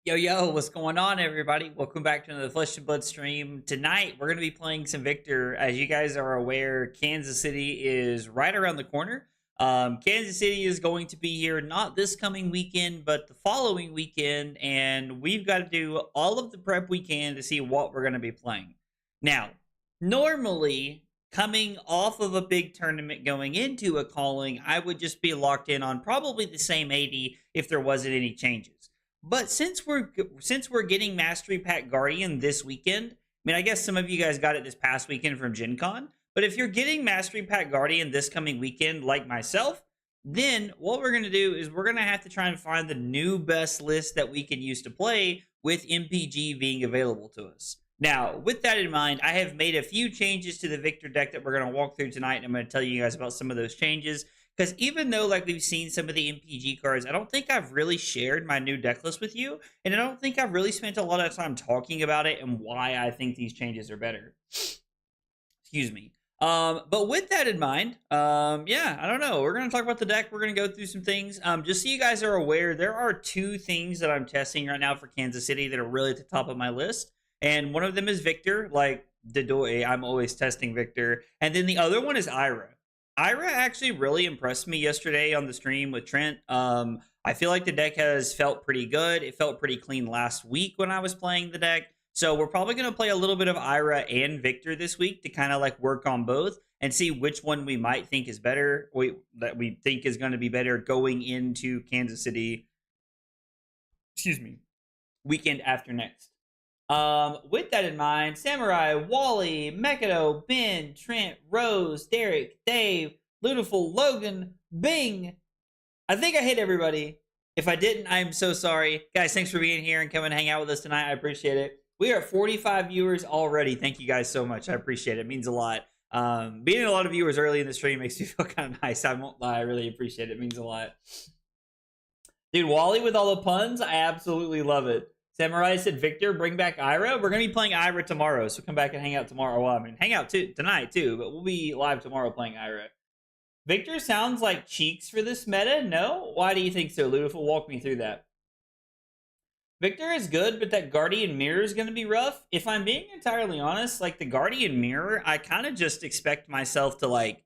Yo, what's going on, everybody? Welcome back to another Flesh and Blood stream. Tonight, we're going to be playing some Victor. As you guys are aware, Kansas City is right around the corner. Kansas City is going to be here not this coming weekend, but the following weekend, and we've got to do all of the prep we can to see what we're going to be playing. Now, normally, coming off of a big tournament going into a calling, I would just be locked in on probably the same 80 if there wasn't any changes. But since we're getting Mastery Pack Guardian this weekend, I mean, I guess some of you guys got it this past weekend from Gen Con, but if you're getting Mastery Pack Guardian this coming weekend, like myself, then what we're going to do is we're going to have to try and find the new best list that we can use to play with MPG being available to us. Now, with that in mind, I have made a few changes to the Victor deck that we're going to walk through tonight, and I'm going to tell you guys about some of those changes. Because even though, like, we've seen some of the MPG cards, I don't think I've really shared my new deck list with you. And I don't think I've really spent a lot of time talking about it and why I think these changes are better. Excuse me. But with that in mind, yeah, I don't know. We're going to talk about the deck. We're going to go through some things. Just so you guys are aware, there are two things that I'm testing right now for Kansas City that are really at the top of my list. And one of them is Victor, like Dedoy. I'm always testing Victor. And then the other one is Ira. Ira actually really impressed me yesterday on the stream with Trent. I feel like the deck has felt pretty good. It felt pretty clean last week when I was playing the deck. So we're probably going to play a little bit of Ira and Victor this week to kind of like work on both and see which one we might think is better, that we think is going to be better going into Kansas City, excuse me, weekend after next. With that in mind, Samurai, Wally, Mekado, Ben, Trent, Rose, Derek, Dave, Ludiful, Logan, Bing. I think I hit everybody. If I didn't, I'm so sorry. Guys, thanks for being here and coming and hang out with us tonight. I appreciate it. We are at 45 viewers already. Thank you guys so much. I appreciate it. It means a lot. Being a lot of viewers early in the stream makes me feel kind of nice. I won't lie. I really appreciate it. It means a lot. Dude, Wally with all the puns, I absolutely love it. Samurai said, Victor, bring back Ira. We're going to be playing Ira tomorrow, so come back and hang out tomorrow. Well, I mean, hang out tonight, too, but we'll be live tomorrow playing Ira. Victor sounds like Cheeks for this meta? No? Why do you think so, Ludiful? Walk me through that. Victor is good, but that Guardian Mirror is going to be rough. If I'm being entirely honest, like, the Guardian Mirror, I kind of just expect myself to,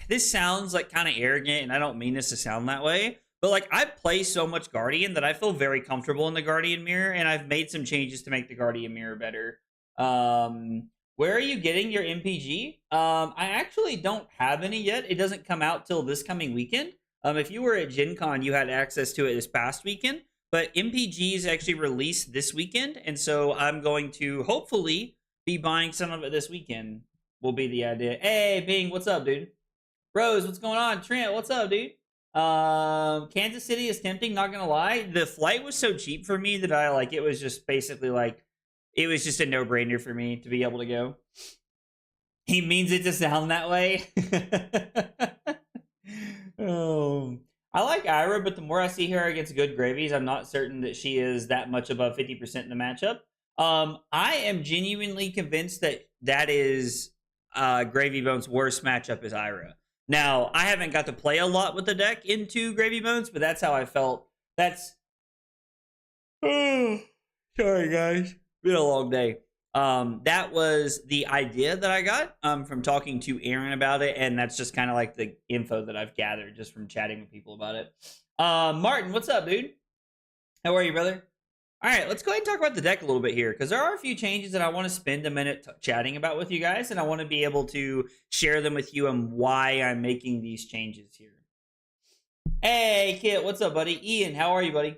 this sounds, like, kind of arrogant, and I don't mean this to sound that way. But, like, I play so much Guardian that I feel very comfortable in the Guardian Mirror, and I've made some changes to make the Guardian Mirror better. Where are you getting your MPG? I actually don't have any yet. It doesn't come out till this coming weekend. If you were at Gen Con, you had access to it this past weekend. But MPG is actually released this weekend, and so I'm going to hopefully be buying some of it this weekend, will be the idea. Hey, Bing, what's up, dude? Rose, what's going on? Trent, what's up, dude? Kansas City is tempting, not gonna lie. The flight was so cheap for me that it was just basically it was just a no-brainer for me to be able to go. He means it to sound that way. Oh, I like Ira, but the more I see her against good gravies, I'm not certain that she is that much above 50% in the matchup. I am genuinely convinced that is Gravy Bones' worst matchup is Ira. Now, I haven't got to play a lot with the deck into Gravy Bones, but that's how I felt. That's... Oh, sorry, guys. Been a long day. That was the idea that I got from talking to Aaron about it, and that's just kind of like the info that I've gathered just from chatting with people about it. Martin, what's up, dude? How are you, brother? All right, let's go ahead and talk about the deck a little bit here, because there are a few changes that I want to spend a minute chatting about with you guys, and I want to be able to share them with you and why I'm making these changes here. Hey, Kit, what's up, buddy? Ian, how are you, buddy?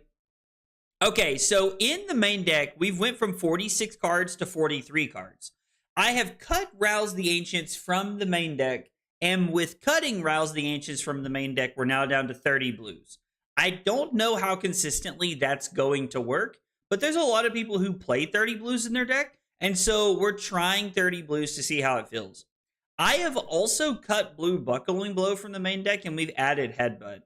Okay, so in the main deck, we've went from 46 cards to 43 cards. I have cut Rouse the Ancients from the main deck, and with cutting Rouse the Ancients from the main deck, we're now down to 30 blues. I don't know how consistently that's going to work, but there's a lot of people who play 30 blues in their deck, and so we're trying 30 blues to see how it feels. I have also cut Blue Buckling Blow from the main deck, and we've added Headbutt.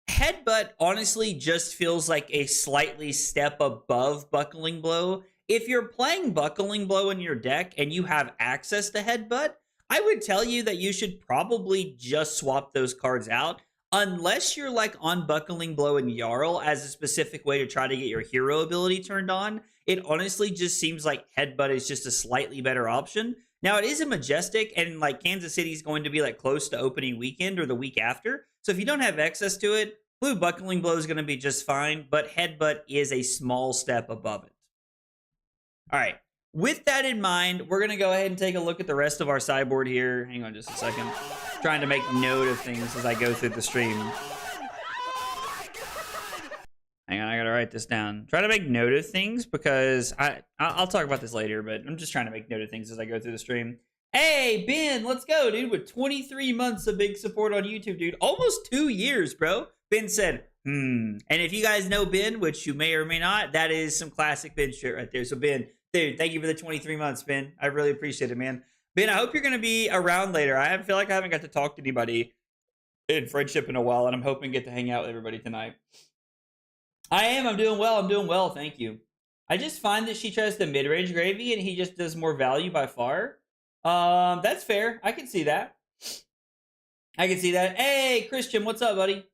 Headbutt honestly just feels like a slightly step above Buckling Blow. If you're playing Buckling Blow in your deck and you have access to Headbutt, I would tell you that you should probably just swap those cards out. unless you're like on Buckling Blow and Jarl as a specific way to try to get your hero ability turned on, it honestly just seems like Headbutt is just a slightly better option. Now, it is a Majestic, and like Kansas City is going to be like close to opening weekend or the week after. So if you don't have access to it, Blue Buckling Blow is going to be just fine, but Headbutt is a small step above it. All right. With that in mind, we're going to go ahead and take a look at the rest of our sideboard here. Hang on just a second. Trying to make note of things as I go through the stream. Hang on, I got to write this down. Try to make note of things because I'll talk about this later, but I'm just trying to make note of things as I go through the stream. Hey, Ben, let's go, dude, with 23 months of big support on YouTube, dude. Almost 2 years, bro. Ben said, And if you guys know Ben, which you may or may not, that is some classic Ben shit right there. So, Ben, dude, thank you for the 23 months, Ben. I really appreciate it, man. Ben, I hope you're going to be around later. I feel like I haven't got to talk to anybody in friendship in a while, and I'm hoping to get to hang out with everybody tonight. I am. I'm doing well. I'm doing well. Thank you. I just find that she tries the mid-range gravy, and he just does more value by far. That's fair. I can see that. I can see that. Hey, Christian, what's up, buddy?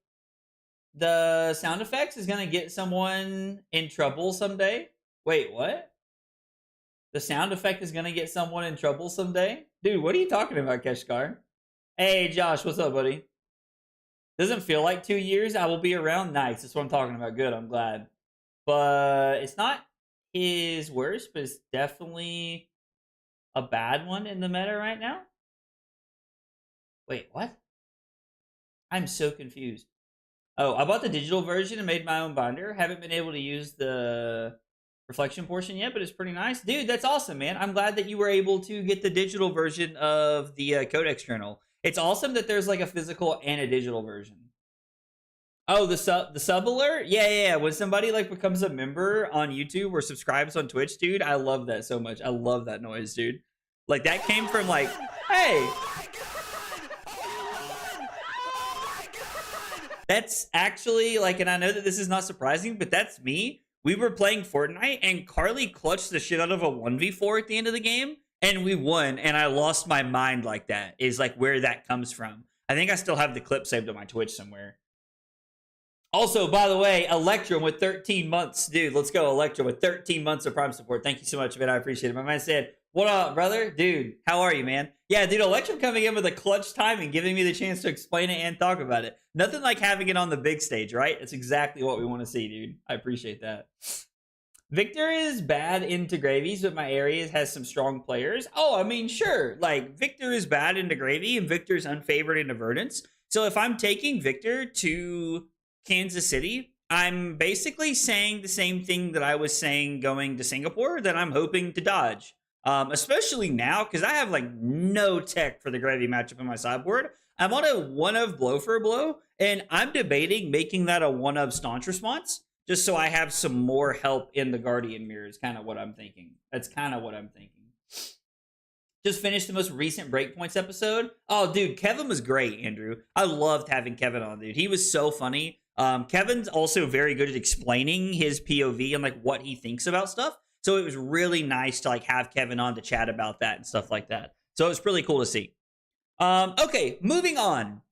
The sound effects is going to get someone in trouble someday. Wait, what? The sound effect is going to get someone in trouble someday? Dude, what are you talking about, Keshkar? Hey, Josh, what's up, buddy? Doesn't feel like 2 years. I will be around. Nice. That's what I'm talking about. Good. I'm glad. But it's not his worst, but it's definitely a bad one in the meta right now. Wait, what? I'm so confused. Oh, I bought the digital version and made my own binder. Haven't been able to use the reflection portion yet, but it's pretty nice. Dude, that's awesome, man. I'm glad that you were able to get the digital version of the codex journal. It's awesome that there's like a physical and a digital version. Oh, the sub alert? Yeah. When somebody like becomes a member on YouTube or subscribes on Twitch, dude, I love that so much. I love that noise, dude. Like that came from like, hey. That's actually like, and I know that this is not surprising, but that's me. We were playing Fortnite and Carly clutched the shit out of a 1v4 at the end of the game and we won, and I lost my mind like that is like where that comes from. I think I still have the clip saved on my Twitch somewhere. Also, by the way, Electrum with 13 months. Dude, let's go, Electrum with 13 months of Prime support. Thank you so much, man. I appreciate it. My man said, what up, brother? Dude, how are you, man? Yeah, dude, Electrum coming in with a clutch timing, giving me the chance to explain it and talk about it. Nothing like having it on the big stage, right? That's exactly what we want to see, dude. I appreciate that. Victor is bad into gravies, but my area has some strong players. Oh, I mean, sure. Like, Victor is bad into gravy, and Victor's unfavored into verdance. So if I'm taking Victor to Kansas City, I'm basically saying the same thing that I was saying going to Singapore that I'm hoping to dodge. Especially now, because I have like no tech for the gravy matchup in my sideboard. I'm on a 1 of blow for a blow, and I'm debating making that a 1 of staunch response, just so I have some more help in the Guardian Mirror is kind of what I'm thinking. That's kind of what I'm thinking. Just finished the most recent Breakpoints episode. Oh, dude, Kevin was great, Andrew. I loved having Kevin on, dude. He was so funny. Kevin's also very good at explaining his POV and like what he thinks about stuff. So it was really nice to like have Kevin on to chat about that and stuff like that. So it was really cool to see. Okay, moving on.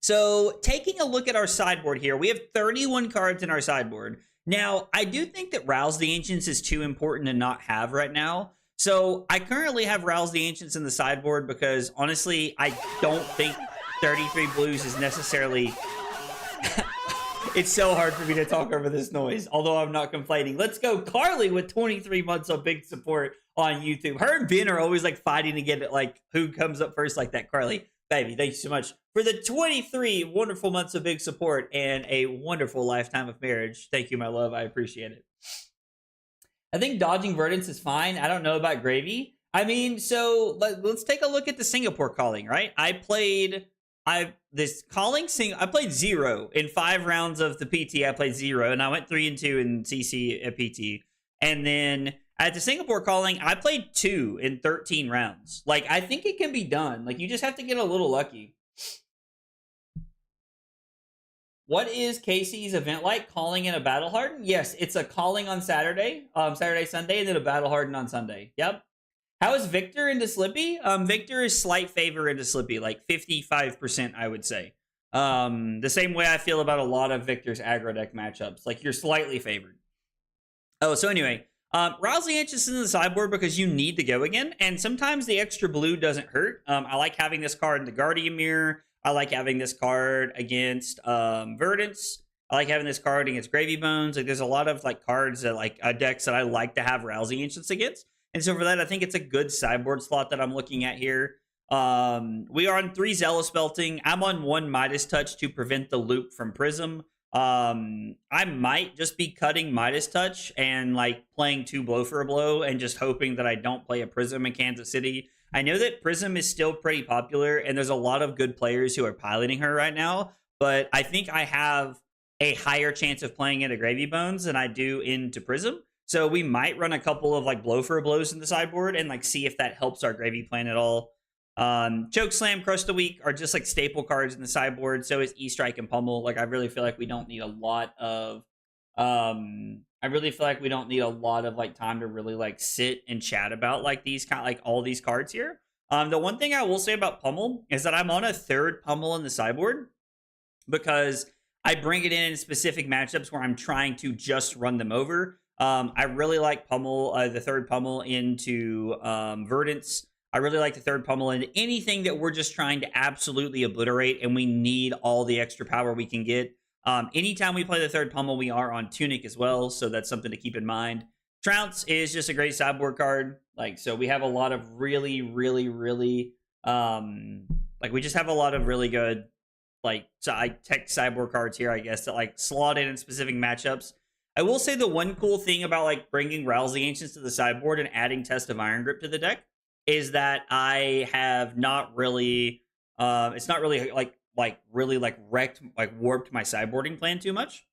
So taking a look at our sideboard here, we have 31 cards in our sideboard. Now, I do think that Rouse the Ancients is too important to not have right now. So I currently have Rouse the Ancients in the sideboard because honestly, I don't think 33 blues is necessarily... It's so hard for me to talk over this noise, although I'm not complaining. Let's go Carly with 23 months of big support on YouTube. Her and Ben are always like fighting to get it, like who comes up first like that. Carly, baby, thank you so much for the 23 wonderful months of big support and a wonderful lifetime of marriage. Thank you, my love. I appreciate it. I think dodging verdance is fine. I don't know about gravy. I mean, so let's take a look at the Singapore calling, right? I played 0 in 5 rounds of the PT. I played 0, and I went 3-2 in CC at PT. And then at the Singapore calling, I played 2 in 13 rounds. Like, I think it can be done. Like, you just have to get a little lucky. What is Casey's event like? Calling in a Battle Harden? Yes, it's a calling on Saturday, Sunday, and then a Battle Harden on Sunday. Yep. How is Victor into Slippy? Victor is slight favor into Slippy, like 55%, I would say. The same way I feel about a lot of Victor's aggro deck matchups. Like, you're slightly favored. Oh, so anyway, Rousey Ancient in the sideboard because you need to go again, and sometimes the extra blue doesn't hurt. I like having this card in the Guardian Mirror. I like having this card against Verdance. I like having this card against Gravy Bones. Like, there's a lot of like cards that like decks that I like to have Rousey Ancients against, and so for that, I think it's a good sideboard slot that I'm looking at here. We are on 3 Zealous Belting. I'm on 1 Midas Touch to prevent the loop from Prism. I might just be cutting Midas Touch and like playing 2 Blow for a Blow and just hoping that I don't play a Prism in Kansas City. I know that Prism is still pretty popular and there's a lot of good players who are piloting her right now, but I think I have a higher chance of playing into Gravy Bones than I do into Prism. So we might run a couple of like Blow for a Blows in the sideboard and like see if that helps our Gravy plan at all. Choke Slam, Crush the Weak are just like staple cards in the sideboard. So is E-Strike and Pummel. Like, I really feel like we don't need a lot of like time to really like sit and chat about like these kind of like all these cards here. The one thing I will say about Pummel is that I'm on a 3rd Pummel in the sideboard because I bring it in specific matchups where I'm trying to just run them over. I really like Pummel, the 3rd Pummel into Verdance. I really like the 3rd Pummel into anything that we're just trying to absolutely obliterate and we need all the extra power we can get. Anytime we play the 3rd Pummel, we are on Tunic as well, so that's something to keep in mind. Trounce is just a great sideboard card. Like, so we have a lot of really, we just have a lot of really good, like, tech sideboard cards here, I guess, that, like, slot in specific matchups. I will say the one cool thing about, like, bringing Rousey Ancients to the sideboard and adding Test of Iron Grip to the deck is that I have not really, it's not really warped my sideboarding plan too much.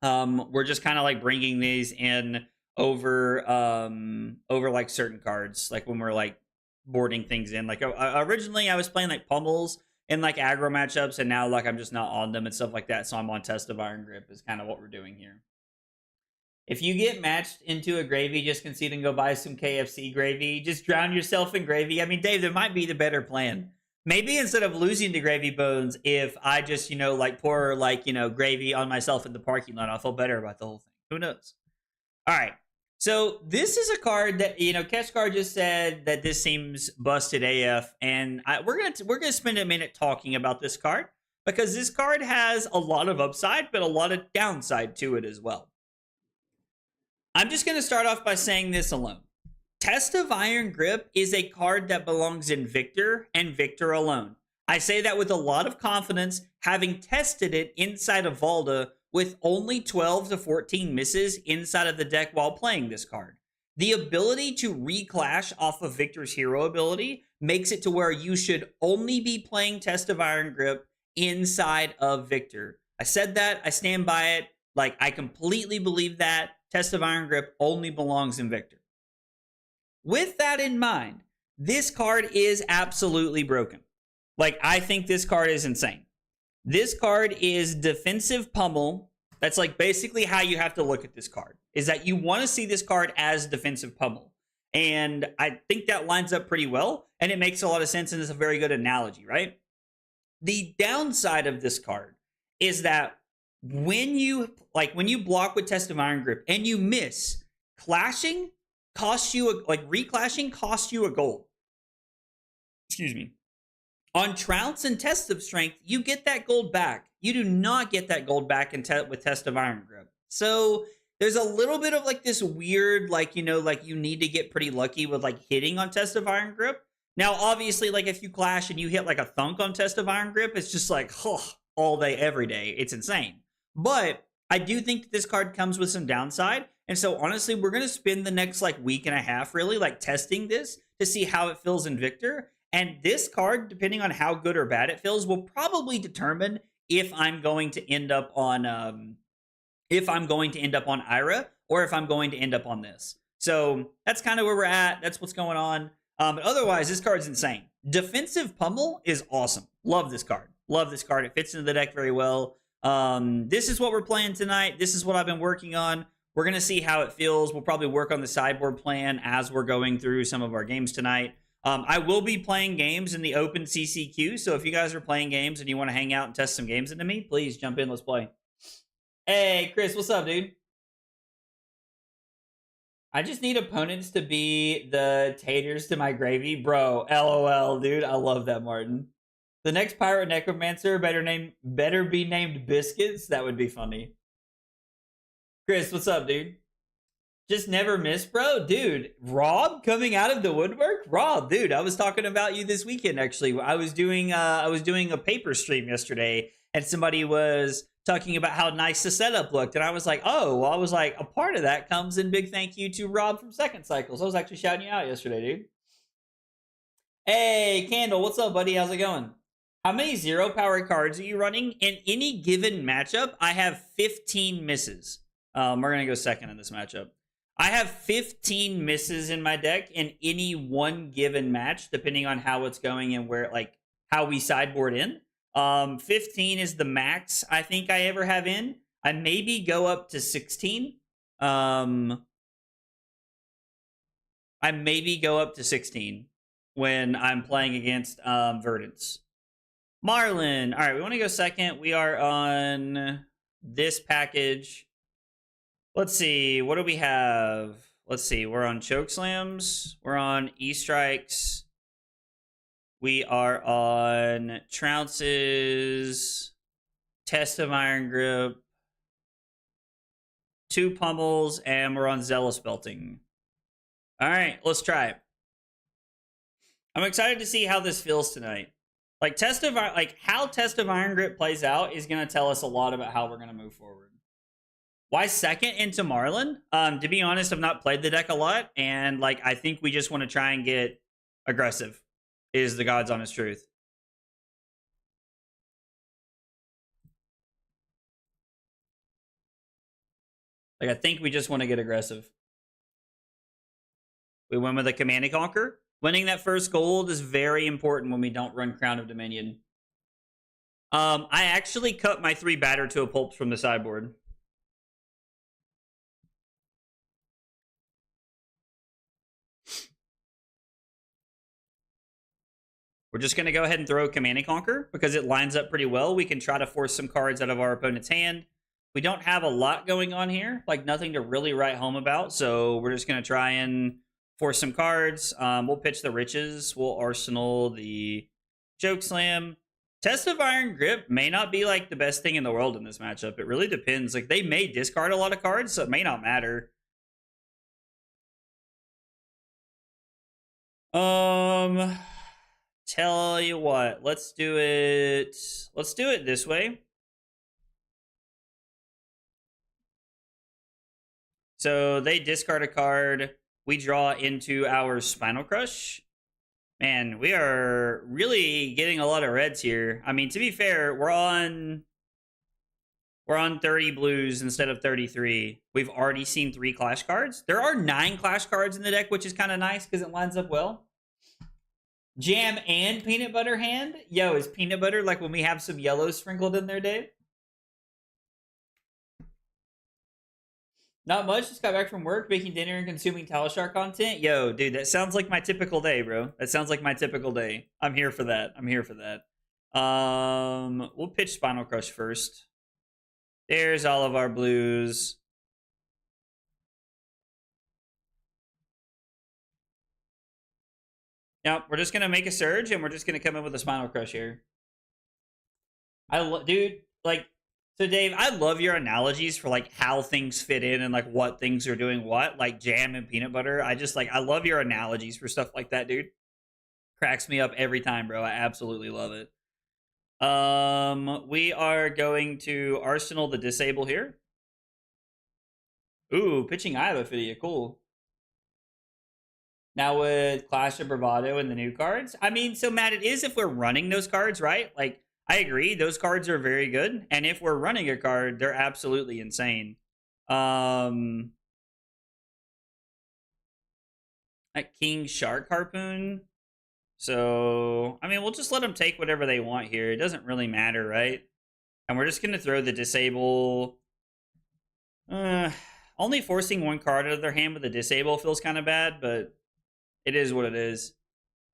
We're just kind of like bringing these in over like certain cards, like when we're like boarding things in. Like originally I was playing like Pummels in like aggro matchups, and now like I'm just not on them and stuff like that. So I'm on Test of Iron Grip is kind of what we're doing here. If you get matched into a gravy, just concede and go buy some KFC gravy. Just drown yourself in gravy. I mean, Dave, that might be the better plan. Maybe instead of losing to Gravy Bones, if I just, like pour like, gravy on myself in the parking lot, I'll feel better about the whole thing. Who knows? All right. So this is a card that, Catchcard just said that this seems busted AF. And we're gonna spend a minute talking about this card because this card has a lot of upside, but a lot of downside to it as well. I'm just going to start off by saying this alone. Test of Iron Grip is a card that belongs in Victor and Victor alone. I say that with a lot of confidence, having tested it inside of Valda with only 12 to 14 misses inside of the deck while playing this card. The ability to reclash off of Victor's hero ability makes it to where you should only be playing Test of Iron Grip inside of Victor. I said that, I stand by it. Like, I completely believe that. Test of Iron Grip only belongs in Victor. With that in mind, this card is absolutely broken. Like, I think this card is insane. This card is defensive pummel. That's like basically how you have to look at this card, is that you want to see this card as defensive pummel. And I think that lines up pretty well, and it makes a lot of sense, and it's a very good analogy, right? The downside of this card is that when you block with Test of Iron Grip and you miss, clashing costs you reclashing costs you a gold. Excuse me. On Trounce and Test of Strength, you get that gold back. You do not get that gold back with Test of Iron Grip. So there's a little bit of like this weird, you need to get pretty lucky with like hitting on Test of Iron Grip. Now, obviously, like if you clash and you hit like a thunk on Test of Iron Grip, it's just like, all day, every day. It's insane. But I do think that this card comes with some downside. And so honestly, we're going to spend the next like week and a half really like testing this to see how it feels in Victor. And this card, depending on how good or bad it feels, will probably determine if I'm going to end up on Ira or if I'm going to end up on this. So that's kind of where we're at. That's what's going on. But otherwise, this card's insane. Defensive Pummel is awesome. Love this card. Love this card. It fits into the deck very well. This is what we're playing tonight. This is what I've been working on. We're going to see how it feels. We'll probably work on the sideboard plan as we're going through some of our games tonight. I will be playing games in the open CCQ, so if you guys are playing games and you want to hang out and test some games into me, please jump in. Let's play. Hey, Chris, what's up, dude? I just need opponents to be the taters to my gravy. Bro, LOL, dude. I love that, Martin. The next pirate necromancer better be named Biscuits. That would be funny. Chris, what's up, dude? Just never miss, bro. Dude, Rob coming out of the woodwork? Rob, dude, I was talking about you this weekend, actually. I was doing a paper stream yesterday, and somebody was talking about how nice the setup looked. And I was like, oh, well, I was like, a part of that comes in big thank you to Rob from Second Cycles. I was actually shouting you out yesterday, dude. Hey, Candle, what's up, buddy? How's it going? How many 0 power cards are you running? In any given matchup, I have 15 misses. We're going to go second in this matchup. I have 15 misses in my deck in any one given match, depending on how it's going and where, like, how we sideboard in. 15 is the max I think I ever have in. I maybe go up to 16. I maybe go up to 16 when I'm playing against Verdants. Marlynn. All right, we want to go second. We are on this package. Let's see. What do we have? Let's see. We're on Chokeslams. We're on E-Strikes. We are on Trounces. Test of Iron Grip. 2 Pummels. And we're on Zealous Belting. All right. Let's try it. I'm excited to see how this feels tonight. Like, how Test of Iron Grip plays out is going to tell us a lot about how we're going to move forward. Why second into Marlynn? To be honest, I've not played the deck a lot, and like I think we just want to try and get aggressive, is the God's honest truth. Like I think we just want to get aggressive. We win with a Command and Conquer. Winning that first gold is very important when we don't run Crown of Dominion. I actually cut my 3 batter to a pulp from the sideboard. We're just going to go ahead and throw Command and Conquer because it lines up pretty well. We can try to force some cards out of our opponent's hand. We don't have a lot going on here, like nothing to really write home about. So we're just going to try and force some cards. We'll pitch the Riches. We'll Arsenal the Chokeslam. Test of Iron Grip may not be like the best thing in the world in this matchup. It really depends. Like they may discard a lot of cards, so it may not matter. Tell you what, let's do it this way. So they discard a card. We draw into our Spinal Crush. Man, we are really getting a lot of reds here. I mean, to be fair, we're on 30 blues instead of 33. We've already seen 3 Clash cards. There are 9 Clash cards in the deck, which is kind of nice because it lines up well. Jam and peanut butter hand? Yo, is peanut butter like when we have some yellow sprinkled in there, Dave? Not much. Just got back from work, making dinner and consuming Talishar content. Yo, dude, that sounds like my typical day, bro. That sounds like my typical day. I'm here for that. I'm here for that. We'll pitch Spinal Crush first. There's all of our blues. Yep, we're just gonna make a surge and we're just gonna come in with a Spinal Crush here. Dude, like, so Dave, I love your analogies for like how things fit in and like what things are doing what, like jam and peanut butter. I love your analogies for stuff like that, dude. Cracks me up every time, bro. I absolutely love it. We are going to Arsenal the Disable here. Ooh, pitching Eye of Ophidia, cool. Now with Clash of Bravado and the new cards. I mean, so Matt, it is if we're running those cards, right? Like, I agree, those cards are very good. And if we're running a card, they're absolutely insane. At King Shark Harpoon. So, I mean, we'll just let them take whatever they want here. It doesn't really matter, right? And we're just going to throw the Disable. Only forcing 1 card out of their hand with a Disable feels kind of bad, but it is what it is.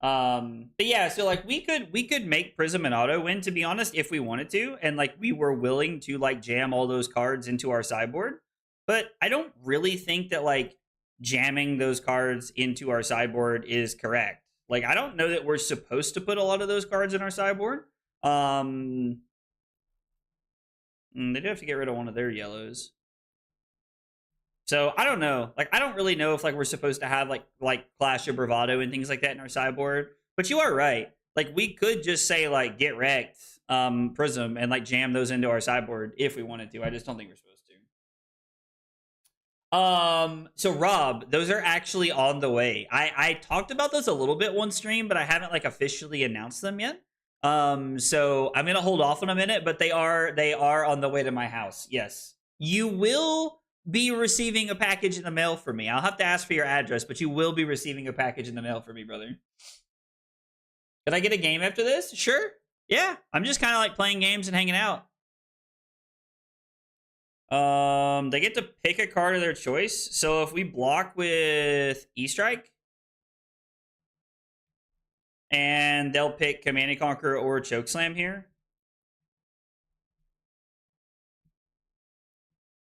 But yeah, so like we could make Prism and Auto win, to be honest, if we wanted to, and like we were willing to like jam all those cards into our sideboard. But I don't really think that like jamming those cards into our sideboard is correct. Like I don't know that we're supposed to put a lot of those cards in our sideboard. They do have to get rid of one of their yellows. So I don't know. Like I don't really know if like we're supposed to have like Clash of Bravado and things like that in our sideboard. But you are right. Like we could just say like get wrecked, Prism, and like jam those into our sideboard if we wanted to. I just don't think we're supposed to. So Rob, those are actually on the way. I talked about those a little bit one stream, but I haven't like officially announced them yet. So I'm gonna hold off on a minute, but they are on the way to my house. Yes, you will be receiving a package in the mail for me. I'll have to ask for your address, but you will be receiving a package in the mail for me, brother. Did I get a game after this? Sure. Yeah, I'm just kind of like playing games and hanging out. They get to pick a card of their choice. So if we block with E-Strike, and they'll pick Command and Conquer or Chokeslam here.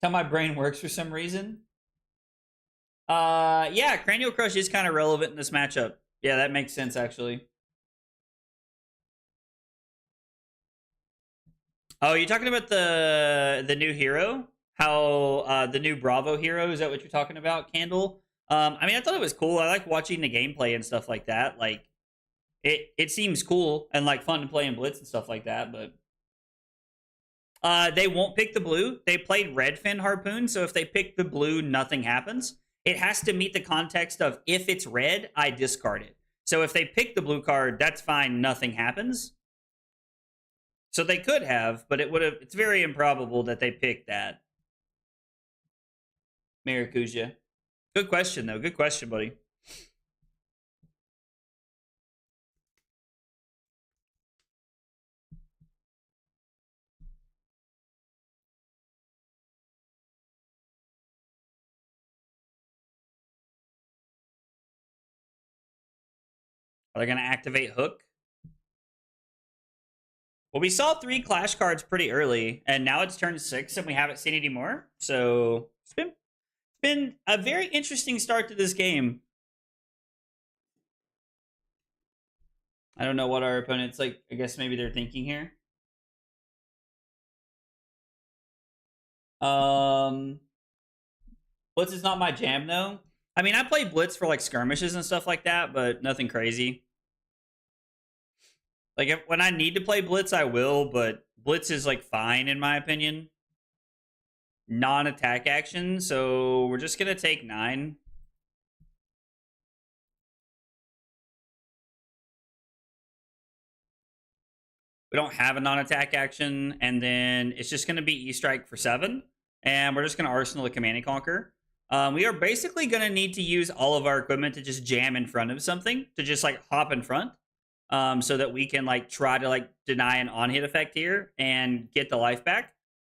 How my brain works for some reason. Yeah, Cranial Crush is kind of relevant in this matchup. Yeah, that makes sense, actually. Oh, you're talking about the new hero? How the new Bravo hero? Is that what you're talking about, Candle? I mean, I thought it was cool. I like watching the gameplay and stuff like that. Like, it seems cool and like fun to play in Blitz and stuff like that, but they won't pick the blue. They played Redfin Harpoon, so if they pick the blue, nothing happens. It has to meet the context of if it's red, I discard it. So if they pick the blue card, that's fine, nothing happens. So they could have, but it's very improbable that they picked that. Maracuja. Good question, though. Good question, buddy. Are they going to activate Hook? Well, we saw 3 Clash cards pretty early, and now it's turn 6, and we haven't seen any more. So it's been a very interesting start to this game. I don't know what our opponents like. I guess maybe they're thinking here. Blitz is not my jam though. I mean, I play Blitz for like skirmishes and stuff like that, but nothing crazy. Like when I need to play Blitz, I will, but Blitz is like fine in my opinion. Non-attack action, so we're just gonna take 9. We don't have a non-attack action, and then it's just gonna be E-Strike for 7, and we're just gonna Arsenal the Command and Conquer. We are basically gonna need to use all of our equipment to just jam in front of something, to just like hop in front. So that we can like try to like deny an on-hit effect here and get the life back.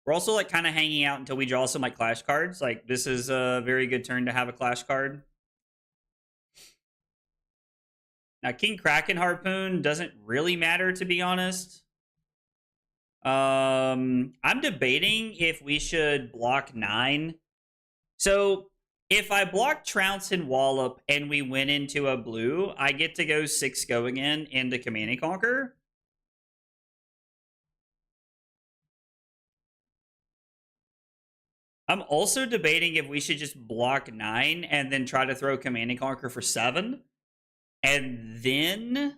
We're also like kind of hanging out until we draw some like Clash cards. Like this is a very good turn to have a Clash card. Now King Kraken Harpoon doesn't really matter, to be honest. I'm debating if we should block 9. So if I block Trounce and Wallop and we win into a blue, I get to go 6 go again into Command and Conquer. I'm also debating if we should just block 9 and then try to throw Command and Conquer for 7. And then...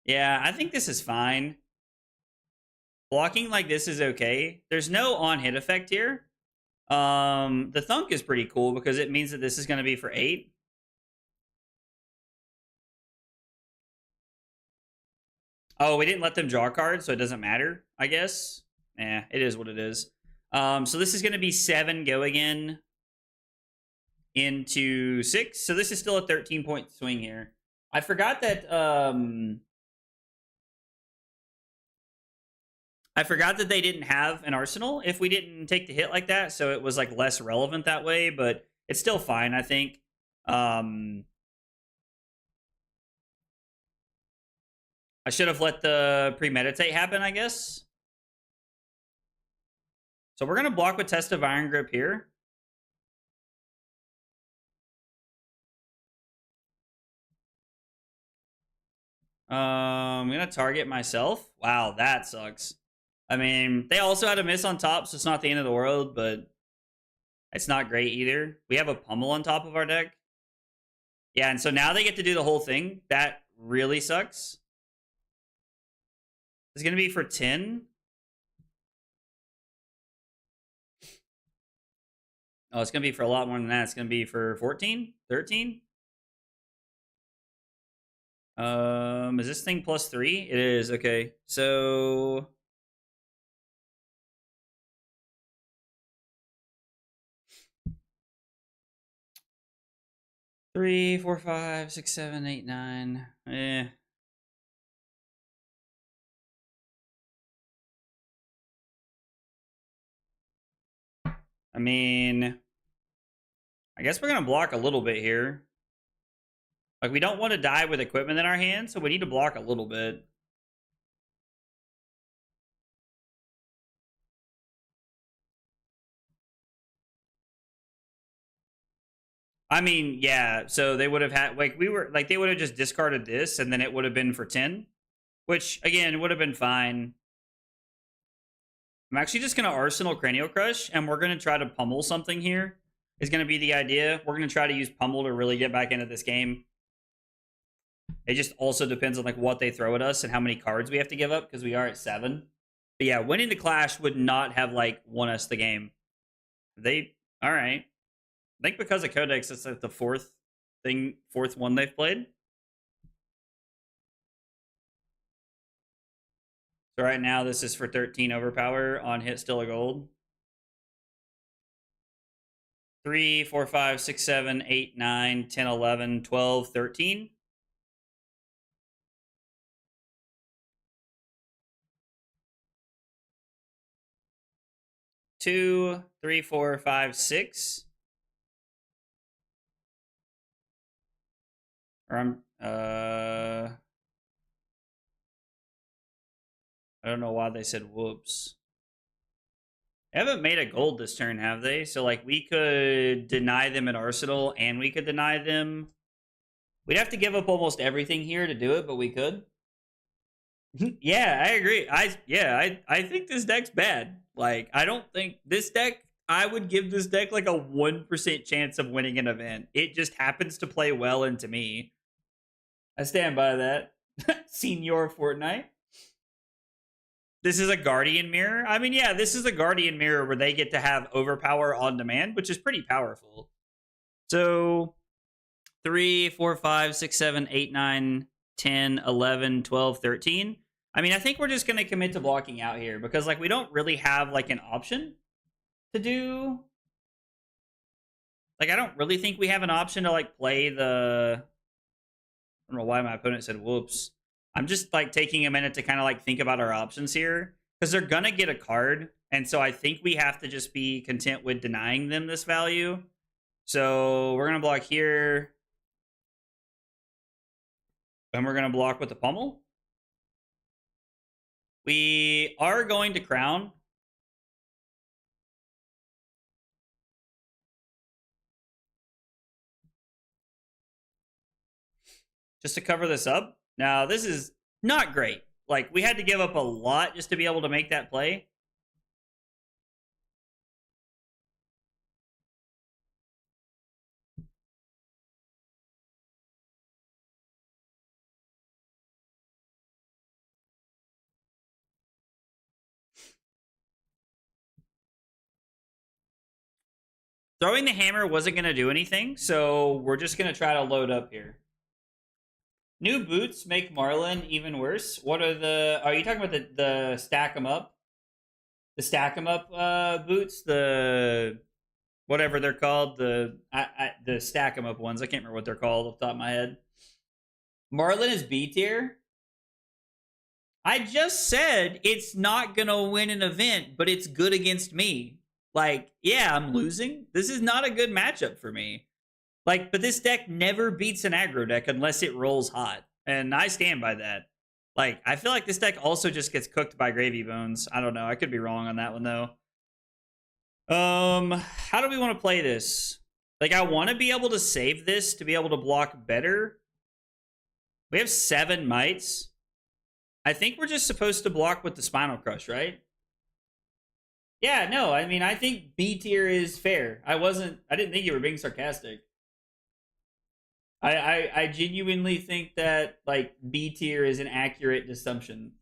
yeah, I think this is fine. Blocking like this is okay. There's no on-hit effect here. The Thunk is pretty cool because it means that this is going to be for 8. Oh, we didn't let them draw cards, so it doesn't matter, I guess. It is what it is. So this is going to be 7 go again into 6. So this is still a 13-point swing here. I forgot that they didn't have an arsenal if we didn't take the hit like that, so it was like less relevant that way, but it's still fine, I think. I should have let the premeditate happen, I guess. So we're going to block with Test of Iron Grip here. I'm going to target myself. Wow, that sucks. I mean, they also had a miss on top, so it's not the end of the world, but it's not great either. We have a pummel on top of our deck. Yeah, and so now they get to do the whole thing. That really sucks. It's going to be for 10. Oh, it's going to be for a lot more than that. It's going to be for 14? 13? Is this thing plus 3? It is. Okay. So 3, 4, 5, 6, 7, 8, 9. I mean, I guess we're going to block a little bit here. Like, we don't want to die with equipment in our hand, so we need to block a little bit. I mean, yeah, so they would have had, like, they would have just discarded this, and then it would have been for 10, which, again, would have been fine. I'm actually just going to Arsenal Cranial Crush, and we're going to try to pummel something here, is going to be the idea. We're going to try to use pummel to really get back into this game. It just also depends on, like, what they throw at us and how many cards we have to give up, because we are at 7. But yeah, winning the Clash would not have, like, won us the game. All right. I think because of Codex, it's like the fourth one they've played. So right now, this is for 13 overpower on hit, still a gold. 3, 4, 5, 6, 7, 8, 9, 10, 11, 12, 13. Two, 3, 4, 5, 6. Or I don't know why they said whoops. They haven't made a gold this turn, have they? So, like, we could deny them an Arsenal, and we could deny them. We'd have to give up almost everything here to do it, but we could. Yeah, I agree. I think this deck's bad. Like, I don't think this deck, I would give this deck like a 1% chance of winning an event. It just happens to play well into me. I stand by that. Senior Fortnite. This is a Guardian Mirror. I mean, yeah, this is a Guardian Mirror where they get to have overpower on demand, which is pretty powerful. So 3, 4, 5, 6, 7, 8, 9, 10, 11, 12, 13. I mean, I think we're just going to commit to blocking out here because, like, we don't really have, like, an option to do. Like, I don't really think we have an option to, like, play the... I don't know why my opponent said whoops. I'm just, like, taking a minute to kind of, like, think about our options here because they're going to get a card. And so I think we have to just be content with denying them this value. So we're going to block here. And we're going to block with the pummel. We are going to crown. Just to cover this up. Now, this is not great. Like, we had to give up a lot just to be able to make that play. Throwing the hammer wasn't going to do anything, so we're just going to try to load up here. New boots make Marlynn even worse. What are the... Are you talking about the stack 'em up? The stack 'em up boots? The... Whatever they're called. The stack 'em up ones. I can't remember what they're called off the top of my head. Marlynn is B tier. I just said it's not going to win an event, but it's good against me. Like, yeah, I'm losing. This is not a good matchup for me. Like, but this deck never beats an aggro deck unless it rolls hot. And I stand by that. Like, I feel like this deck also just gets cooked by Gravy Bones. I don't know. I could be wrong on that one, though. How do we want to play this? Like, I want to be able to save this to be able to block better. We have 7 mites. I think we're just supposed to block with the Spinal Crush, right? Yeah, no, I mean, I think B tier is fair. I didn't think you were being sarcastic. I genuinely think that, like, B tier is an accurate assumption.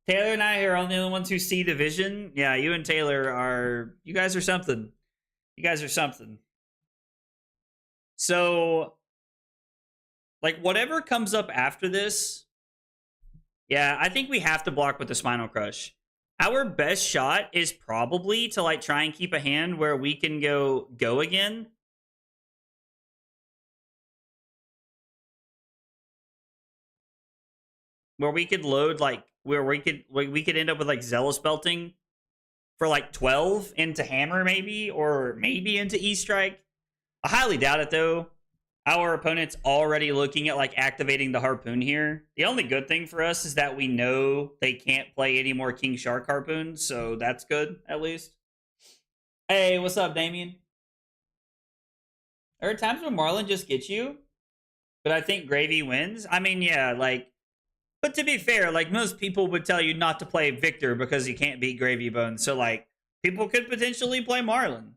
Taylor and I are only the ones who see the vision. Yeah, you and Taylor you guys are something. You guys are something. So, like, whatever comes up after this, yeah, I think we have to block with the Spinal Crush. Our best shot is probably to, like, try and keep a hand where we can go again. Where we could load, like, where we could end up with, like, Zealous Belting for, like, 12 into Hammer, maybe, or maybe into E-Strike. I highly doubt it, though. Our opponent's already looking at, like, activating the Harpoon here. The only good thing for us is that we know they can't play any more King Shark Harpoons, so that's good, at least. Hey, what's up, Damien? There are times when Marlyn just gets you, but I think Gravy wins. I mean, yeah, like, but to be fair, like, most people would tell you not to play Victor because you can't beat Gravy Bones. So, like, people could potentially play Marlyn.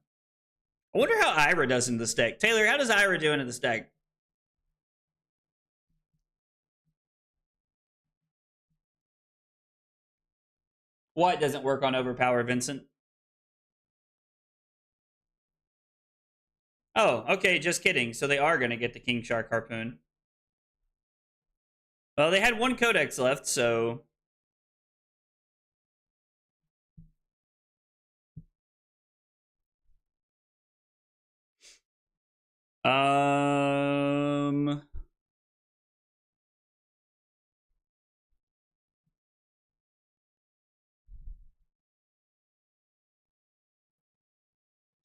I wonder how Ira does in this deck. Taylor, how does Ira do in this deck? What doesn't work on Overpower, Vincent? Oh, okay, just kidding. So they are going to get the King Shark Harpoon. Well, they had 1 codex left, so...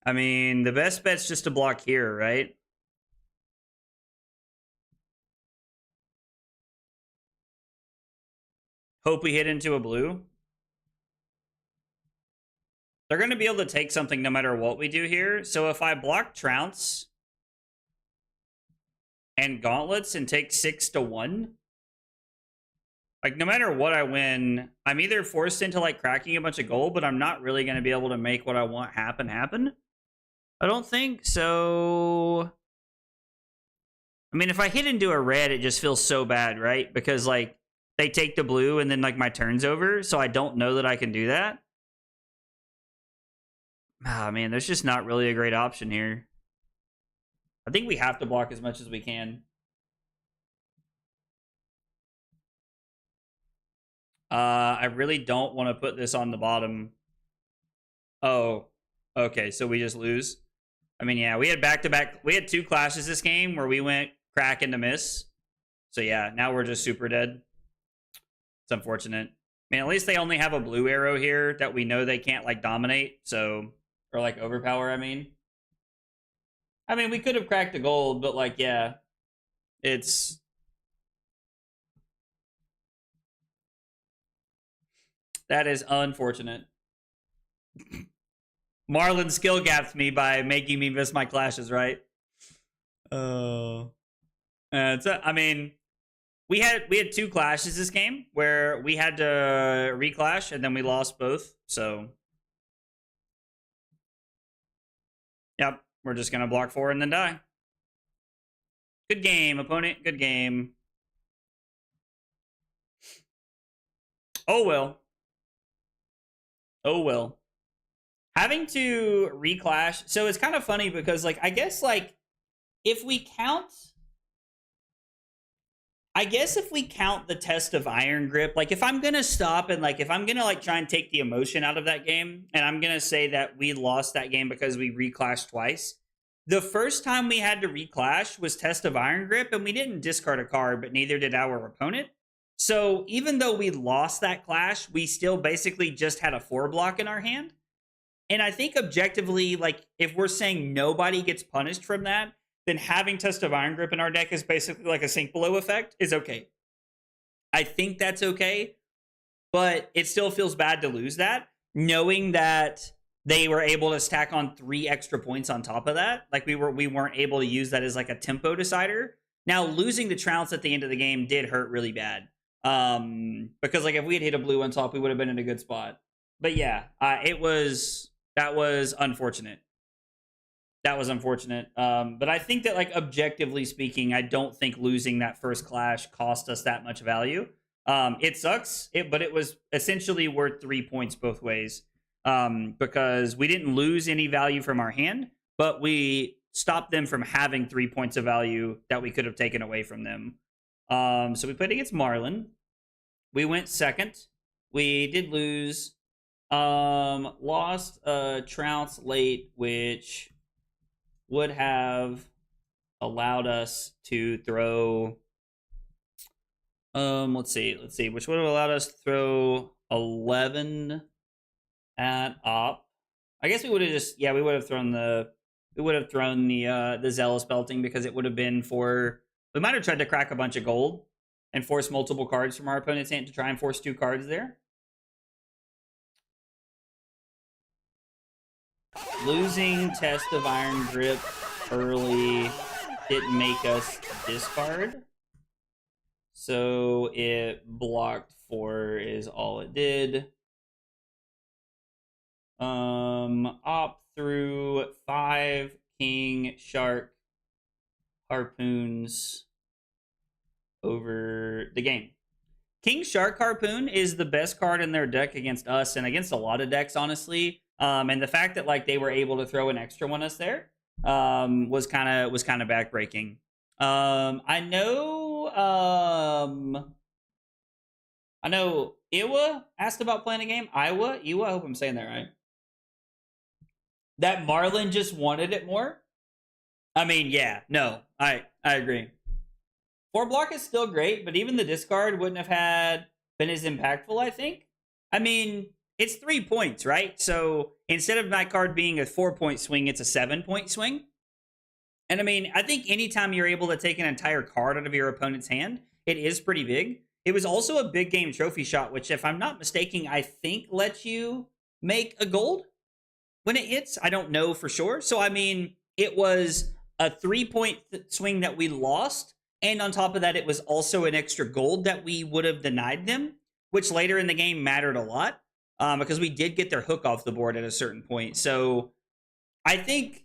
I mean, the best bet's just to block here, right? Hope we hit into a blue. They're going to be able to take something no matter what we do here. So if I block Trounce and Gauntlets and take 6-1, like, no matter what I win, I'm either forced into, like, cracking a bunch of gold, but I'm not really going to be able to make what I want happen. I don't think. So, I mean, if I hit into a red, it just feels so bad, right? Because, like, they take the blue and then, like, my turn's over, so I don't know that I can do that. Ah, man, there's just not really a great option here. I think we have to block as much as we can. I really don't want to put this on the bottom. Oh, okay, so we just lose. I mean, yeah, we had back-to-back. We had 2 clashes this game where we went crack into miss. So, yeah, now we're just super dead. It's unfortunate. I mean, at least they only have a blue arrow here that we know they can't, like, dominate. So, or, like, overpower, I mean. We could have cracked the gold, but, like, yeah. It's... That is unfortunate. Marlyn skill gapped me by making me miss my clashes, right? Oh. I mean, we had 2 clashes this game where we had to reclash and then we lost both. So, yep, we're just gonna block 4 and then die. Good game, opponent. Good game. Oh well. Oh well. Having to reclash, so it's kind of funny because, like, I guess, like, if we count the test of Iron Grip, like, if I'm gonna stop and, like, if I'm gonna, like, try and take the emotion out of that game, and I'm gonna say that we lost that game because we reclashed twice, the first time we had to reclash was Test of Iron Grip, and we didn't discard a card, but neither did our opponent. So even though we lost that clash, we still basically just had a 4 block in our hand. And I think objectively, like, if we're saying nobody gets punished from that, then having Test of Iron Grip in our deck is basically like a sink below effect is okay. I think that's okay, but it still feels bad to lose that, knowing that they were able to stack on 3 extra points on top of that. Like we weren't able to use that as like a tempo decider. Now losing the trounce at the end of the game did hurt really bad. Because like if we had hit a blue on top, we would have been in a good spot. But yeah, that was unfortunate. That was unfortunate. But I think that like objectively speaking, I don't think losing that first clash cost us that much value. It sucks, but it was essentially worth 3 points both ways. Because we didn't lose any value from our hand, but we stopped them from having 3 points of value that we could have taken away from them. So we played against Marlynn. We went second. We did lose. Lost trounce late, which would have allowed us to throw. Let's see, which would have allowed us to throw 11 at op. I guess we would have just we would have thrown the zealous belting, because it would have been for, we might have tried to crack a bunch of gold and force multiple cards from our opponent's hand to try and force 2 cards there. Losing Test of Iron Grip early didn't make us discard, so it blocked 4 is all it did. Op through 5 King Shark Harpoons over the game. King Shark Harpoon is the best card in their deck against us and against a lot of decks, honestly. And the fact that like they were able to throw an extra one us there was kind of backbreaking. I know Iwa asked about playing a game. Iwa, I hope I'm saying that right. That Marlynn just wanted it more. I mean, yeah, no, I agree. 4 block is still great, but even the discard wouldn't have been as impactful, I think. I mean, it's 3 points, right? So instead of my card being a 4-point swing, it's a 7-point swing. And I mean, I think anytime you're able to take an entire card out of your opponent's hand, it is pretty big. It was also a big game trophy shot, which, if I'm not mistaken, I think lets you make a gold when it hits. I don't know for sure. So, I mean, it was a 3-point swing that we lost. And on top of that, it was also an extra gold that we would have denied them, which later in the game mattered a lot, because we did get their hook off the board at a certain point. So I think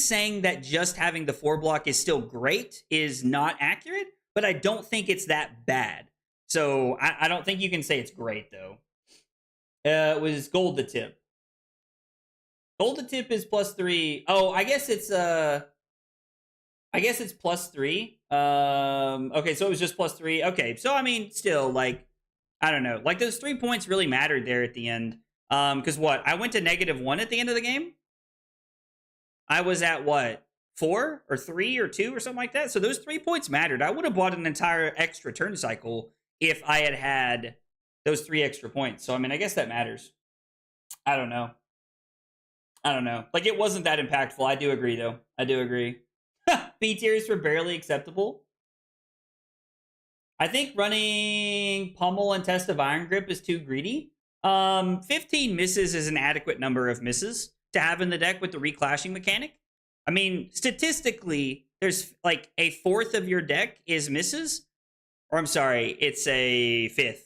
saying that just having the 4 block is still great is not accurate, but I don't think it's that bad. So I don't think you can say it's great, though. It was gold to tip. Gold to tip is +3. Oh, I guess it's +3. Okay, so it was just +3. Okay, so I mean, still, like, I don't know. Like, those 3 points really mattered there at the end. Because what? I went to -1 at the end of the game? I was at what? 4 or 3 or 2 or something like that? So those 3 points mattered. I would have bought an entire extra turn cycle if I had those 3 extra points. So, I mean, I guess that matters. I don't know. Like, it wasn't that impactful. I do agree, though. I do agree. B tiers were barely acceptable. I think running Pummel and Test of Iron Grip is too greedy. 15 misses is an adequate number of misses to have in the deck with the reclashing mechanic. I mean, statistically, there's like a 1/4 of your deck is misses. Or I'm sorry, it's a 1/5.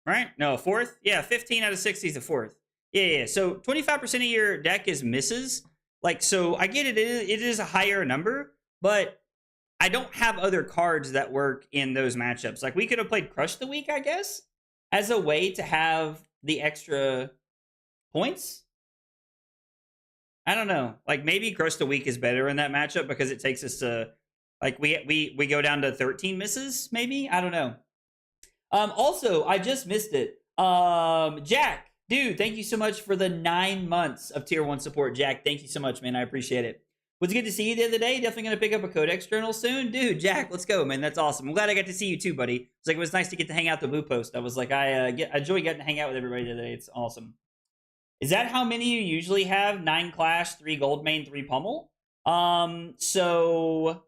Right? No, 1/4? Yeah, 15 out of 60 is a 1/4. Yeah. So 25% of your deck is misses. Like, so I get it. It is a higher number, but I don't have other cards that work in those matchups. Like, we could have played Crush the Week, I guess, as a way to have the extra points. I don't know. Like, maybe Crush the Week is better in that matchup because it takes us to, like, we go down to 13 misses, maybe? I don't know. Also, I just missed it. Jack, dude, thank you so much for the 9 months of Tier 1 support. Jack, thank you so much, man. I appreciate it. Was good to see you the other day. Definitely going to pick up a codex journal soon. Dude, Jack, let's go, man. That's awesome. I'm glad I got to see you too, buddy. It's like, it was nice to get to hang out the Boo Post. I was like, I enjoy getting to hang out with everybody today. It's awesome. Is that how many you usually have? 9 Clash, 3 Gold Main, 3 Pummel? So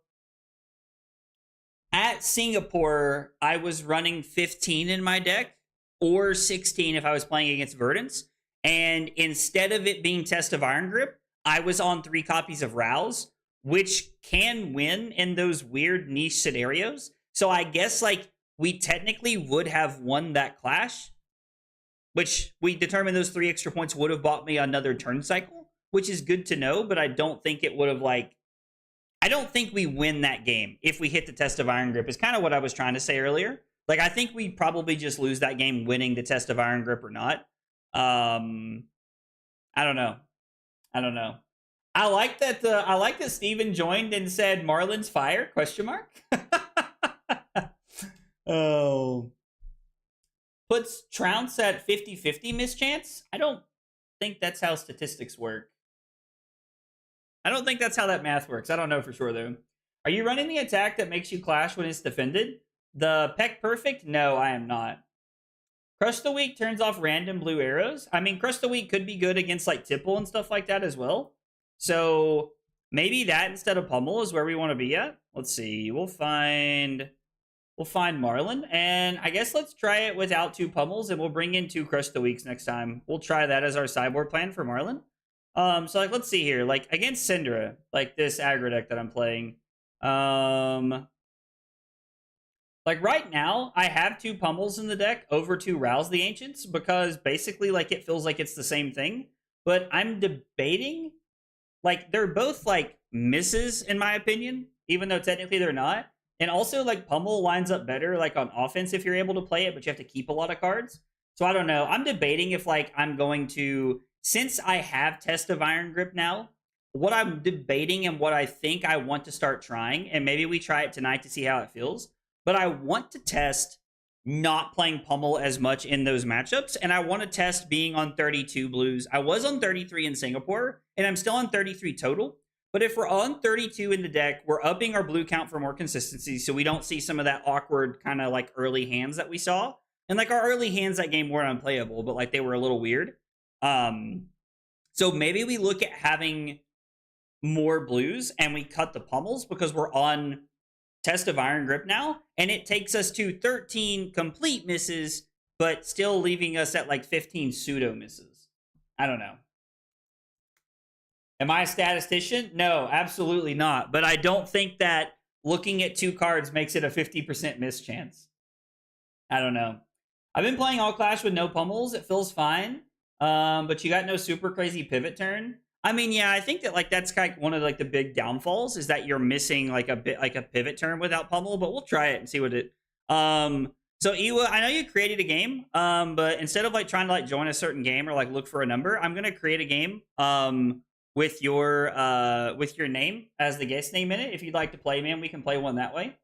At Singapore, I was running 15 in my deck, or 16 if I was playing against Verdance. And instead of it being Test of Iron Grip, I was on 3 copies of Rouse, which can win in those weird niche scenarios. So I guess like we technically would have won that clash, which we determined those 3 extra points would have bought me another turn cycle, which is good to know, but I don't think it would have like I don't think we win that game if we hit the Test of Iron Grip, is kind of what I was trying to say earlier. Like, I think we probably just lose that game winning the Test of Iron Grip or not. I don't know. I don't know. I like that Steven joined and said Marlyn's fire, question mark. Oh. Puts Trounce at 50-50 mischance? I don't think that's how statistics work. I don't think that's how that math works. I don't know for sure, though. Are you running the attack that makes you clash when it's defended? The Peck Perfect? No, I am not. Crush the Weak turns off random blue arrows. I mean, Crush the Weak could be good against, like, Tipple and stuff like that as well. So, maybe that instead of Pummel is where we want to be at. Let's see. We'll find Marlynn. And I guess let's try it without 2 Pummels, and we'll bring in 2 Crush the Weeks next time. We'll try that as our sideboard plan for Marlynn. So like let's see here, like against Syndra, like this aggro deck that I'm playing. Like right now, I have 2 Pummels in the deck over 2 Rouse the Ancients because basically like it feels like it's the same thing. But I'm debating, like they're both like misses in my opinion, even though technically they're not. And also like Pummel lines up better like on offense if you're able to play it, but you have to keep a lot of cards. So I don't know. I'm debating if like I'm going to, since I have Test of Iron Grip now, what I'm debating and what I think I want to start trying, and maybe we try it tonight to see how it feels, but I want to test not playing Pummel as much in those matchups, and I want to test being on 32 blues. I was on 33 in Singapore, and I'm still on 33 total, but if we're on 32 in the deck, we're upping our blue count for more consistency so we don't see some of that awkward kind of like early hands that we saw. And like our early hands that game weren't unplayable, but like they were a little weird. So maybe we look at having more blues and we cut the Pummels because we're on Test of Iron Grip now, and it takes us to 13 complete misses, but still leaving us at like 15 pseudo misses. I don't know. Am I a statistician? No, absolutely not. But I don't think that looking at 2 cards makes it a 50% miss chance. I don't know. I've been playing All Clash with no Pummels. It feels fine. But you got no super crazy pivot turn. I mean, yeah, I think that like that's kind of one of like the big downfalls is that you're missing like a bit like a pivot turn without Pummel, but we'll try it and see what it so Iwa, I know you created a game, but instead of like trying to like join a certain game or like look for a number, I'm gonna create a game with your name as the guest name in it. If you'd like to play, man, we can play one that way.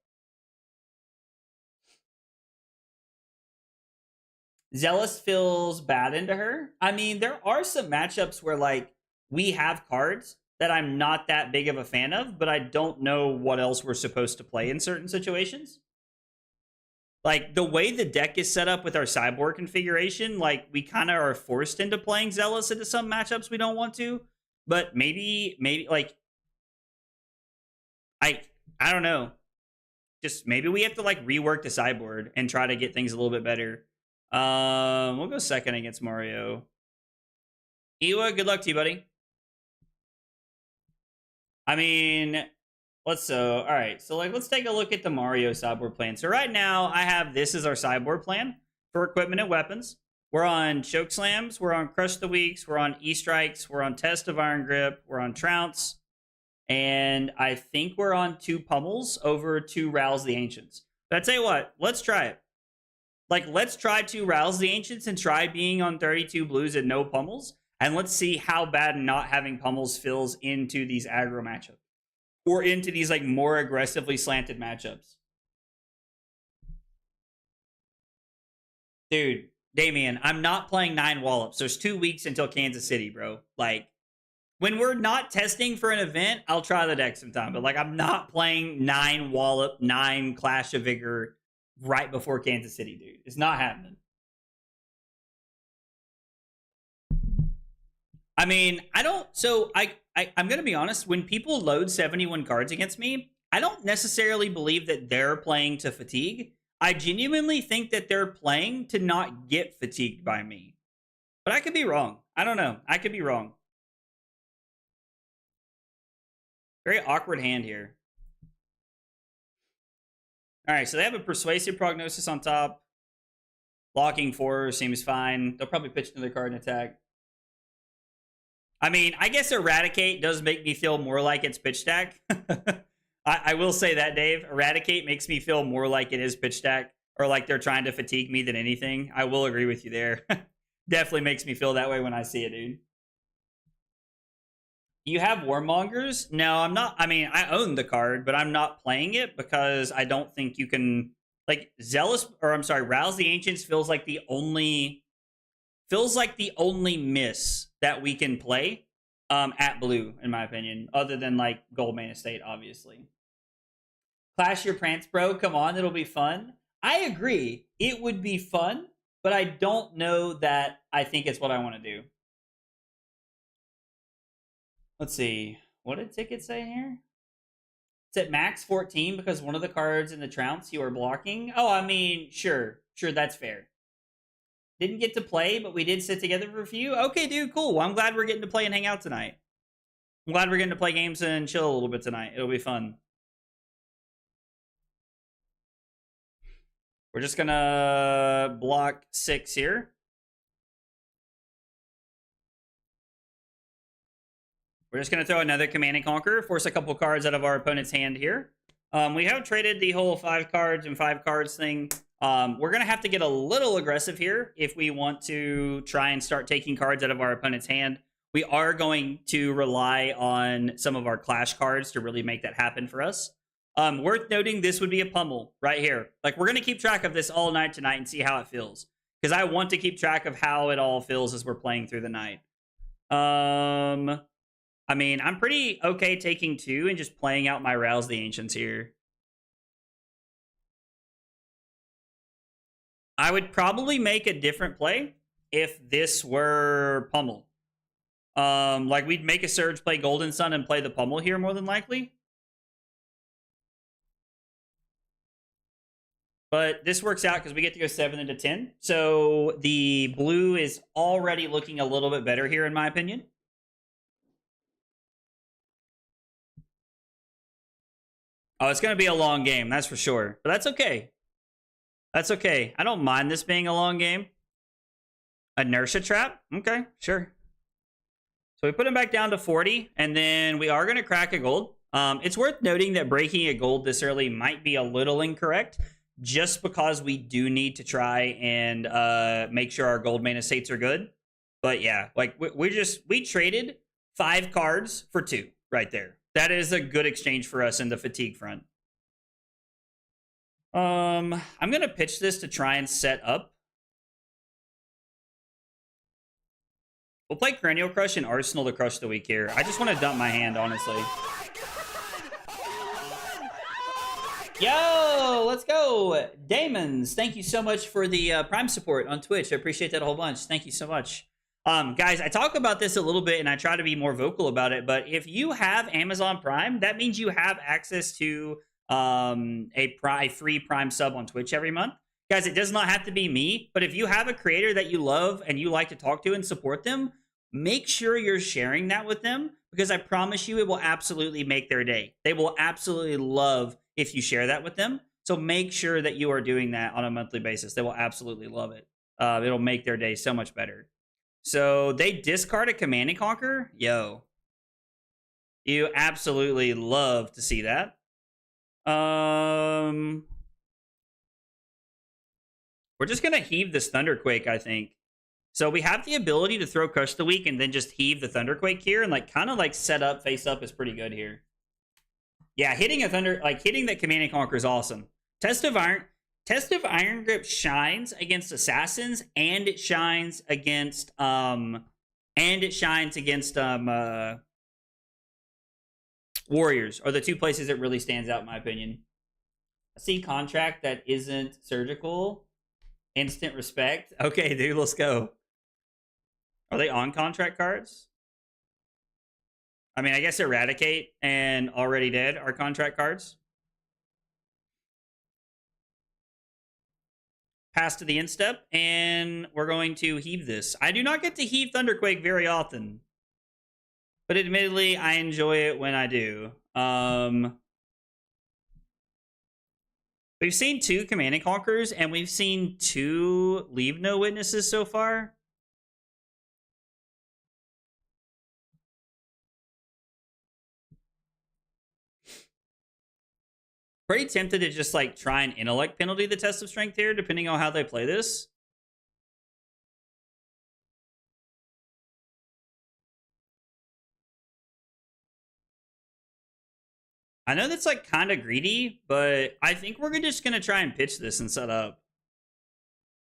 Zealous feels bad into her. I mean, there are some matchups where like we have cards that I'm not that big of a fan of, but I don't know what else we're supposed to play in certain situations. Like the way the deck is set up with our sideboard configuration, like we kind of are forced into playing Zealous into some matchups we don't want to. But maybe like I don't know. Just maybe we have to like rework the sideboard and try to get things a little bit better. We'll go second against Mario. Iwa, good luck to you, buddy. I mean, all right. So like, let's take a look at the Mario sideboard plan. So right now I have this as our sideboard plan for equipment and weapons. We're on Choke Slams. We're on Crush the Weeks. We're on E-Strikes. We're on Test of Iron Grip. We're on Trounce. And I think we're on 2 Pummels over 2 Rouse the Ancients. But I tell you what, let's try it. Like, let's try to Rouse the Ancients and try being on 32 blues and no Pummels. And let's see how bad not having Pummels fills into these aggro matchups. Or into these, like, more aggressively slanted matchups. Dude, Damien, I'm not playing 9 Wallops. There's 2 weeks until Kansas City, bro. Like, when we're not testing for an event, I'll try the deck sometime. But, like, I'm not playing 9 Wallop, 9 Clash of Vigor right before Kansas City, dude. It's not happening. I mean, I don't... So, I'm going to be honest. When people load 71 cards against me, I don't necessarily believe that they're playing to fatigue. I genuinely think that they're playing to not get fatigued by me. But I could be wrong. I don't know. I could be wrong. Very awkward hand here. All right, so they have a Persuasive Prognosis on top. Blocking 4 seems fine. They'll probably pitch another card and attack. I mean, I guess Eradicate does make me feel more like it's pitch stack. I will say that, Dave. Eradicate makes me feel more like it is pitch stack, or like they're trying to fatigue me than anything. I will agree with you there. Definitely makes me feel that way when I see it, dude. You have Warmongers? No, I'm not. I mean, I own the card, but I'm not playing it because I don't think you can, like, Rouse the Ancients feels like the only miss that we can play at blue, in my opinion, other than like Goldmane Estate, obviously. Clash your Prance, bro. Come on, it'll be fun. I agree. It would be fun, but I don't know that I think it's what I want to do. Let's see. What did Ticket say here? It's at max 14 because one of the cards in the trounce you are blocking. Oh, I mean, sure. Sure, that's fair. Didn't get to play, but we did sit together for a few. Okay, dude, cool. Well, I'm glad we're getting to play and hang out tonight. I'm glad we're getting to play games and chill a little bit tonight. It'll be fun. We're just gonna block 6 here. We're just going to throw another Command and Conquer, force a couple cards out of our opponent's hand here. We have traded the whole 5 cards and 5 cards thing. We're going to have to get a little aggressive here if we want to try and start taking cards out of our opponent's hand. We are going to rely on some of our Clash cards to really make that happen for us. Worth noting, this would be a pummel right here. Like, we're going to keep track of this all night tonight and see how it feels, because I want to keep track of how it all feels as we're playing through the night. I mean, I'm pretty okay taking 2 and just playing out my Rouse the Ancients here. I would probably make a different play if this were pummel. Like, we'd make a Surge, play Golden Sun, and play the pummel here more than likely. But this works out because we get to go 7 into 10. So the blue is already looking a little bit better here, in my opinion. Oh, it's going to be a long game, that's for sure. But that's okay. That's okay. I don't mind this being a long game. Inertia Trap? Okay, sure. So we put him back down to 40, and then we are going to crack a gold. It's worth noting that breaking a gold this early might be a little incorrect, just because we do need to try and make sure our Goldmane Estates are good. But yeah, like we traded 5 cards for 2 right there. That is a good exchange for us in the fatigue front. I'm going to pitch this to try and set up. We'll play Cranial Crush and Arsenal to crush the week here. I just want to dump my hand, honestly. Yo, let's go. Damons, thank you so much for the Prime support on Twitch. I appreciate that a whole bunch. Thank you so much. Guys, I talk about this a little bit and I try to be more vocal about it, but if you have Amazon Prime, that means you have access to a free Prime sub on Twitch every month. Guys, it does not have to be me, but if you have a creator that you love and you like to talk to and support them, make sure you're sharing that with them, because I promise you it will absolutely make their day. They will absolutely love if you share that with them. So make sure that you are doing that on a monthly basis. They will absolutely love it. It'll make their day so much better. So they discard a Command and Conquer. Yo. You absolutely love to see that. We're just going to heave this Thunderquake, I think. So we have the ability to throw Crush the Week and then just heave the Thunderquake here and like kind of like set up face up is pretty good here. Yeah, hitting a hitting that Command and Conquer is awesome. Test of Iron Grip shines against assassins, and it shines against warriors are the 2 places it really stands out in my opinion. I see contract that isn't surgical. Instant respect. Okay, dude, let's go. Are they on contract cards? I mean, I guess Eradicate and Already Dead are contract cards. Pass to the end step, and we're going to heave this. I do not get to heave Thunderquake very often, but admittedly, I enjoy it when I do. We've seen 2 Command and Conquerors, and we've seen 2 Leave No Witnesses so far. Pretty tempted to just like try and intellect penalty the test of strength here, depending on how they play this. I know that's like kind of greedy, but I think we're just gonna try and pitch this and set up.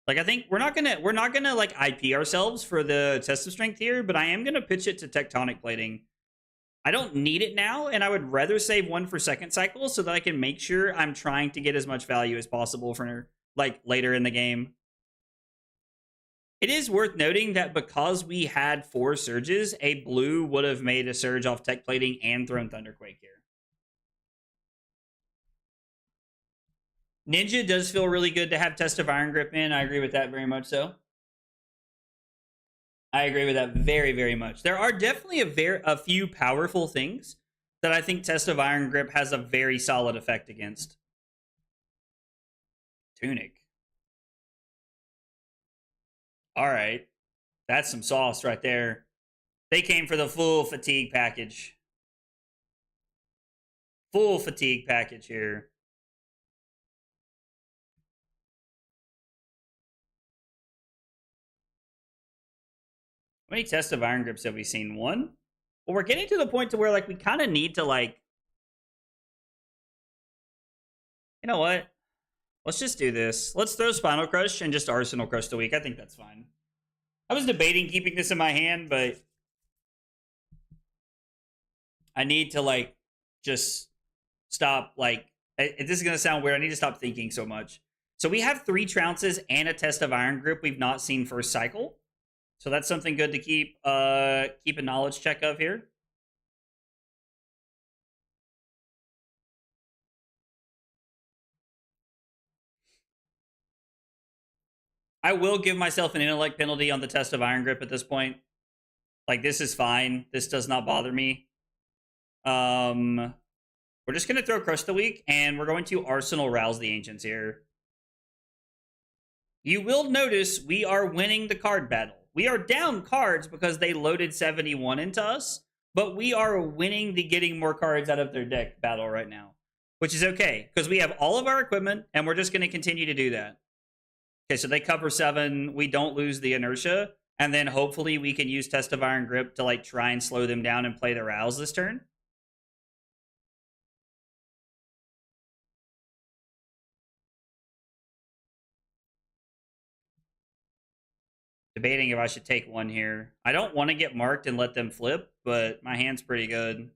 Like, I think we're not gonna like IP ourselves for the test of strength here, but I am gonna pitch it to tectonic plating. I don't need it now, and I would rather save 1 for second cycle so that I can make sure I'm trying to get as much value as possible for like later in the game. It is worth noting that because we had 4 surges, a blue would have made a surge off tech plating and thrown Thunderquake here. Ninja does feel really good to have Test of Iron Grip in. I agree with that very much so. I agree with that very, very much. There are definitely a few powerful things that I think Test of Iron Grip has a very solid effect against. Tunic. All right. That's some sauce right there. They came for the full fatigue package. Full fatigue package here. How many Tests of Iron Grips have we seen? 1? Well, we're getting to the point to where like we kind of need to like, you know what? Let's just do this. Let's throw Spinal Crush and just Arsenal Crush the week. I think that's fine. I was debating keeping this in my hand, but I need to like just stop like, this is going to sound weird. I need to stop thinking so much. So we have 3 Trounces and a Test of Iron Grip we've not seen first cycle. So that's something good to keep a knowledge check of here. I will give myself an intellect penalty on the Test of Iron Grip at this point. Like, this is fine. This does not bother me. We're just going to throw Crush the Week, and we're going to Arsenal Rouse the Ancients here. You will notice we are winning the card battle. We are down cards because they loaded 71 into us, but we are winning the getting more cards out of their deck battle right now, which is okay because we have all of our equipment and we're just going to continue to do that. Okay, so they cover 7. We don't lose the inertia, and then hopefully we can use Test of Iron Grip to like try and slow them down and play the Rouse this turn. Debating if I should take 1 here. I don't want to get marked and let them flip, but my hand's pretty good.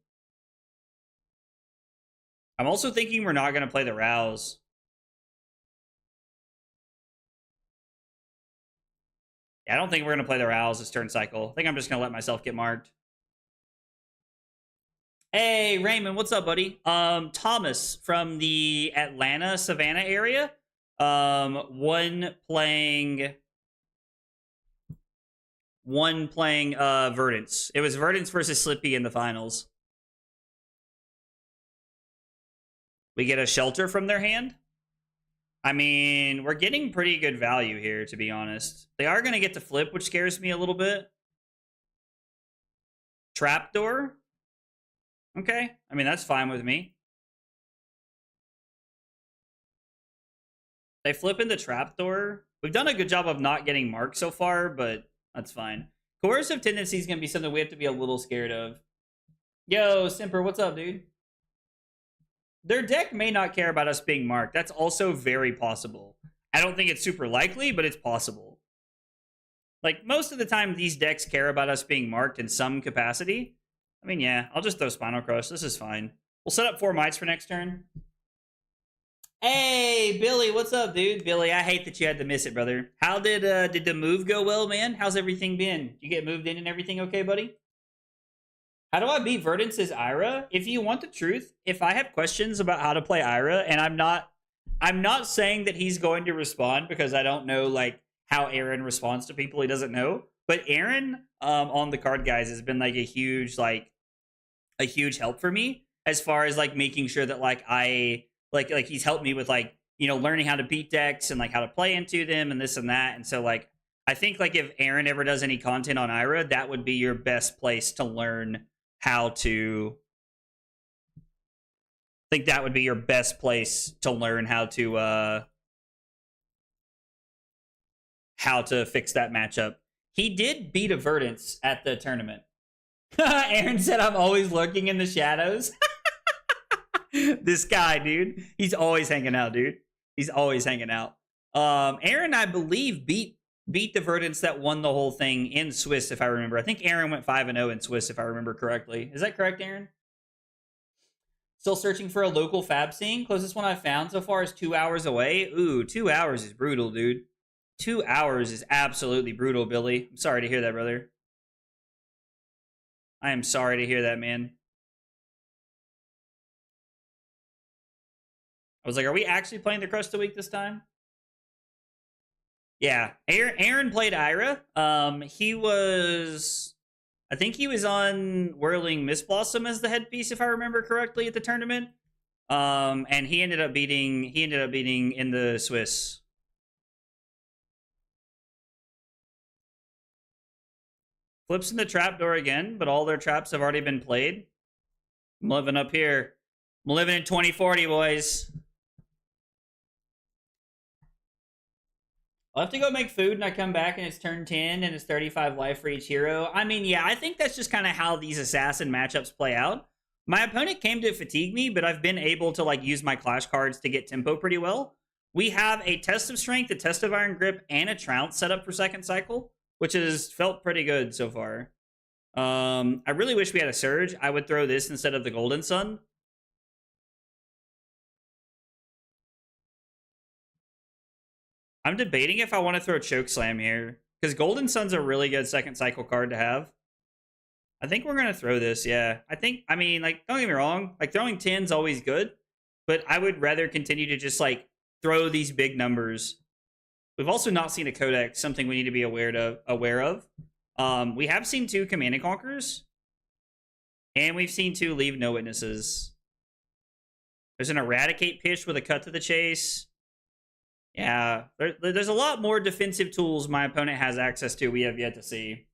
I'm also thinking we're not going to play the Rouse. Yeah, I don't think we're going to play the Rouse this turn cycle. I think I'm just going to let myself get marked. Hey, Raymond, what's up, buddy? Thomas from the Atlanta, Savannah area. One playing Verdance. It was Verdance versus Slippy in the finals. We get a Shelter from their hand. I mean, we're getting pretty good value here, to be honest. They are going to get to flip, which scares me a little bit. Trapdoor. Okay. I mean, that's fine with me. They flip into Trapdoor. We've done a good job of not getting marked so far, but that's fine. Coercive tendency is going to be something we have to be a little scared of. Yo, Simper, what's up, dude? Their deck may not care about us being marked. That's also very possible. I don't think it's super likely, but it's possible. Like, most of the time, these decks care about us being marked in some capacity. I mean, yeah, I'll just throw Spinal Crush. This is fine. We'll set up 4 mites for next turn. Hey, Billy, what's up, dude? Billy, I hate that you had to miss it, brother. How did the move go well, man? How's everything been? You get moved in and everything okay, buddy? How do I beat Verdance Ira? If you want the truth, if I have questions about how to play Ira, and I'm not saying that he's going to respond because I don't know like how Aaron responds to people he doesn't know. But Aaron on the card guys has been like a huge help for me as far as like making sure that like I like he's helped me with like, you know, learning how to beat decks and like how to play into them and this and that. And so like I think like if Aaron ever does any content on Ira, that would be your best place to learn how to I think that would be your best place to learn how to fix that matchup. He did beat a Verdance at the tournament. Aaron said I'm always lurking in the shadows. This guy, dude. He's always hanging out, dude. He's always hanging out. Aaron, I believe, beat the Verdance that won the whole thing in Swiss, if I remember. I think Aaron went 5-0 in Swiss, if I remember correctly. Is that correct, Aaron? Still searching for a local fab scene. Closest one I found so far is 2 hours away. Ooh, 2 hours is brutal, dude. 2 hours is absolutely brutal, Billy. I'm sorry to hear that, brother. I am sorry to hear that, man. I was like, are we actually playing the Crust of the Week this time? Yeah, Aaron played Ira. I think he was on Whirling Mist Blossom as the headpiece, if I remember correctly, at the tournament. And he ended up beating in the Swiss. Flips in the trapdoor again, but all their traps have already been played. I'm living up here. I'm living in 2040, boys. I'll have to go make food, and I come back, and it's turn 10, and it's 35 life for each hero. I mean, yeah, I think that's just kind of how these assassin matchups play out. My opponent came to fatigue me, but I've been able to like use my clash cards to get tempo pretty well. We have a Test of Strength, a Test of Iron Grip, and a Trounce set up for second cycle, which has felt pretty good so far. I really wish we had a Surge. I would throw this instead of the Golden Sun. I'm debating if I want to throw Choke Slam here, because Golden Sun's a really good second cycle card to have. I think we're going to throw this, yeah. I mean, like, don't get me wrong, like, throwing 10's always good, but I would rather continue to just, like, throw these big numbers. We've also not seen a Codex, something we need to be aware of. We have seen 2 Command and Conquerors, and we've seen 2 Leave No Witnesses. There's an Eradicate Pitch with a Cut to the Chase. Yeah, there's a lot more defensive tools my opponent has access to we have yet to see.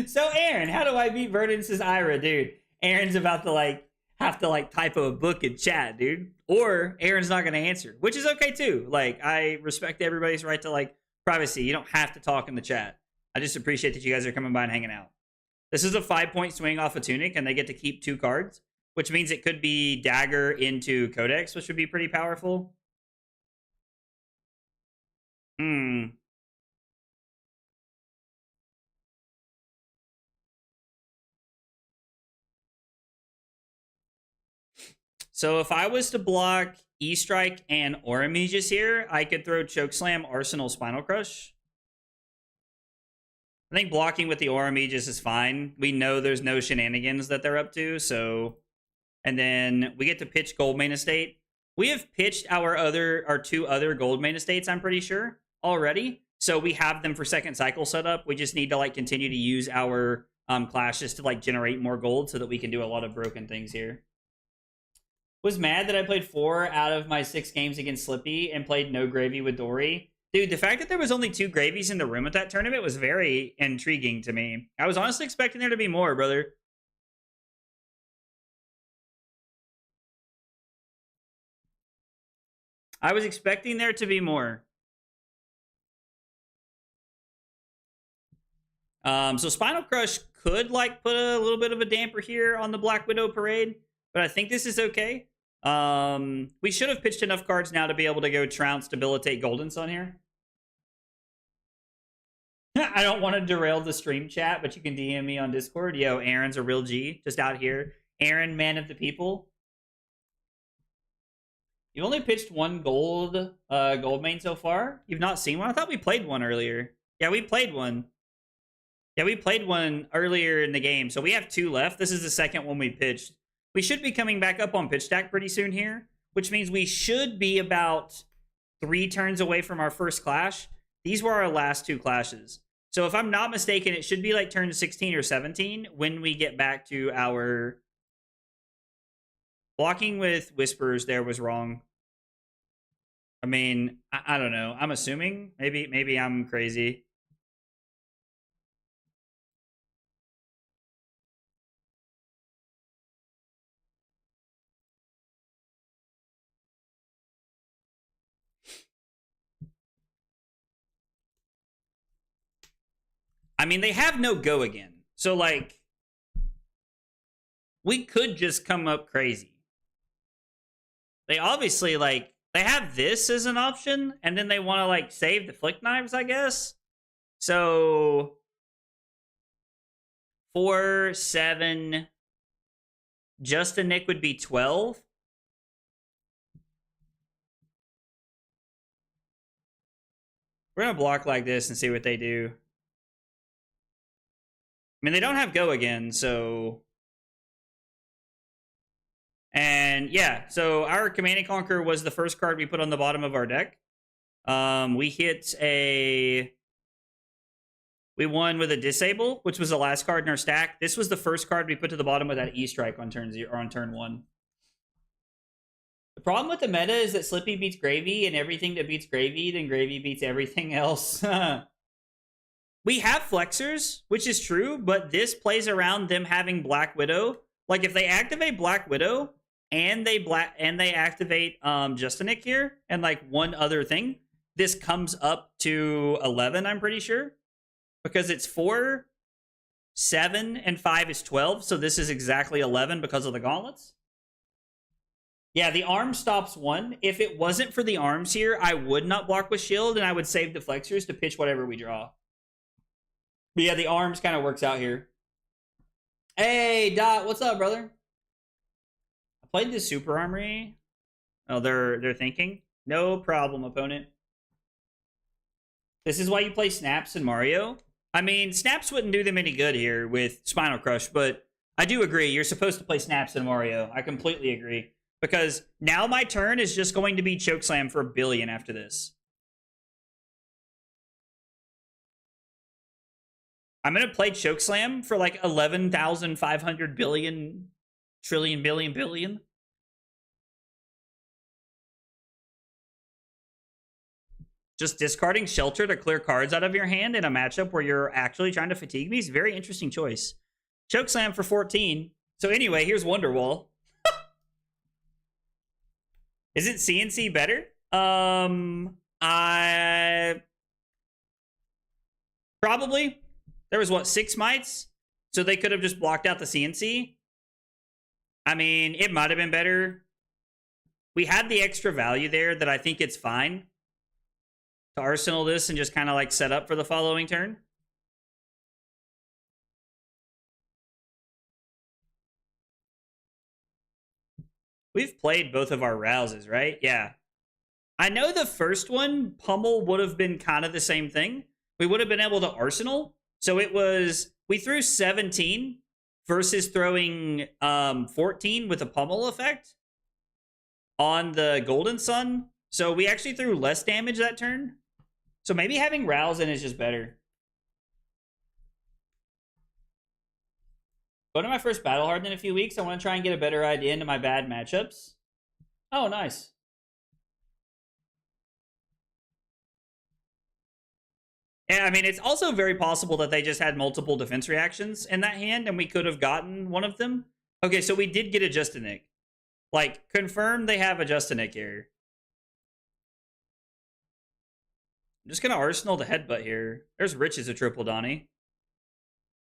So, Aaron, how do I beat Verdance's Ira, dude? Aaron's about to, like, have to, like, type a book in chat, dude. Or Aaron's not going to answer, which is okay, too. Like, I respect everybody's right to, like, privacy. You don't have to talk in the chat. I just appreciate that you guys are coming by and hanging out. This is a 5-point swing off a Tunic, and they get to keep 2 cards, which means it could be Dagger into Codex, which would be pretty powerful. So if I was to block E-Strike and Aura Mages here, I could throw Chokeslam, Arsenal, Spinal Crush. I think blocking with the Aura Mages is fine. We know there's no shenanigans that they're up to, so... And then we get to pitch Goldmane Estate. We have pitched our 2 other Goldmane Estates, I'm pretty sure, already. So we have them for second cycle setup. We just need to, like, continue to use our clashes to, like, generate more gold so that we can do a lot of broken things here. Was mad that I played 4 out of my 6 games against Slippy and played no Gravy with Dory. Dude, the fact that there was only 2 Gravies in the room at that tournament was very intriguing to me. I was honestly expecting there to be more, brother. I was expecting there to be more. So Spinal Crush could, like, put a little bit of a damper here on the Black Widow parade, but I think this is okay. We should have pitched enough cards now to be able to go Trounce, Debilitate, Golden Sun here. I don't want to derail the stream chat, but you can DM me on Discord. Yo, Aaron's a real G, just out here. Aaron, man of the people. You've only pitched 1 Goldmane so far? You've not seen one? I thought we played one earlier. Yeah, we played one. Yeah, we played one earlier in the game, so we have 2 left. This is the second one we pitched. We should be coming back up on pitch stack pretty soon here, which means we should be about 3 turns away from our first clash. These were our last 2 clashes. So if I'm not mistaken, it should be like turn 16 or 17 when we get back to our... Blocking with Whispers there was wrong. I mean, I don't know. I'm assuming. Maybe I'm crazy. I mean, they have no go again. So, like, we could just come up crazy. They obviously, like, they have this as an option, and then they want to, like, save the Flick Knives, I guess. So, 4, 7, just a Nick would be 12. We're going to block like this and see what they do. I mean, they don't have go again, so... And yeah, so our Command and Conquer was the first card we put on the bottom of our deck. We hit a... We won with a Disable, which was the last card in our stack. This was the first card we put to the bottom with that E-Strike on turn 0 or on turn 1. The problem with the meta is that Slippy beats Gravy, and everything that beats Gravy, then Gravy beats everything else. We have Flexors, which is true, but this plays around them having Black Widow. Like, if they activate Black Widow and they activate Justinic here and like one other thing, this comes up to 11, I'm pretty sure. Because it's 4, 7, and 5 is 12, so this is exactly 11 because of the gauntlets. Yeah, the arm stops 1. If it wasn't for the arms here, I would not block with shield, and I would save the Flexors to pitch whatever we draw. But yeah, the arms kind of works out here. Hey, Dot, what's up, brother? I played this Super Armory. Oh, they're thinking. No problem, opponent. This is why you play Snaps in Mario. I mean, Snaps wouldn't do them any good here with Spinal Crush, but I do agree. You're supposed to play Snaps in Mario. I completely agree. Because now my turn is just going to be Chokeslam for 1 billion after this. I'm going to play Chokeslam for like 11,500 billion, trillion, billion. Just discarding Shelter to clear cards out of your hand in a matchup where you're actually trying to fatigue me is a very interesting choice. Chokeslam for 14. So anyway, here's Wonderwall. Isn't CNC better? Probably. There was, what, 6 mites? So they could have just blocked out the CNC. I mean, it might have been better. We had the extra value there that I think it's fine to arsenal this and just kind of like set up for the following turn. We've played both of our rouses, right? Yeah. I know the first one, Pummel, would have been kind of the same thing. We would have been able to arsenal. So it was, we threw 17 versus throwing 14 with a Pummel effect on the Golden Sun. So we actually threw less damage that turn. So maybe having Rouse in is just better. Go to my first Battle Hard in a few weeks. I want to try and get a better idea into my bad matchups. Oh, nice. And I mean, it's also very possible that they just had multiple defense reactions in that hand, and we could have gotten one of them. Okay, so we did get a Justinic. Like, confirm they have a Justinic here. I'm just going to Arsenal the Headbutt here. There's Rich as a triple Donnie.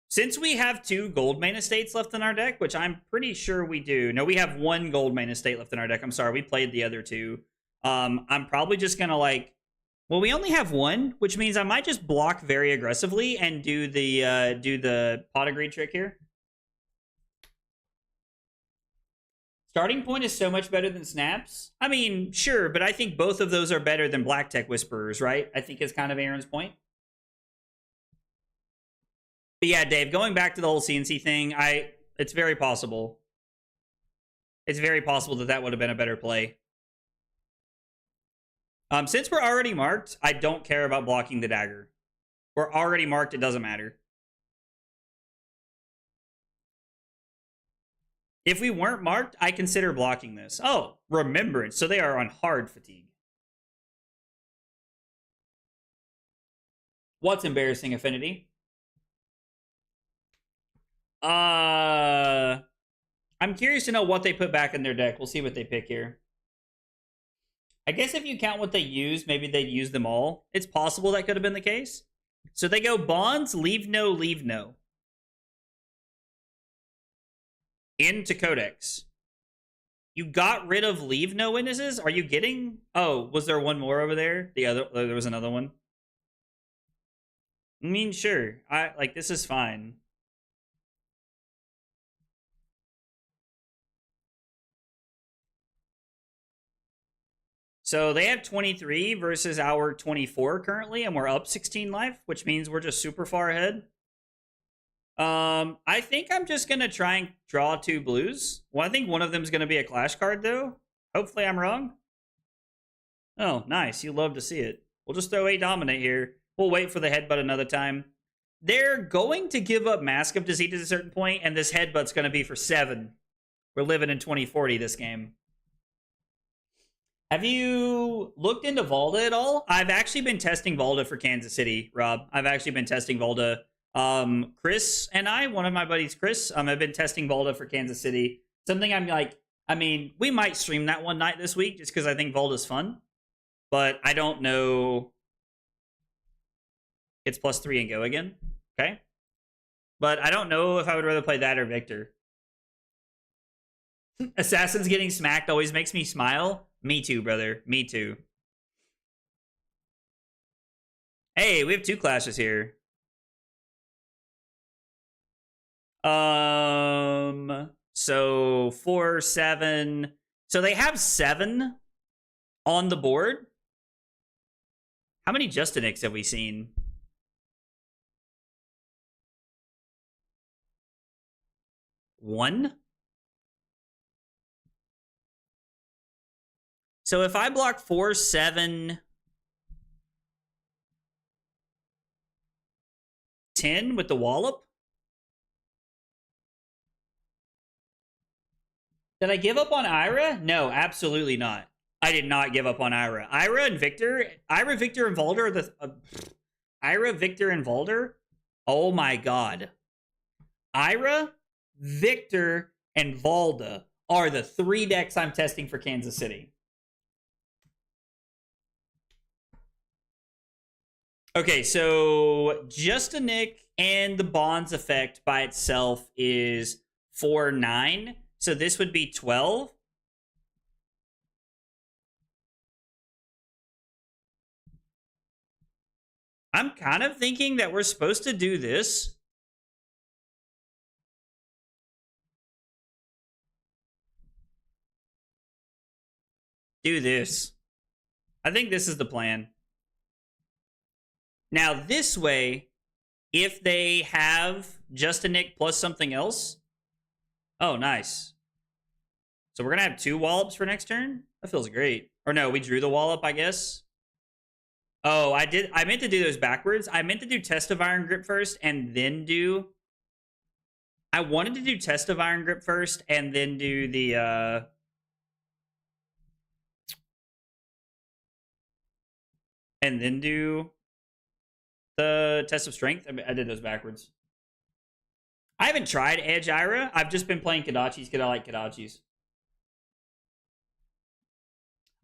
Since we have 2 gold main estates left in our deck, which I'm pretty sure we do. No, we have 1 gold main estate left in our deck. I'm sorry, we played the other 2. I'm probably just going to, like... Well, we only have 1, which means I might just block very aggressively and do the pot of greed trick here. Starting point is so much better than Snaps. I mean, sure, but I think both of those are better than Black Tech Whisperers, right? I think it's kind of Aaron's point. But yeah, Dave, going back to the whole CNC thing, it's very possible. It's very possible that that would have been a better play. Since we're already marked, I don't care about blocking the dagger. We're already marked, it doesn't matter. If we weren't marked, I consider blocking this. Oh, remembrance. So they are on hard fatigue. What's embarrassing, Affinity? I'm curious to know what they put back in their deck. We'll see what they pick here. I guess if you count what they use, maybe they'd use them all. It's possible that could have been the case. So they go bonds, leave no, leave no. Into codex. You got rid of leave no witnesses? Are you getting... Oh, was there one more over there? There was another one. I mean, sure. This is fine. So they have 23 versus our 24 currently, and we're up 16 life, which means we're just super far ahead. I think I'm just going to try and draw 2 blues. Well, I think one of them is going to be a clash card, though. Hopefully I'm wrong. Oh, nice. You love to see it. We'll just throw a dominate here. We'll wait for the headbutt another time. They're going to give up Mask of Deceit at a certain point, and this headbutt's going to be for 7. We're living in 2040 this game. Have you looked into Valda at all? I've actually been testing Valda for Kansas City, Rob. I've actually been testing Valda. Chris and I, one of my buddies, Chris, have been testing Valda for Kansas City. Something I'm like, I mean, we might stream that one night this week just because I think Valda's fun. But I don't know. It's +3 and go again. Okay. But I don't know if I would rather play that or Victor. Assassins getting smacked always makes me smile. Me too, brother. Me too. Hey, we have 2 clashes here. So 4, 7. So they have 7 on the board. How many Justinics have we seen? One? So if I block 4, 7, 10 with the wallop, did I give up on Ira? No, absolutely not. I did not give up on Ira. Ira, Victor, and Valder are the... Ira, Victor, and Valder? Oh my god. Ira, Victor, and Valda are the 3 decks I'm testing for Kansas City. Okay, so just a Nick and the Bonds effect by itself is 4, 9. So this would be 12. I'm kind of thinking that we're supposed to do this. Do this. I think this is the plan. Now, this way, if they have just a Nick plus something else... Oh, nice. So we're going to have 2 wallops for next turn? That feels great. Or no, we drew the wallop, I guess. Oh, I meant to do those backwards. I meant to do Test of Iron Grip first and then do... I wanted to do Test of Iron Grip first and then do the... And then do the Test of Strength. I did those backwards. I haven't tried Edge Ira. I've just been playing Kodachis because I like Kodachis.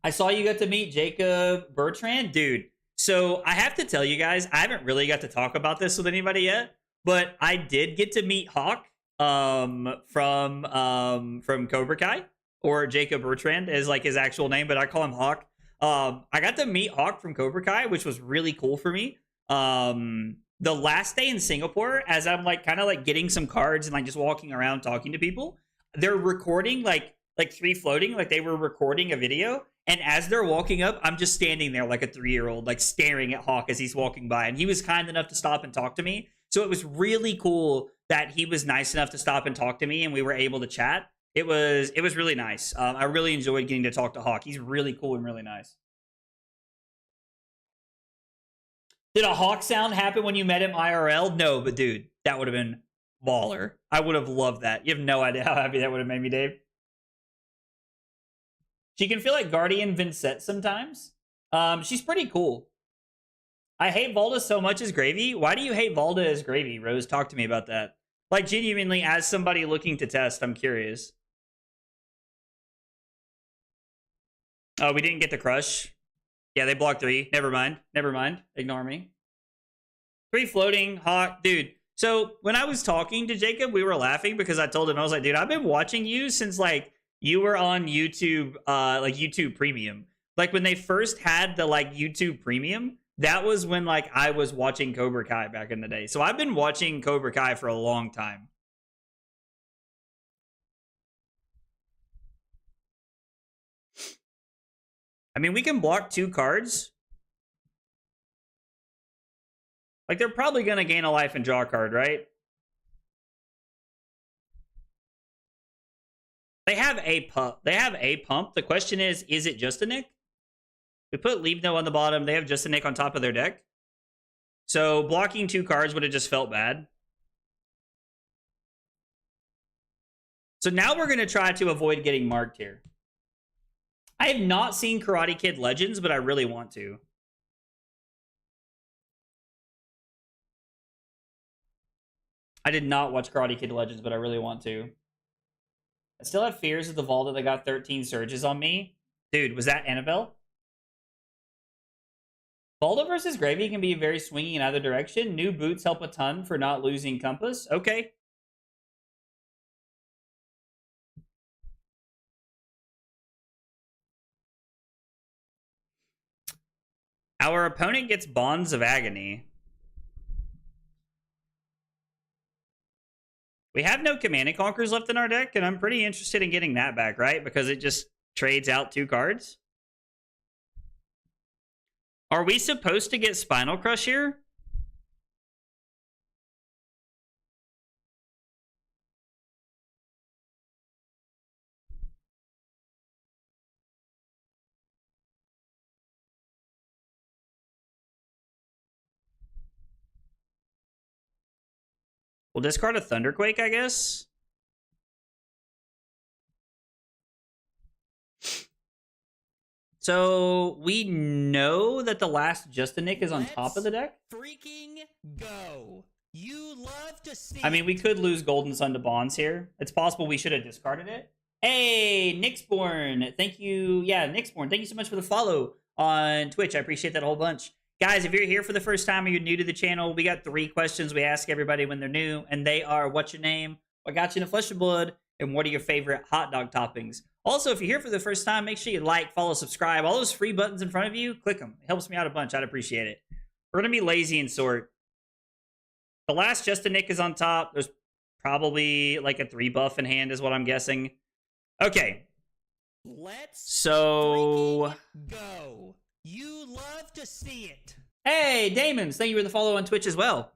I saw you got to meet Jacob Bertrand. Dude, so I have to tell you guys, I haven't really got to talk about this with anybody yet, but I did get to meet Hawk from Cobra Kai, or Jacob Bertrand is like his actual name, but I call him Hawk. I got to meet Hawk from Cobra Kai, which was really cool for me. The last day in Singapore, as I'm like kind of like getting some cards and like just walking around talking to people, they're recording like free floating, like they were recording a video. And as they're walking up, I'm just standing there like a 3-year-old, like staring at Hawk as he's walking by. And he was kind enough to stop and talk to me. So it was really cool that he was nice enough to stop and talk to me, and we were able to chat. It was really nice. I really enjoyed getting to talk to Hawk. He's really cool and really nice. Did a Hawk sound happen when you met him IRL? No, but dude, that would have been baller. I would have loved that. You have no idea how happy that would have made me, Dave. She can feel like Guardian Vincent sometimes. She's pretty cool. I hate Valda so much as gravy. Why do you hate Valda as gravy, Rose? Talk to me about that. Like, genuinely, as somebody looking to test, I'm curious. Oh, we didn't get the crush. Yeah, they blocked 3. Never mind. Never mind. Ignore me. 3 floating, Hawk. Dude, so when I was talking to Jacob, we were laughing because I told him, I was like, dude, I've been watching you since, like, you were on YouTube, like, YouTube Premium. Like, when they first had the, like, YouTube Premium, that was when, like, I was watching Cobra Kai back in the day. So I've been watching Cobra Kai for a long time. I mean, we can block 2 cards. Like, they're probably going to gain a life and draw a card, right? They have a pump. They have a pump. The question is it just a Nick? We put Leave No on the bottom. They have just a Nick on top of their deck. So blocking 2 cards would have just felt bad. So now we're going to try to avoid getting marked here. I have not seen Karate Kid Legends, but I really want to. I did not watch Karate Kid Legends, but I really want to. I still have fears of the Valda that got 13 surges on me. Dude, was that Annabelle? Valda versus Gravy can be very swinging in either direction. New boots help a ton for not losing compass. Okay. Our opponent gets Bonds of Agony. We have no Command and Conquers left in our deck, and I'm pretty interested in getting that back, right? Because it just trades out 2 cards. Are we supposed to get Spinal Crush here? We'll discard a Thunderquake, I guess. So we know that the last Just a Nick is on top of the deck. Freaking go. You love to see. I mean, we could lose Golden Sun to Bonds here. It's possible we should have discarded it. Hey, Nixborn. Thank you. Yeah, Nixborn. Thank you so much for the follow on Twitch. I appreciate that a whole bunch. Guys, if you're here for the first time or you're new to the channel, we got 3 questions we ask everybody when they're new, and they are, what's your name? What got you into Flesh and Blood? And what are your favorite hot dog toppings? Also, if you're here for the first time, make sure you like, follow, subscribe. All those free buttons in front of you, click them. It helps me out a bunch. I'd appreciate it. We're going to be lazy and sort. The last Just a Nick is on top. There's probably like a 3 buff in hand is what I'm guessing. Okay. Let's go. You love to see it. Hey, Damons, thank you for the follow on Twitch as well.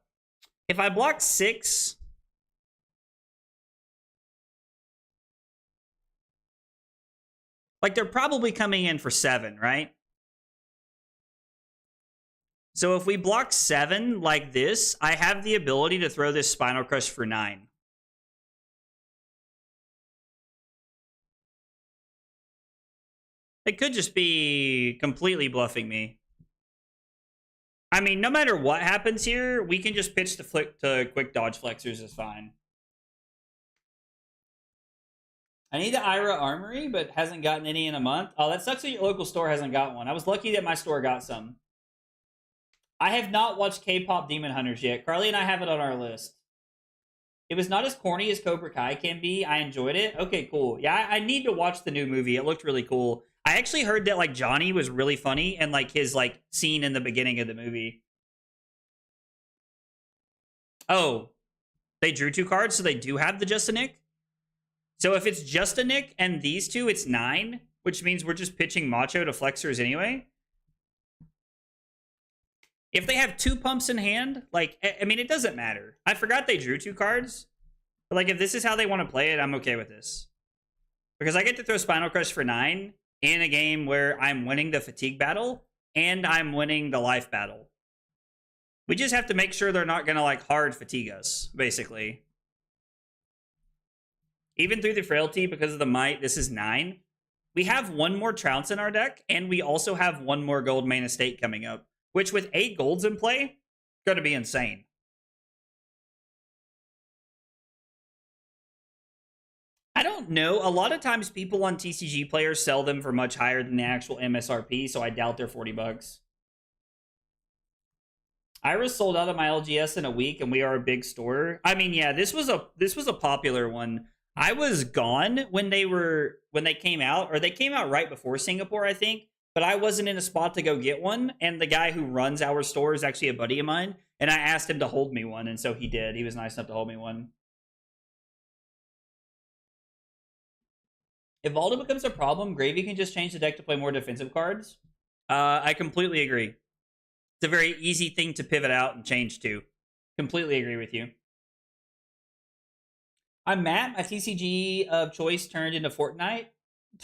If I block 6... like, they're probably coming in for 7, right? So if we block 7 like this, I have the ability to throw this Spinal Crush for 9. It could just be completely bluffing me. I mean, no matter what happens here, we can just pitch the flick to quick dodge flexors is fine. I need the Ira Armory, but hasn't gotten any in a month. Oh, that sucks that your local store hasn't got one. I was lucky that my store got some. I have not watched K-Pop Demon Hunters yet. Carly and I have it on our list. It was not as corny as Cobra Kai can be. I enjoyed it. Okay, cool. Yeah, I need to watch the new movie. It looked really cool. I actually heard that, like, Johnny was really funny and, like, his, like, scene in the beginning of the movie. Oh, they drew 2 cards, so they do have the Just a Nick? So if it's Just a Nick and these 2, it's 9, which means we're just pitching Macho to flexors anyway. If they have 2 pumps in hand, like, I mean, it doesn't matter. I forgot they drew 2 cards. But, like, if this is how they want to play it, I'm okay with this. Because I get to throw Spinal Crush for 9 in a game where I'm winning the fatigue battle and I'm winning the life battle. We just have to make sure they're not going to, like, hard fatigue us, basically. Even through the frailty, because of the might, this is 9. We have 1 more Trounce in our deck, and we also have 1 more gold main estate coming up, which with 8 golds in play, going to be insane. I don't know. A lot of times people on TCG players sell them for much higher than the actual MSRP, so I doubt they're 40 bucks. Iris sold out of my LGS in a week, and we are a big store. I mean, yeah, this was a popular one. I was gone when they came out, or they came out right before Singapore, I think. But I wasn't in a spot to go get one, and the guy who runs our store is actually a buddy of mine, and I asked him to hold me one, and so he did. He was nice enough to hold me one. If Volda becomes a problem, Gravy can just change the deck to play more defensive cards. I completely agree. It's a very easy thing to pivot out and change to. Completely agree with you. I'm Matt. My TCG of choice turned into Fortnite.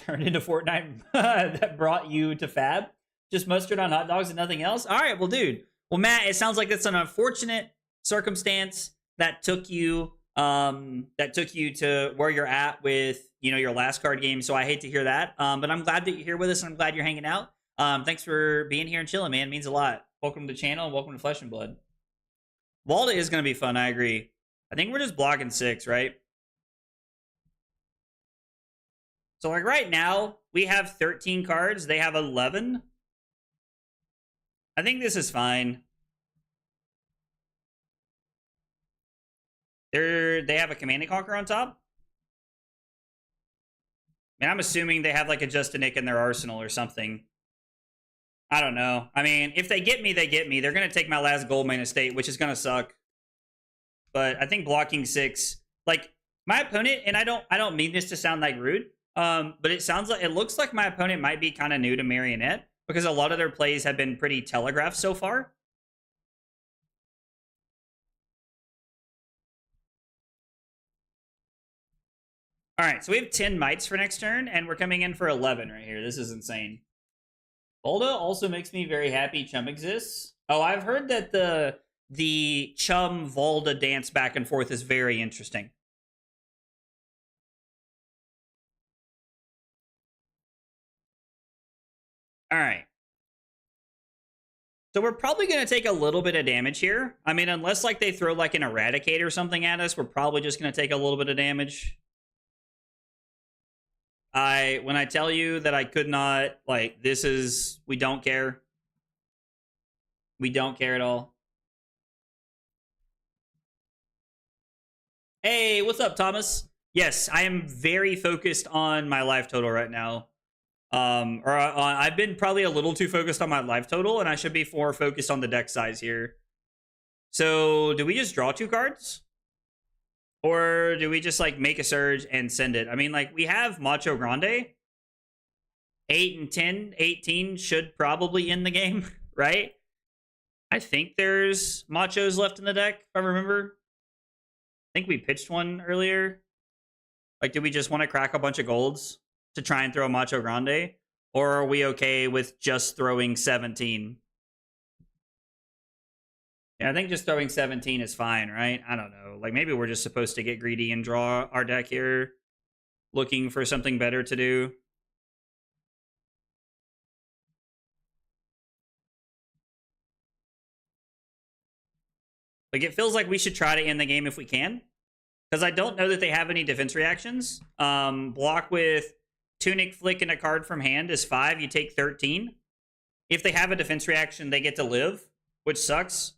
That brought you to Fab. Just mustard on hot dogs and nothing else. All right, well, dude. Well, Matt, it sounds like it's an unfortunate circumstance that took you to where you're at with, you know, your last card game. So I hate to hear that. But I'm glad that you're here with us, and I'm glad you're hanging out. Thanks for being here and chilling, man. It means a lot. Welcome to the channel, and welcome to Flesh and Blood. Walda is going to be fun, I agree. I think we're just blocking 6, right? So, like, right now, we have 13 cards. They have 11. I think this is fine. They have a Command and Conquer on top. And I'm assuming they have, like, a Justinic in their arsenal or something. I don't know. I mean, if they get me, they get me. They're going to take my last gold main estate, which is going to suck. But I think blocking 6, like, my opponent, and I don't mean this to sound like rude, but it looks like my opponent might be kind of new to Marionette, because a lot of their plays have been pretty telegraphed so far. All right, so we have 10 mites for next turn, and we're coming in for 11 right here. This is insane. Volda also makes me very happy Chum exists. Oh, I've heard that the Chum Volda dance back and forth is very interesting. All right. So we're probably going to take a little bit of damage here. I mean, unless like they throw like an Eradicate or something at us, we're probably just going to take a little bit of damage. When I tell you that I could not, like, we don't care. We don't care at all. Hey, what's up, Thomas? Yes, I am very focused on my life total right now. I've been probably a little too focused on my life total, and I should be more focused on the deck size here. So, do we just draw 2 cards? Or do we just, like, make a surge and send it? I mean, like, we have Macho Grande. 8 and 10, 18 should probably end the game, right? I think there's Machos left in the deck, if I remember. I think we pitched one earlier. Like, do we just want to crack a bunch of golds to try and throw Macho Grande? Or are we okay with just throwing 17? Yeah, I think just throwing 17 is fine, right? I don't know. Like, maybe we're just supposed to get greedy and draw our deck here, looking for something better to do. Like, it feels like we should try to end the game if we can. Because I don't know that they have any defense reactions. Block with Tunic, Flick, and a card from hand is 5. You take 13. If they have a defense reaction, they get to live, which sucks.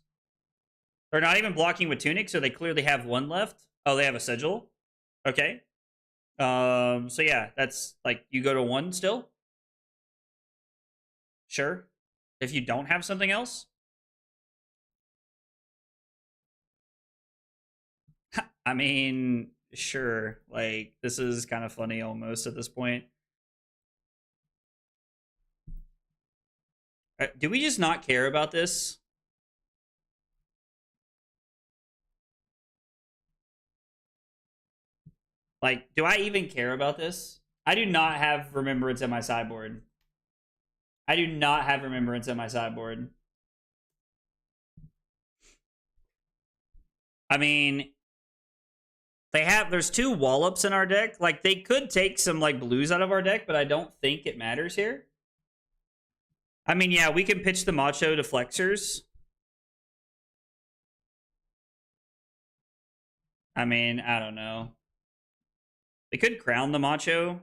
They're not even blocking with Tunic, so they clearly have 1 left. Oh, they have a Sigil. Okay. So yeah, that's like, you go to 1 still. Sure. If you don't have something else. I mean, sure. Like, this is kind of funny almost at this point. Do we just not care about this? Like, do I even care about this? I do not have Remembrance in my sideboard. I do not have Remembrance in my sideboard. I mean, there's 2 Wallops in our deck. Like, they could take some, like, blues out of our deck, but I don't think it matters here. I mean, yeah, we can pitch the Macho to Flexors. I mean, I don't know. They could crown the Macho.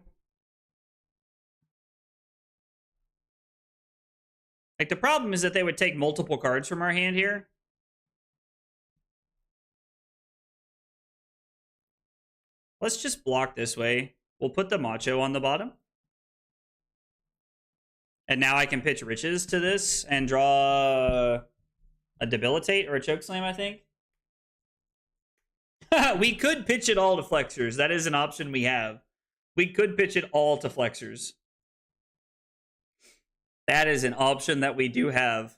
Like, the problem is that they would take multiple cards from our hand here. Let's just block this way. We'll put the Macho on the bottom. And now I can pitch Riches to this and draw a Debilitate or a Chokeslam, I think. We could pitch it all to Flexors. That is an option we have. We could pitch it all to Flexors. That is an option that we do have.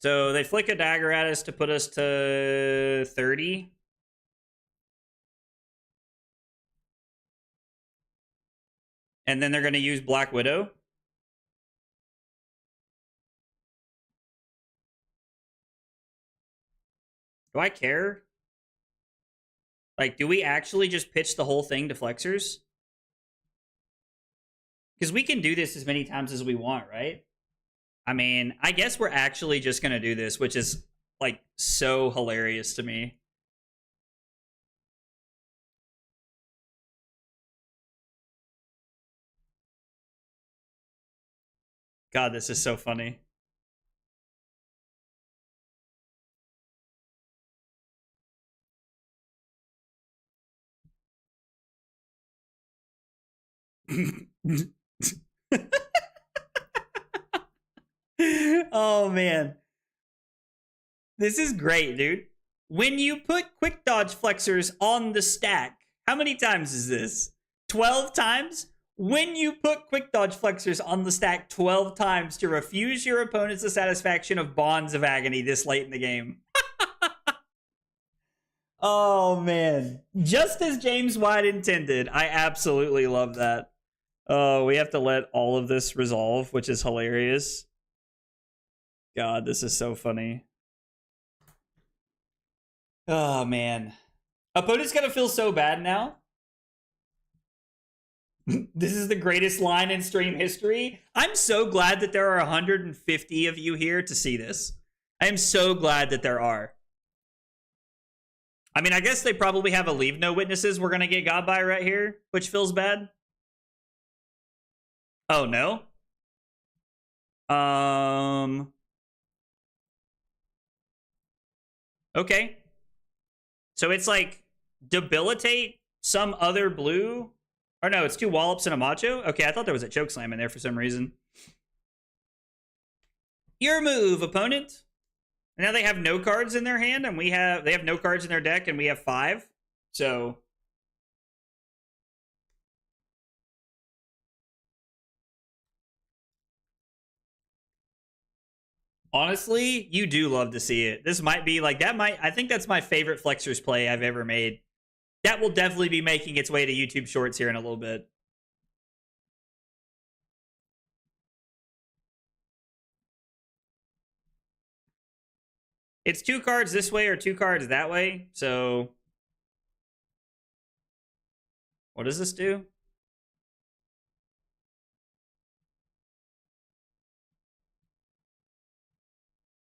So they flick a dagger at us to put us to 30. And then they're going to use Black Widow. Do I care? Like, do we actually just pitch the whole thing to Flexors? Because we can do this as many times as we want, right? I mean, I guess we're actually just going to do this, which is, like, so hilarious to me. God, this is so funny. Oh, man. This is great, dude. When you put Quick Dodge Flexors on the stack, how many times is this? 12 times? When you put Quick Dodge Flexors on the stack 12 times to refuse your opponent's the satisfaction of Bonds of Agony this late in the game. Oh, man. Just as James White intended. I absolutely love that. Oh, we have to let all of this resolve, which is hilarious. God, this is so funny. Oh, man. Opponent's gonna feel so bad now. This is the greatest line in stream history. I'm so glad that there are 150 of you here to see this. I am so glad that there are. I mean, I guess they probably have a leave no witnesses we're gonna get got by right here, which feels bad. Oh, no? Okay. So it's like debilitate some other blue. Or no, it's 2 Wallops and a Macho. Okay, I thought there was a Chokeslam in there for some reason. Your move, opponent. And now they have no cards in their hand, and they have no cards in their deck, and we have 5. So honestly, you do love to see it. This might be like I think that's my favorite Flexors play I've ever made. That will definitely be making its way to YouTube Shorts here in a little bit. It's 2 cards this way or 2 cards that way. So what does this do?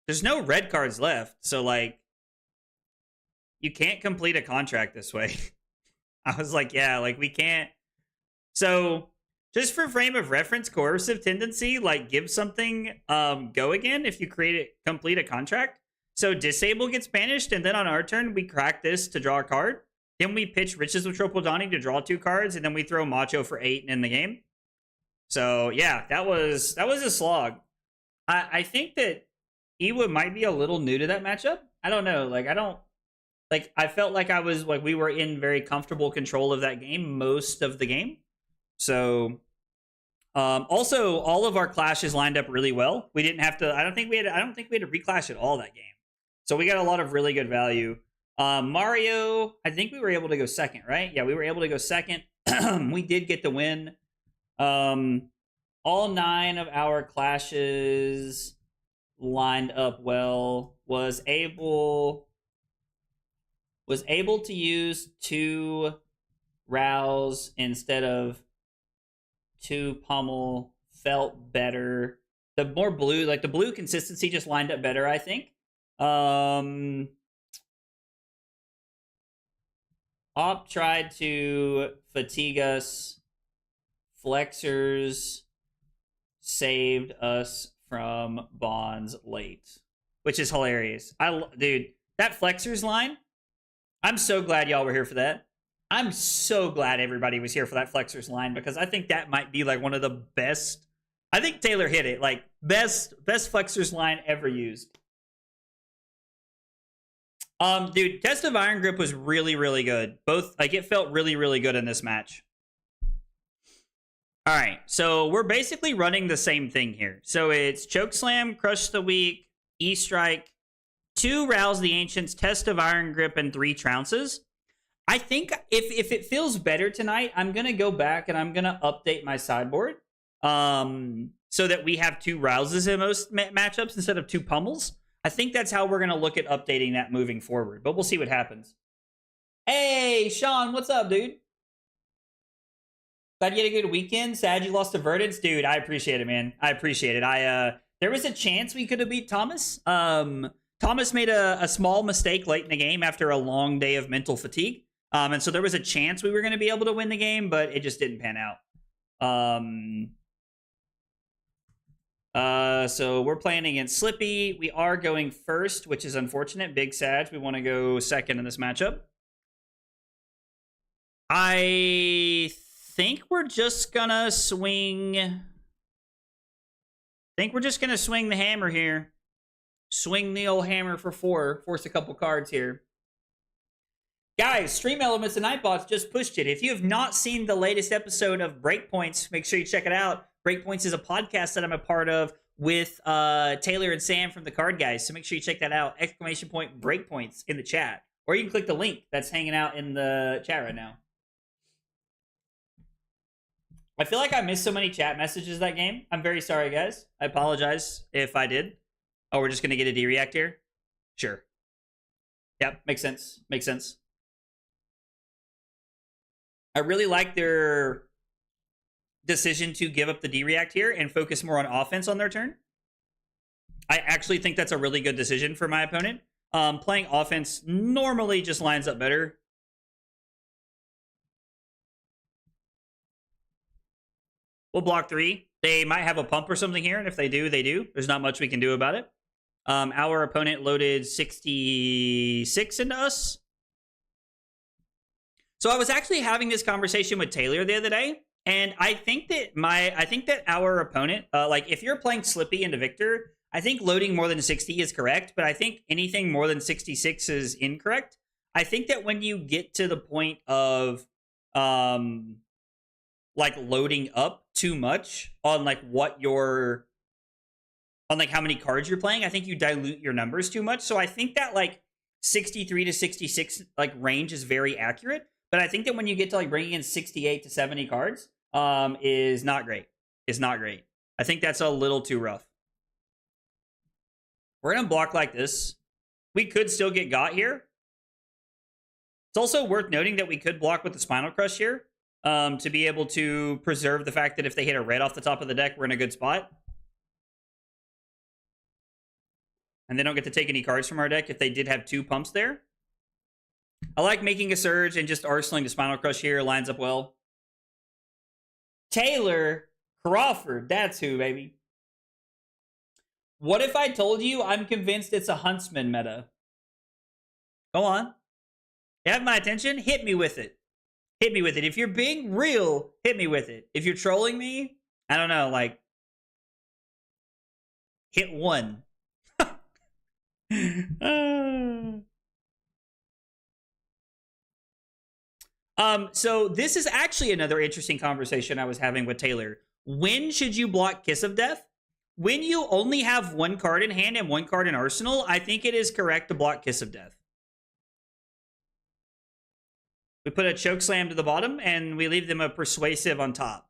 There's no red cards left. So, like, you can't complete a contract this way. I was like, yeah, like, we can't. So, just for frame of reference, coercive tendency, like, give something go again if you complete a contract. So, disable gets banished, and then on our turn, we crack this to draw a card. Then we pitch Riches with Triple Dawning to draw 2 cards, and then we throw Macho for 8 and end the game. So, yeah, that was a slog. I think that Iwa might be a little new to that matchup. I don't know. Like, I felt like we were in very comfortable control of that game most of the game. So, also all of our clashes lined up really well. We didn't have to, I don't think we had to reclash at all that game. So we got a lot of really good value. Mario, I think we were able to go second, right? Yeah, we were able to go second. We did get the win. All 9 of our clashes lined up well. Was able to use 2 rouse instead of 2 pummel. Felt better. The more blue, like the blue consistency just lined up better, I think. Op tried to fatigue us. Flexors saved us from bonds late, which is hilarious. Dude, that Flexors line, I'm so glad y'all were here for that. I'm so glad everybody was here for that Flexors line, because I think that might be like one of the best. I think Taylor hit it. Like, best Flexors line ever used. Dude, Test of Iron Grip was really, really good. Both, like, it felt really, really good in this match. All right, so we're basically running the same thing here. So it's Chokeslam, Crush the Weak, E-Strike, 2 Rouse the Ancients, Test of Iron Grip, and 3 Trounces. I think if it feels better tonight, I'm going to go back and I'm going to update my sideboard so that we have 2 Rouses in most matchups instead of 2 Pummels. I think that's how we're going to look at updating that moving forward, but we'll see what happens. Hey, Sean, what's up, dude? Glad you had a good weekend. Sad you lost to Verdance. Dude, I appreciate it, man. I appreciate it. There was a chance we could have beat Thomas. Thomas made a small mistake late in the game after a long day of mental fatigue. And so there was a chance we were going to be able to win the game, but it just didn't pan out. So we're playing against Slippy. We are going first, which is unfortunate. Big Sag. We want to go second in this matchup. I think we're just gonna swing. I think we're just gonna swing the hammer here. Swing the old hammer for 4. Force a couple cards here. Guys, Stream Elements and Nightbots just pushed it. If you have not seen the latest episode of Breakpoints, make sure you check it out. Breakpoints is a podcast that I'm a part of with Taylor and Sam from the Card Guys. So make sure you check that out. ! Breakpoints in the chat. Or you can click the link that's hanging out in the chat right now. I feel like I missed so many chat messages that game. I'm very sorry, guys. I apologize if I did. Oh, we're just going to get a D-React here? Sure. Yep, makes sense. Makes sense. I really like their decision to give up the D-React here and focus more on offense on their turn. I actually think that's a really good decision for my opponent. Playing offense normally just lines up better. We'll block 3. They might have a pump or something here, and if they do, they do. There's not much we can do about it. Our opponent loaded 66 into us. So I was actually having this conversation with Taylor the other day, and I think that our opponent, like if you're playing Slippy into Victor, I think loading more than 60 is correct, but I think anything more than 66 is incorrect. I think that when you get to the point of like loading up too much on like how many cards you're playing, I think you dilute your numbers too much. So I think that like 63 to 66 like range is very accurate, but I think that when you get to like bringing in 68 to 70 cards is not great. Is not great. I think that's a little too rough. We're gonna block like this. We could still get got here. It's also worth noting that we could block with the Spinal Crush here to be able to preserve the fact that if they hit a red off the top of the deck, we're in a good spot. And they don't get to take any cards from our deck if they did have 2 pumps there. I like making a Surge and just arsenaling the Spinal Crush here. Lines up well. Taylor Crawford. That's who, baby. What if I told you I'm convinced it's a Huntsman meta? Go on. You have my attention? Hit me with it. Hit me with it. If you're being real, hit me with it. If you're trolling me, I don't know, like, hit 1. So this is actually another interesting conversation I was having with Taylor. When should you block Kiss of Death? when you only have one card in hand and one card in arsenal, I think it is correct to block Kiss of Death. We put a choke slam to the bottom and we leave them a persuasive on top.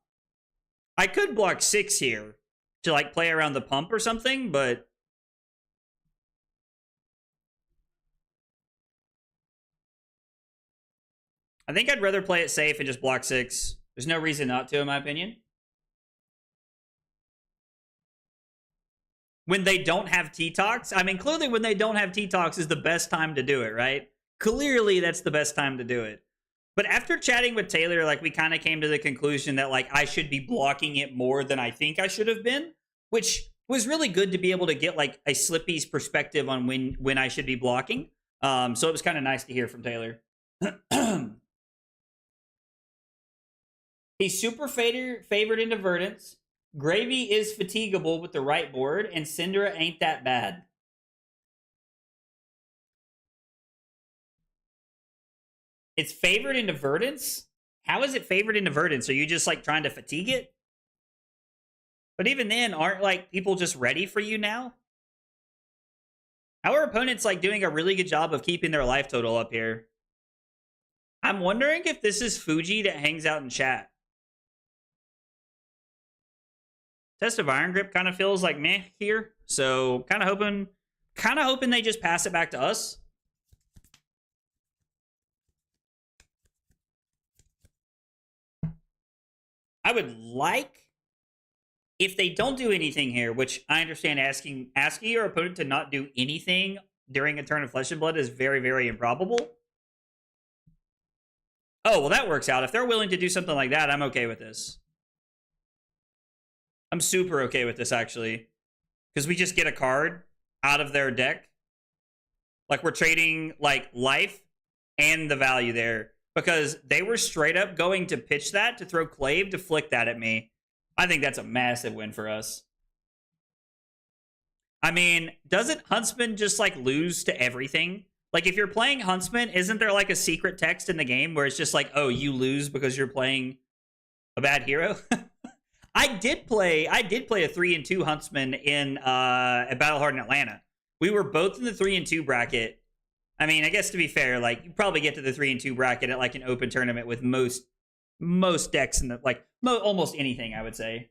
I could block 6 here to like play around the pump or something, but I think I'd rather play it safe and just block 6. There's no reason not to, in my opinion. When they don't have T-Tox, I mean, clearly when they don't have T-Tox is the best time to do it, right? Clearly that's the best time to do it. But after chatting with Taylor, like, we kind of came to the conclusion that, like, I should be blocking it more than I think I should have been, which was really good to be able to get, like, a Slippy's perspective on when I should be blocking. So it was kind of nice to hear from Taylor. He's super favored into Verdance. Gravy is fatigable with the right board, and Syndra ain't that bad. It's favored into Verdance? How is it favored into Verdance? Are you just, like, trying to fatigue it? But even then, aren't, like, people just ready for you now? Our opponent's, like, doing a really good job of keeping their life total up here. I'm wondering if this is Fuji that hangs out in chat. Test of Iron Grip kind of feels like meh here. So, kind of hoping they just pass it back to us. I would like, if they don't do anything here, which I understand asking your opponent to not do anything during a turn of Flesh and Blood is very, very improbable. Oh, well, that works out. If they're willing to do something like that, I'm okay with this. I'm super okay with this, actually. Because we just get a card out of their deck. Like, we're trading, like, life and the value there. Because they were straight up going to pitch that to throw Clave to flick that at me. I think that's a massive win for us. I mean, doesn't Huntsman just, like, lose to everything? Like, if you're playing Huntsman, isn't there, like, a secret text in the game where it's just like, oh, you lose because you're playing a bad hero? I did play a 3-2 Huntsman in at Battle Hard in Atlanta. We were both in the 3-2 bracket. I mean, I guess to be fair, like, you probably get to the 3-2 bracket at, like, an open tournament with most decks in the, like, almost anything, I would say.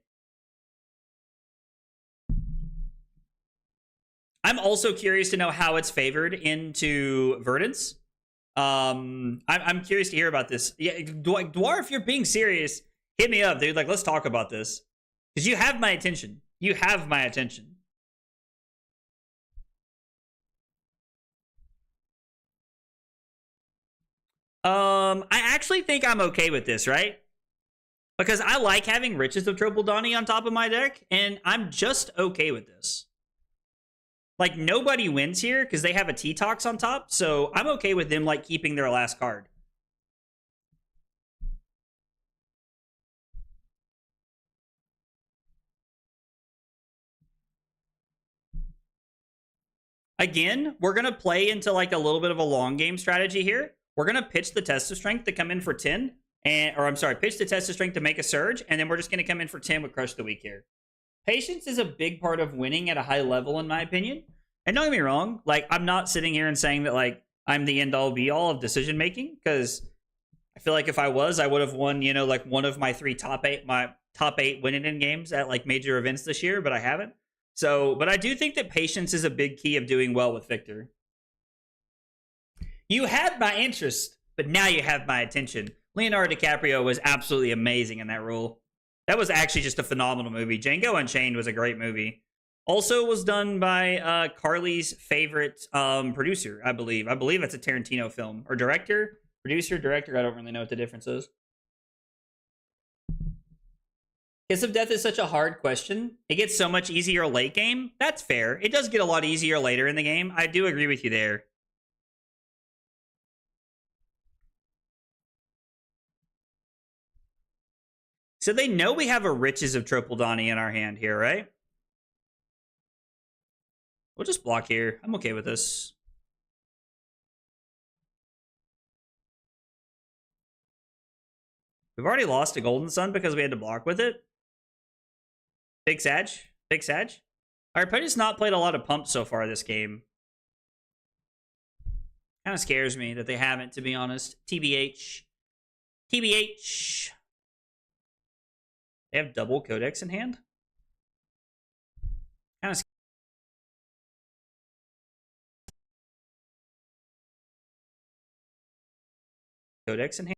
I'm also curious to know how it's favored into Verdance. I'm curious to hear about this. Yeah, Dwarf, if you're being serious, hit me up, dude. Like, let's talk about this. Because you have my attention. You have my attention. I actually think I'm okay with this, right? Because I like having Riches of Tropeldani on top of my deck, and I'm just okay with this. Like, nobody wins here because they have a T-Tox on top, so I'm okay with them, like, keeping their last card. Again, we're going to play into, like, a little bit of a long game strategy here. We're going to pitch the Test of Strength to come in for 10. Pitch the Test of Strength to make a surge, and then we're just going to come in for 10 with Crush the Weak here. Patience is a big part of winning at a high level, in my opinion. And don't get me wrong, like, I'm not sitting here and saying that, like, I'm the end-all be-all of decision-making, because I feel like if I was, I would have won, you know, like, one of my my top 8 winning in games at, like, major events this year, but I haven't. So, but I do think that patience is a big key of doing well with Victor. You had my interest, but now you have my attention. Leonardo DiCaprio was absolutely amazing in that role. That was actually just a phenomenal movie. Django Unchained was a great movie. Also was done by Carly's favorite producer, I believe. I believe it's a Tarantino film. Or director? Producer, director, I don't really know what the difference is. Kiss of Death is such a hard question. It gets so much easier late game. That's fair. It does get a lot easier later in the game. I do agree with you there. So they know we have a Riches of Tropeldani in our hand here, right? We'll just block here. I'm okay with this. We've already lost to Golden Sun because we had to block with it. Big Sag. Big Sag. Our opponent's not played a lot of pumps so far this game. Kind of scares me that they haven't, to be honest. TBH. TBH. They have double codex in hand? Kind of codex in hand?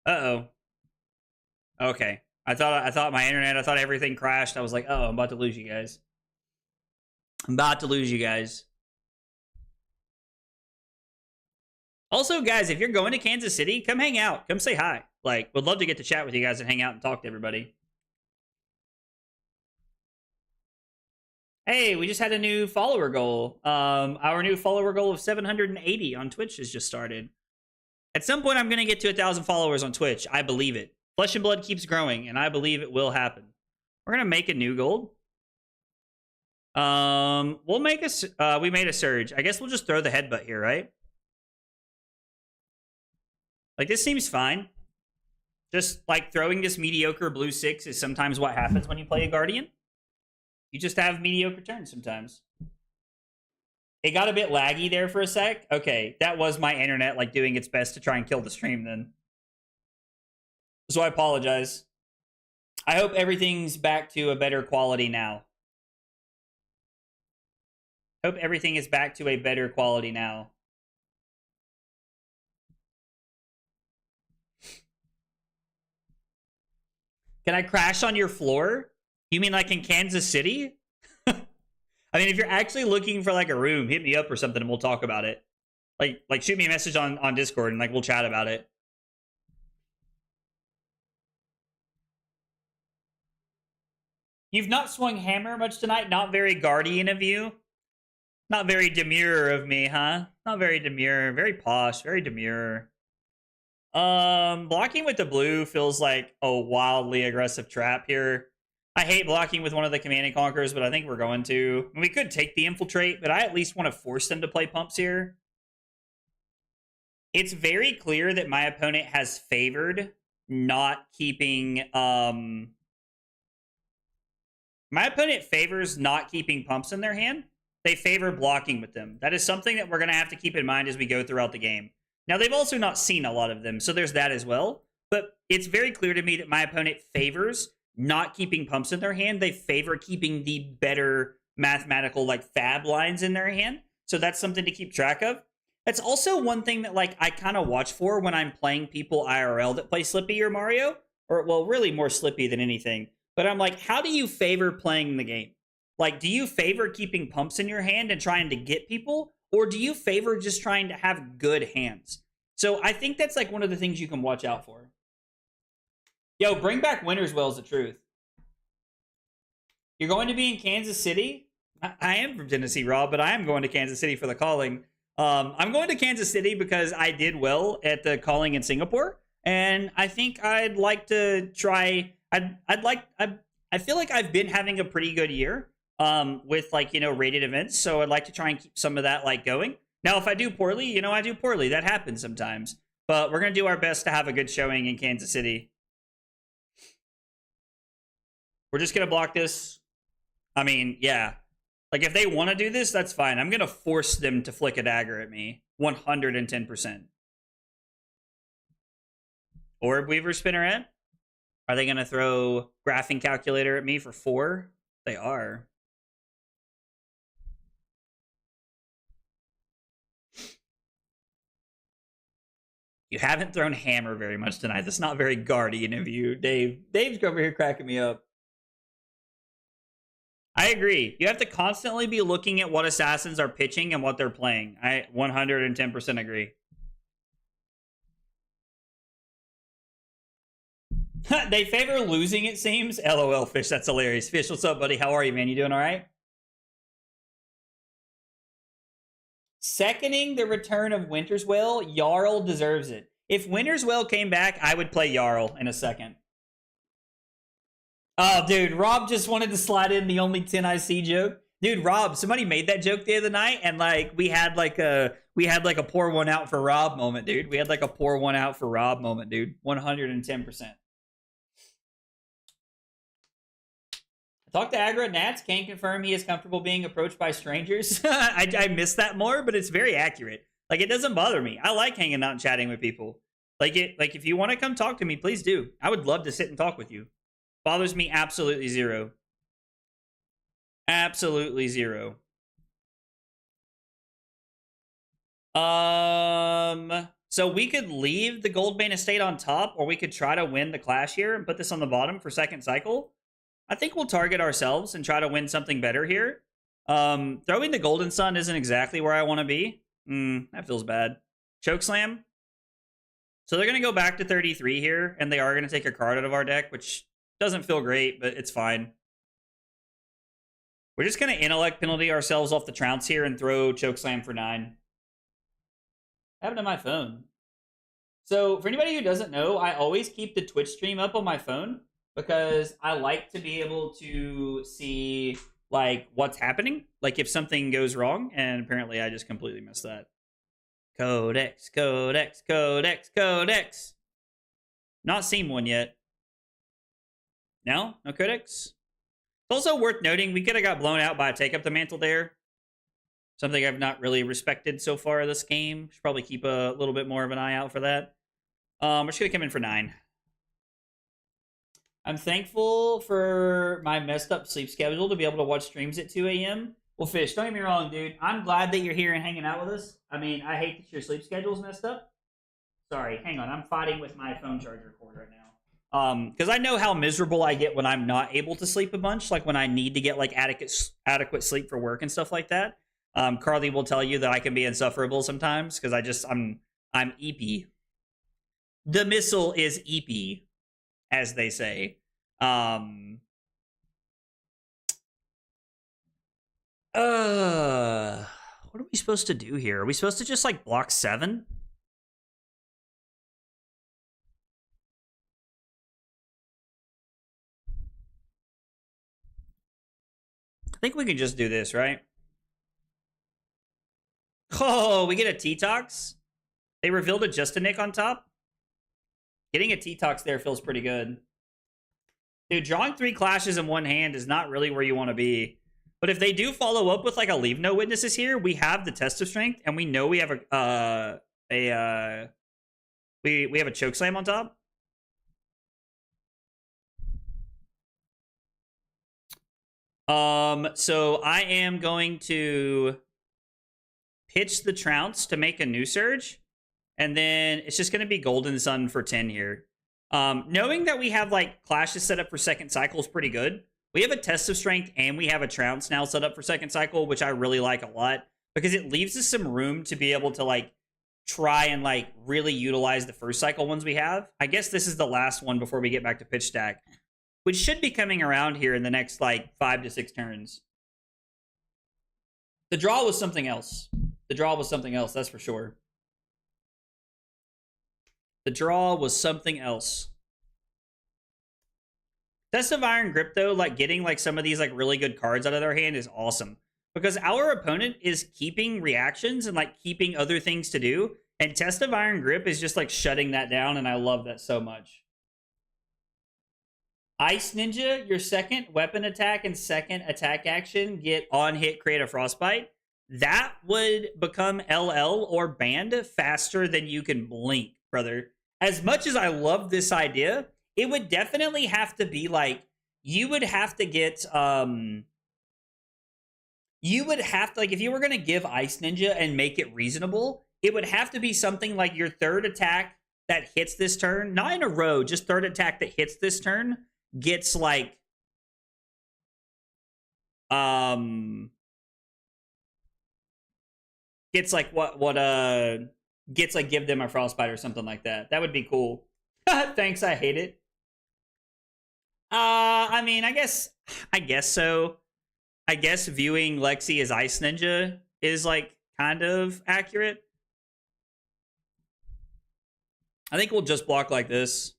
Uh-oh. Okay. I thought my internet, I thought everything crashed. I was like, oh, I'm about to lose you guys. I'm about to lose you guys. Also, guys, if you're going to Kansas City, come hang out. Come say hi. Like, would love to get to chat with you guys and hang out and talk to everybody. Hey, we just had a new follower goal. Our new follower goal of 780 on Twitch has just started. At some point, I'm going to get to 1,000 followers on Twitch. I believe it. Flesh and Blood keeps growing, and I believe it will happen. We're going to make a new gold. We'll make a... we made a surge. I guess we'll just throw the headbutt here, right? Like, this seems fine. Just, like, throwing this mediocre blue 6 is sometimes what happens when you play a Guardian. You just have mediocre turns sometimes. It got a bit laggy there for a sec. Okay, that was my internet, like, doing its best to try and kill the stream then. So I apologize. I hope everything's back to a better quality now. Hope everything is back to a better quality now. Can I crash on your floor? You mean like in Kansas City? I mean, if you're actually looking for like a room, hit me up or something and we'll talk about it. Like shoot me a message on Discord and like we'll chat about it. You've not swung hammer much tonight. Not very guardian of you. Not very demure of me, huh? Not very demure. Very posh. Very demure. Blocking with the blue feels like a wildly aggressive trap here. I hate blocking with one of the Command and Conquerors, but I think we're going to. We could take the Infiltrate, but I at least want to force them to play pumps here. It's very clear that my opponent has favored not keeping... My opponent favors not keeping pumps in their hand. They favor blocking with them. That is something that we're going to have to keep in mind as we go throughout the game. Now, they've also not seen a lot of them, so there's that as well. But it's very clear to me that my opponent favors not keeping pumps in their hand. They favor keeping the better mathematical, like, fab lines in their hand. So that's something to keep track of. That's also one thing that, like, I kind of watch for when I'm playing people IRL that play Slippy or Mario. Or, well, really more Slippy than anything. But I'm like, how do you favor playing the game? Like, do you favor keeping pumps in your hand and trying to get people? Or do you favor just trying to have good hands? So I think that's like one of the things you can watch out for. Yo, bring back Winter's Well is the truth. You're going to be in Kansas City? I am from Tennessee, Rob, but I am going to Kansas City for the calling. I'm going to Kansas City because I did well at the calling in Singapore. And I think I'd like to try... I feel like I've been having a pretty good year with, like, you know, rated events. So I'd like to try and keep some of that, like, going. Now, if I do poorly, you know, I do poorly. That happens sometimes. But we're going to do our best to have a good showing in Kansas City. We're just going to block this. I mean, yeah. Like, if they want to do this, that's fine. I'm going to force them to flick a dagger at me. 110%. Orb Weaver Spinneret? Are they going to throw Graphing Calculator at me for 4? They are. You haven't thrown hammer very much tonight. That's not very guardian of you, Dave. Dave's over here cracking me up. I agree. You have to constantly be looking at what assassins are pitching and what they're playing. I 110% agree. They favor losing, it seems. LOL, Fish. That's hilarious. Fish, what's up, buddy? How are you, man? You doing all right? Seconding the return of Winter's Well, Jarl deserves it. If Winter's Well came back, I would play Jarl in a second. Oh, dude, Rob just wanted to slide in the only 10 I see joke. Dude, Rob, somebody made that joke the other night, and like we had like a pour one out for Rob moment, dude. We had like a pour one out for Rob moment, dude. 110%. Talk to Agra Nats. Can confirm he is comfortable being approached by strangers. I miss that more, but it's very accurate. Like, it doesn't bother me. I like hanging out and chatting with people. Like, if you want to come talk to me, please do. I would love to sit and talk with you. Bothers me absolutely zero. Absolutely zero. So we could leave the Goldbane Estate on top, or we could try to win the Clash here and put this on the bottom for second cycle. I think we'll target ourselves and try to win something better here. Throwing the Golden Sun isn't exactly where I want to be. That feels bad. Chokeslam. So they're going to go back to 33 here, and they are going to take a card out of our deck, which doesn't feel great, but it's fine. We're just going to intellect penalty ourselves off the trounce here and throw Chokeslam for 9. What happened to my phone? So for anybody who doesn't know, I always keep the Twitch stream up on my phone because I like to be able to see like what's happening, like if something goes wrong, and apparently I just completely missed that. Codex, codex, codex, codex. Not seen one yet. No? No codex? It's also worth noting, we could have got blown out by a Take Up the Mantle there. Something I've not really respected so far this game. Should probably keep a little bit more of an eye out for that. We're just going to come in for 9. I'm thankful for my messed up sleep schedule to be able to watch streams at 2 a.m. Well, Fish, don't get me wrong, dude. I'm glad that you're here and hanging out with us. I mean, I hate that your sleep schedule's messed up. Sorry, hang on. I'm fighting with my phone charger cord right now. Because I know how miserable I get when I'm not able to sleep a bunch, like when I need to get like adequate sleep for work and stuff like that. Carly will tell you that I can be insufferable sometimes because I'm eepy. The missile is eepy, as they say. What are we supposed to do here? Are we supposed to just like block 7? I think we can just do this, right? Oh, we get a T-Tox? They revealed a Just a Nick on top? Getting a T-Tox there feels pretty good. Dude, drawing 3 clashes in one hand is not really where you want to be. But if they do follow up with like a Leave No Witnesses here, we have the Test of Strength, and we know we have a Chokeslam on top. So I am going to pitch the Trounce to make a new Surge, and then it's just going to be Golden Sun for 10 here. Knowing that we have like clashes set up for second cycle is pretty good. We have a Test of Strength and we have a Trounce now set up for second cycle, which I really like a lot because it leaves us some room to be able to like try and like really utilize the first cycle ones we have. I guess this is the last one before we get back to pitch stack, which should be coming around here in the next like 5 to 6 turns. The draw was something else. The draw was something else, that's for sure. The draw was something else. Test of Iron Grip, though, like getting like some of these like really good cards out of their hand is awesome. Because our opponent is keeping reactions and like keeping other things to do. And Test of Iron Grip is just like shutting that down, and I love that so much. Ice Ninja, your second weapon attack and second attack action get on hit, create a Frostbite. That would become LL or banned faster than you can blink, brother. As much as I love this idea, it would definitely have to be like, you would have to get, you would have to, like, if you were going to give Ice Ninja and make it reasonable, it would have to be something like your third attack that hits this turn, not in a row, just third attack that hits this turn, gets like, gets like gets like give them a Frostbite or something like that. That would be cool. Thanks, I hate it. I mean, I guess so. I guess viewing Lexi as Ice Ninja is like kind of accurate. I think we'll just block like this.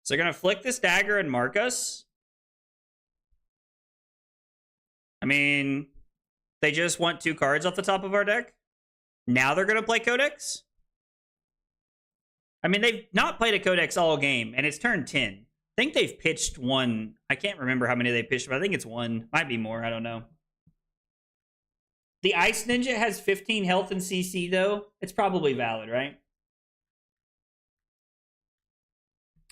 So they're going to flick this dagger and mark us. I mean, they just want 2 cards off the top of our deck. Now they're going to play codex. I mean, they've not played a codex all game, and it's turn 10. I think they've pitched 1. I can't remember how many they pitched, but I think it's 1. Might be more. I don't know. The Ice Ninja has 15 health and CC, though. It's probably valid, right?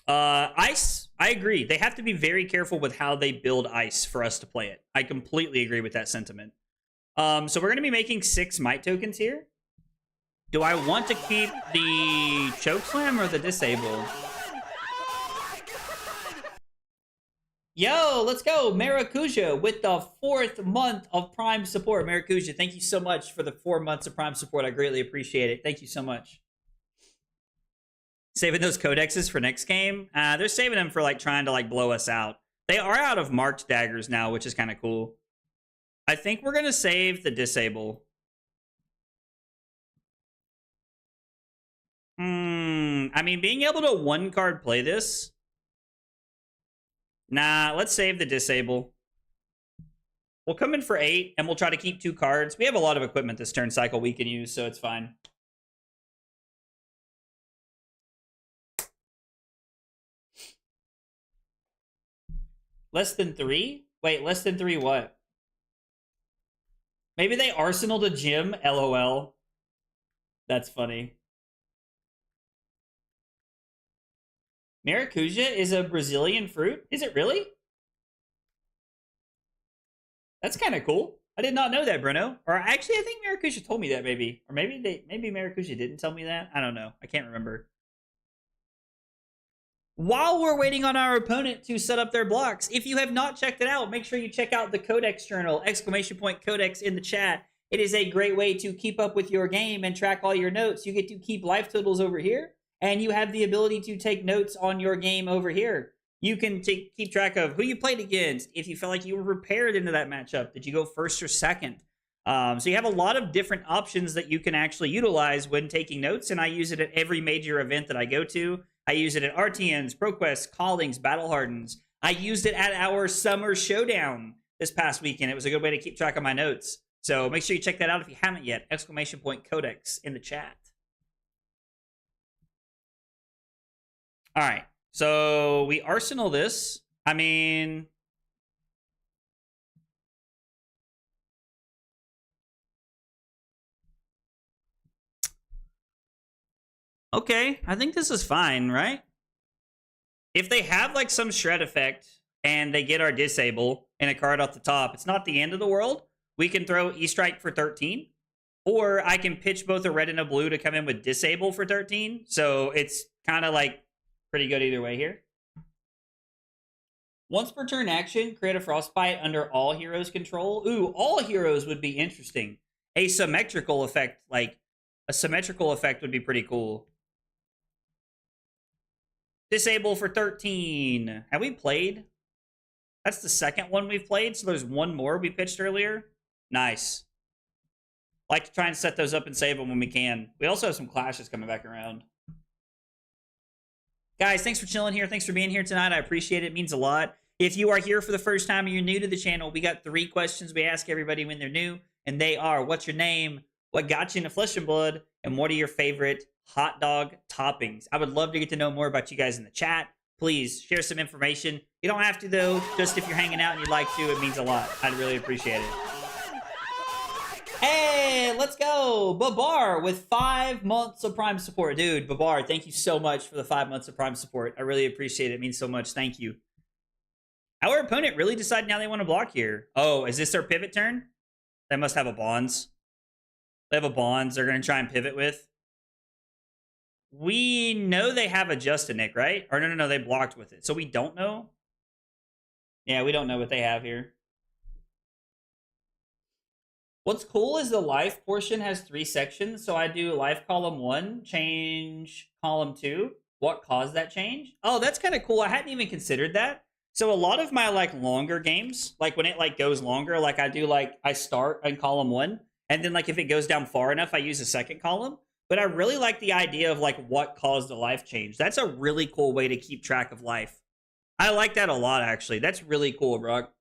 Ice, I agree. They have to be very careful with how they build Ice for us to play it. I completely agree with that sentiment. So we're going to be making 6 Might tokens here. Do I want to keep the Chokeslam or the Disable? Yo, let's go. Maracuja with the 4th month of Prime support. Maracuja, thank you so much for the 4 months of Prime support. I greatly appreciate it. Thank you so much. Saving those codexes for next game. They're saving them for like trying to like blow us out. They are out of marked daggers now, which is kind of cool. I think we're going to save the Disable. I mean, being able to 1-card play this. Nah, let's save the Disable. We'll come in for 8, and we'll try to keep 2 cards. We have a lot of equipment this turn cycle we can use, so it's fine. Less than 3? Wait, less than 3 what? Maybe they arsenaled a gym? LOL. That's funny. Maracuja is a Brazilian fruit? Is it really? That's kind of cool. I did not know that, Bruno. Or actually, I think Maracuja told me that, maybe. Or maybe Maracuja didn't tell me that. I don't know. I can't remember. While we're waiting on our opponent to set up their blocks, if you have not checked it out, make sure you check out the Codex Journal, ! Codex in the chat. It is a great way to keep up with your game and track all your notes. You get to keep life totals over here, and you have the ability to take notes on your game over here. You can keep track of who you played against, if you felt like you were prepared into that matchup. Did you go first or second? So you have a lot of different options that you can actually utilize when taking notes, and I use it at every major event that I go to. I use it at RTNs, ProQuests, Callings, Battle Hardens. I used it at our Summer Showdown this past weekend. It was a good way to keep track of my notes. So make sure you check that out if you haven't yet. ! Codex in the chat. All right. So we arsenal this. I mean... Okay, I think this is fine, right? If they have like some shred effect and they get our Disable and a card off the top, it's not the end of the world. We can throw E-Strike for 13. Or I can pitch both a red and a blue to come in with Disable for 13. So it's kind of like pretty good either way here. Once per turn action, create a Frostbite under all heroes' control. Ooh, all heroes would be interesting. A symmetrical effect, like a symmetrical effect would be pretty cool. Disable for 13. Have we played? That's the second one we've played, so there's one more we pitched earlier. Nice. Like to try and set those up and save them when we can. We also have some clashes coming back around. Guys, thanks for chilling here. Thanks for being here tonight. I appreciate it. It means a lot. If you are here for the first time and you're new to the channel, we got 3 questions we ask everybody when they're new, and they are, what's your name? What got you into Flesh and Blood? And what are your favorite hot dog toppings? I would love to get to know more about you guys in the chat. Please share some information. You don't have to, though. Just if you're hanging out and you'd like to, it means a lot. I'd really appreciate it. Hey, let's go. Babar with 5 months of Prime support. Dude, Babar, thank you so much for the 5 months of Prime support. I really appreciate it. It means so much. Thank you. Our opponent really decided now they want to block here. Oh, is this their pivot turn? They must have a Bonds. They have a Bonds they're going to try and pivot with. We know they have a Justinic, right? Or no, they blocked with it. So we don't know? Yeah, we don't know what they have here. What's cool is the life portion has 3 sections. So I do life column 1, change column 2. What caused that change? Oh, that's kind of cool. I hadn't even considered that. So a lot of my like longer games, like when it like goes longer, like I do like I start in column 1. And then like if it goes down far enough, I use a second column. but I really like the idea of like what caused the life change. That's a really cool way to keep track of life. I like that a lot, actually. That's really cool, Brock.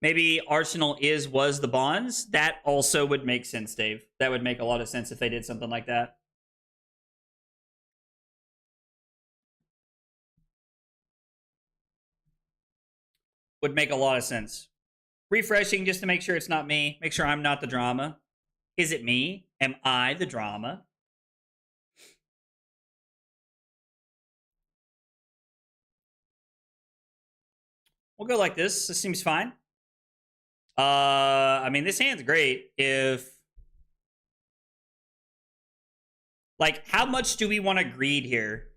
Maybe Arsenal was the bonds. That also would make sense, Dave. That would make a lot of sense if they did something like that. Would make a lot of sense. Refreshing just to make sure it's not me. Make sure I'm not the drama. Is it me? Am I the drama? We'll go like this. This seems fine. I mean, this hand's great if... Like, how much do we want to greed here?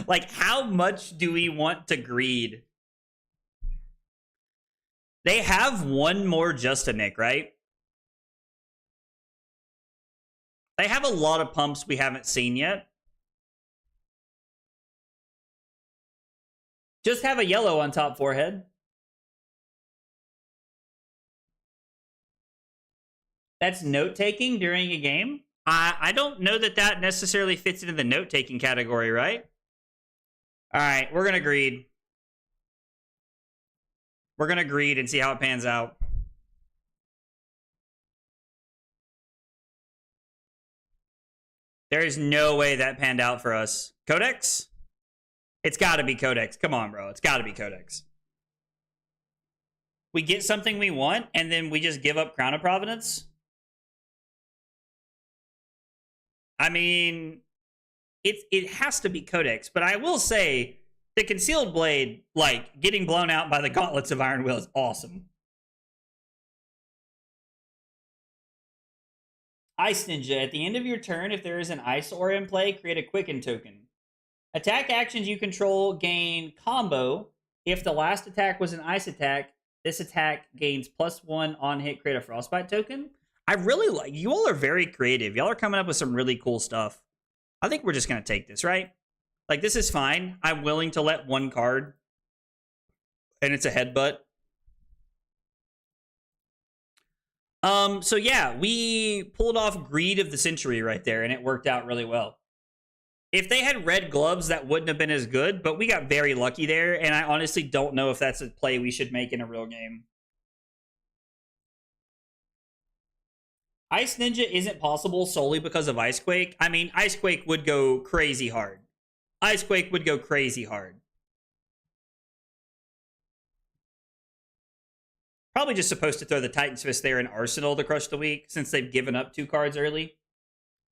Like, how much do we want to greed? They have one more Justinic, right? They have a lot of pumps we haven't seen yet. Just have a yellow on top forehead. That's note-taking during a game? I don't know that that necessarily fits into the note-taking category, right? All right, we're going to greed. We're going to greed and see how it pans out. There is no way that panned out for us. Codex? It's got to be Codex. Come on, bro. It's got to be Codex. We get something we want, and then we just give up Crown of Providence? I mean, it has to be Codex, but I will say the Concealed Blade, like, getting blown out by the Gauntlets of Iron Will is awesome. Ice Ninja. At the end of your turn, if there is an Ice Aura in play, create a Quicken token. Attack actions you control gain combo. If the last attack was an Ice attack, this attack gains +1 on hit, create a Frostbite token. I really like... You all are very creative. Y'all are coming up with some really cool stuff. I think we're just going to take this, right? Like, this is fine. I'm willing to let one card. And it's a headbutt. So yeah, we pulled off Greed of the Century right there, and it worked out really well. If they had red gloves, that wouldn't have been as good, but we got very lucky there, and I honestly don't know if that's a play we should make in a real game. Ice Ninja isn't possible solely because of Icequake. I mean, Icequake would go crazy hard. Icequake would go crazy hard. Probably just supposed to throw the Titan's Fist there in Arsenal to crush the weak, since they've given up 2 cards early.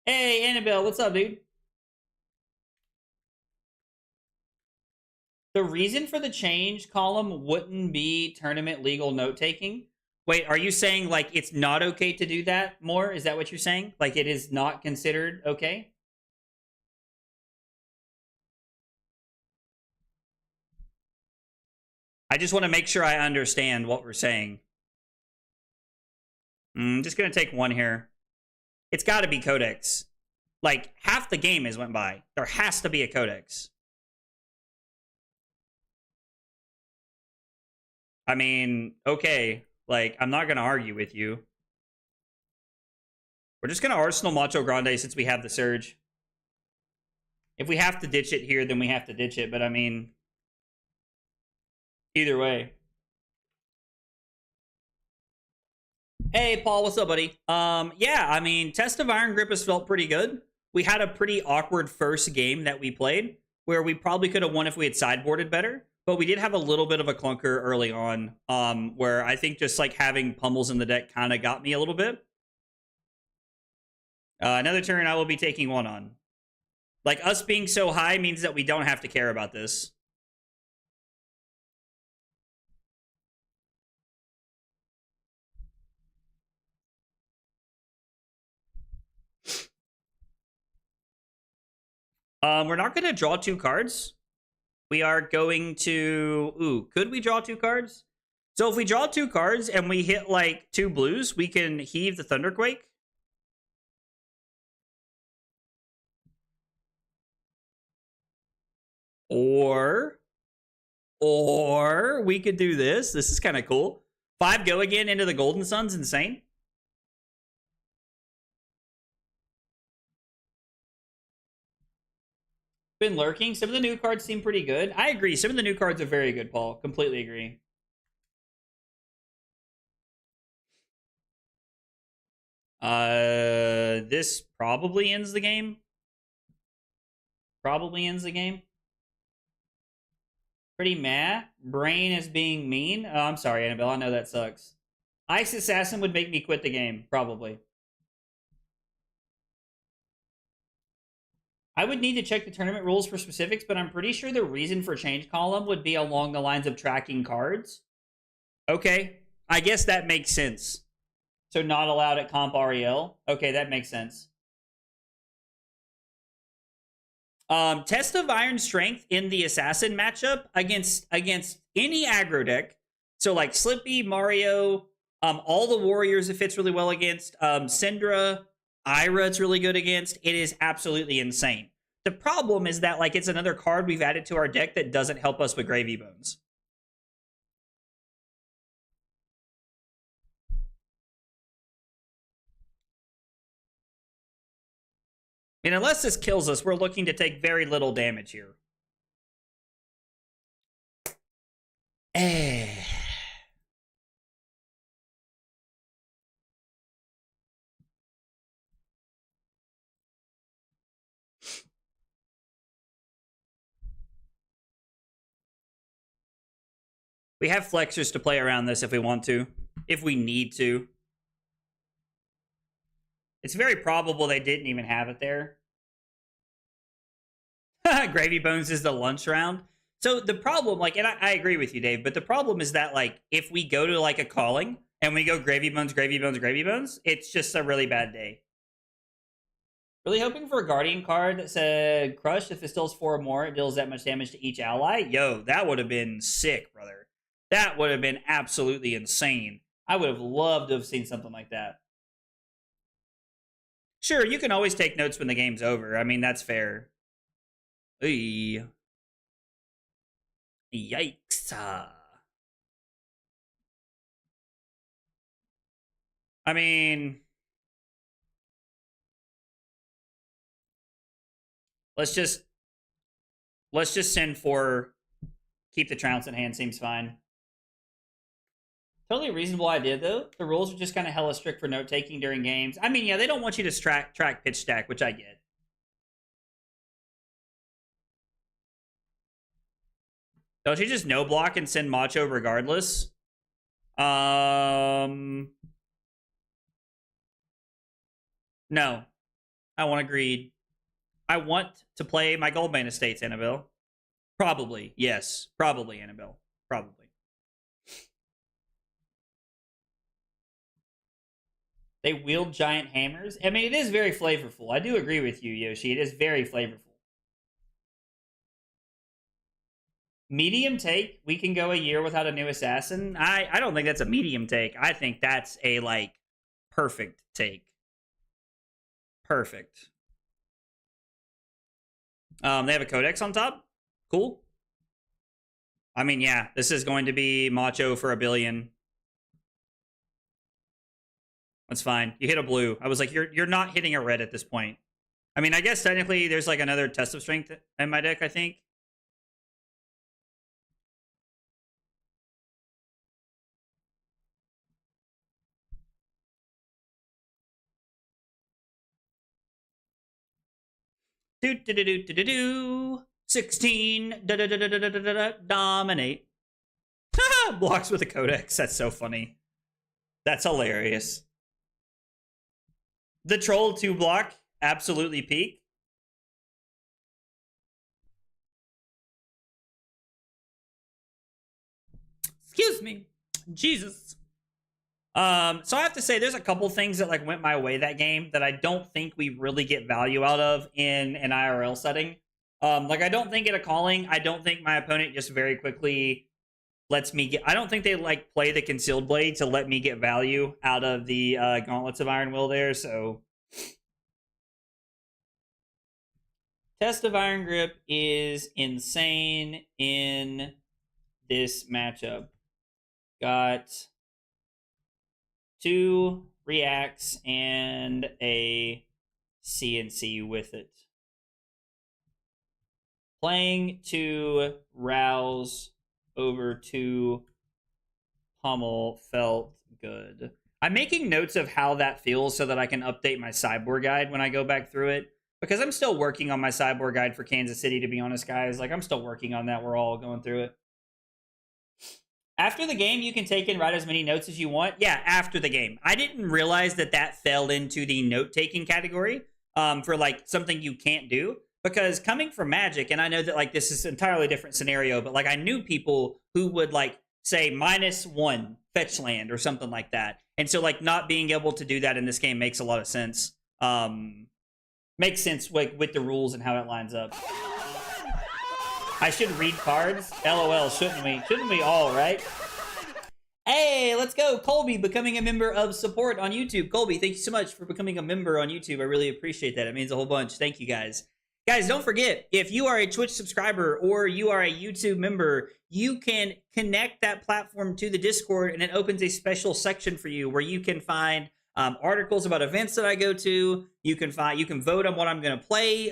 Hey, Annabelle, what's up, dude? The reason for the change column wouldn't be tournament legal note-taking. Wait, are you saying, like, it's not okay to do that more? Is that what you're saying? Like, it is not considered okay? I just want to make sure I understand what we're saying. I'm just going to take one here. It's got to be Codex. Like, half the game has went by. There has to be a Codex. I mean, okay. Like, I'm not going to argue with you. We're just going to Arsenal Macho Grande since we have the Surge. If we have to ditch it here, then we have to ditch it. But, I mean... Either way. Hey, Paul, what's up, buddy? Yeah, I mean, Test of Iron Grip has felt pretty good. We had a pretty awkward first game that we played, where we probably could have won if we had sideboarded better. But we did have a little bit of a clunker early on, where I think just like having pummels in the deck kind of got me a little bit. Another turn, I will be taking 1 on. Like, us being so high means that we don't have to care about this. We're not going to draw 2 cards. We are going to... Ooh, could we draw 2 cards? So if we draw 2 cards and we hit, like, 2 blues, we can heave the Thunderquake. Or we could do this. This is kind of cool. 5 go again into the Golden Sun's insane. Been lurking. Some of the new cards seem pretty good. I agree. Some of the new cards are very good, Paul. Completely agree. This probably ends the game. Probably ends the game. Pretty mad. Brain is being mean. Oh, I'm sorry, Annabelle. I know that sucks. Ice Assassin would make me quit the game, probably. I would need to check the tournament rules for specifics, but I'm pretty sure the reason for change column would be along the lines of tracking cards. Okay, I guess that makes sense. So not allowed at Comp REL. Okay, that makes sense. Test of Iron Strength in the Assassin matchup against any aggro deck. So like Slippy, Mario, all the Warriors it fits really well against. Syndra, Ira it's really good against. It is absolutely insane. The problem is that like it's another card we've added to our deck that doesn't help us with Gravy Bones. And unless this kills us, we're looking to take very little damage here. We have flexors to play around this if we want to, if we need to. It's very probable they didn't even have it there. Gravy Bones is the lunch round. So the problem, like, and I agree with you, Dave, but the problem is that, like, if we go to, like, a calling and we go Gravy Bones, Gravy Bones, Gravy Bones, it's just a really bad day. Really hoping for a Guardian card that said, Crush, if it steals 4 or more, it deals that much damage to each ally. Yo, that would have been sick, brother. That would have been absolutely insane. I would have loved to have seen something like that. Sure, you can always take notes when the game's over. I mean, that's fair. Yikes. I mean, let's just send for keep the trounce in hand. Seems fine. Totally reasonable idea, though. The rules are just kind of hella strict for note taking during games. I mean, yeah, they don't want you to track pitch stack, which I get. Don't you just no block and send Macho regardless? No. I want greed. I want to play my Goldbane Estates, Annabelle. Probably. Yes. Probably, Annabelle. Probably. They wield giant hammers. I mean, it is very flavorful. I do agree with you, Yoshi. It is very flavorful. Medium take. We can go a year without a new assassin. I don't think that's a medium take. I think that's a, like, perfect take. Perfect. They have a codex on top. Cool. I mean, yeah, this is going to be Macho for 1 billion. That's fine. You hit a blue. I was like, you're not hitting a red at this point. I mean, I guess technically there's like another test of strength in my deck, I think. Do 16 dominate. Blocks with a codex. That's so funny. That's hilarious. The troll 2 block absolutely peak. Excuse me. Jesus. So I have to say there's a couple things that like went my way that game that I don't think we really get value out of in an IRL setting. Like I don't think at a calling, I don't think my opponent just very quickly lets me get. I don't think they like play the Concealed Blade to let me get value out of the Gauntlets of Iron Will there. So Test of Iron Grip is insane in this matchup. Got 2 reacts and a CNC with it. Playing to rouse over to pummel felt good. I'm making notes of how that feels so that I can update my sideboard guide when I go back through it. Because I'm still working on my sideboard guide for Kansas City, to be honest, guys. Like, I'm still working on that. We're all going through it. After the game, you can take and write as many notes as you want. Yeah, after the game. I didn't realize that that fell into the note-taking category for, like, something you can't do. Because coming from Magic, and I know that, like, this is an entirely different scenario, but, like, I knew people who would, like, say -1 fetch land or something like that. And so, like, not being able to do that in this game makes a lot of sense. Makes sense with the rules and how it lines up. I should read cards. LOL, shouldn't we? Shouldn't we all, right? Hey, let's go. Colby becoming a member of support on YouTube. Colby, thank you so much for becoming a member on YouTube. I really appreciate that. It means a whole bunch. Thank you, guys. Guys, don't forget, if you are a Twitch subscriber or you are a YouTube member, you can connect that platform to the Discord, and it opens a special section for you where you can find articles about events that I go to. You can vote on what I'm going to play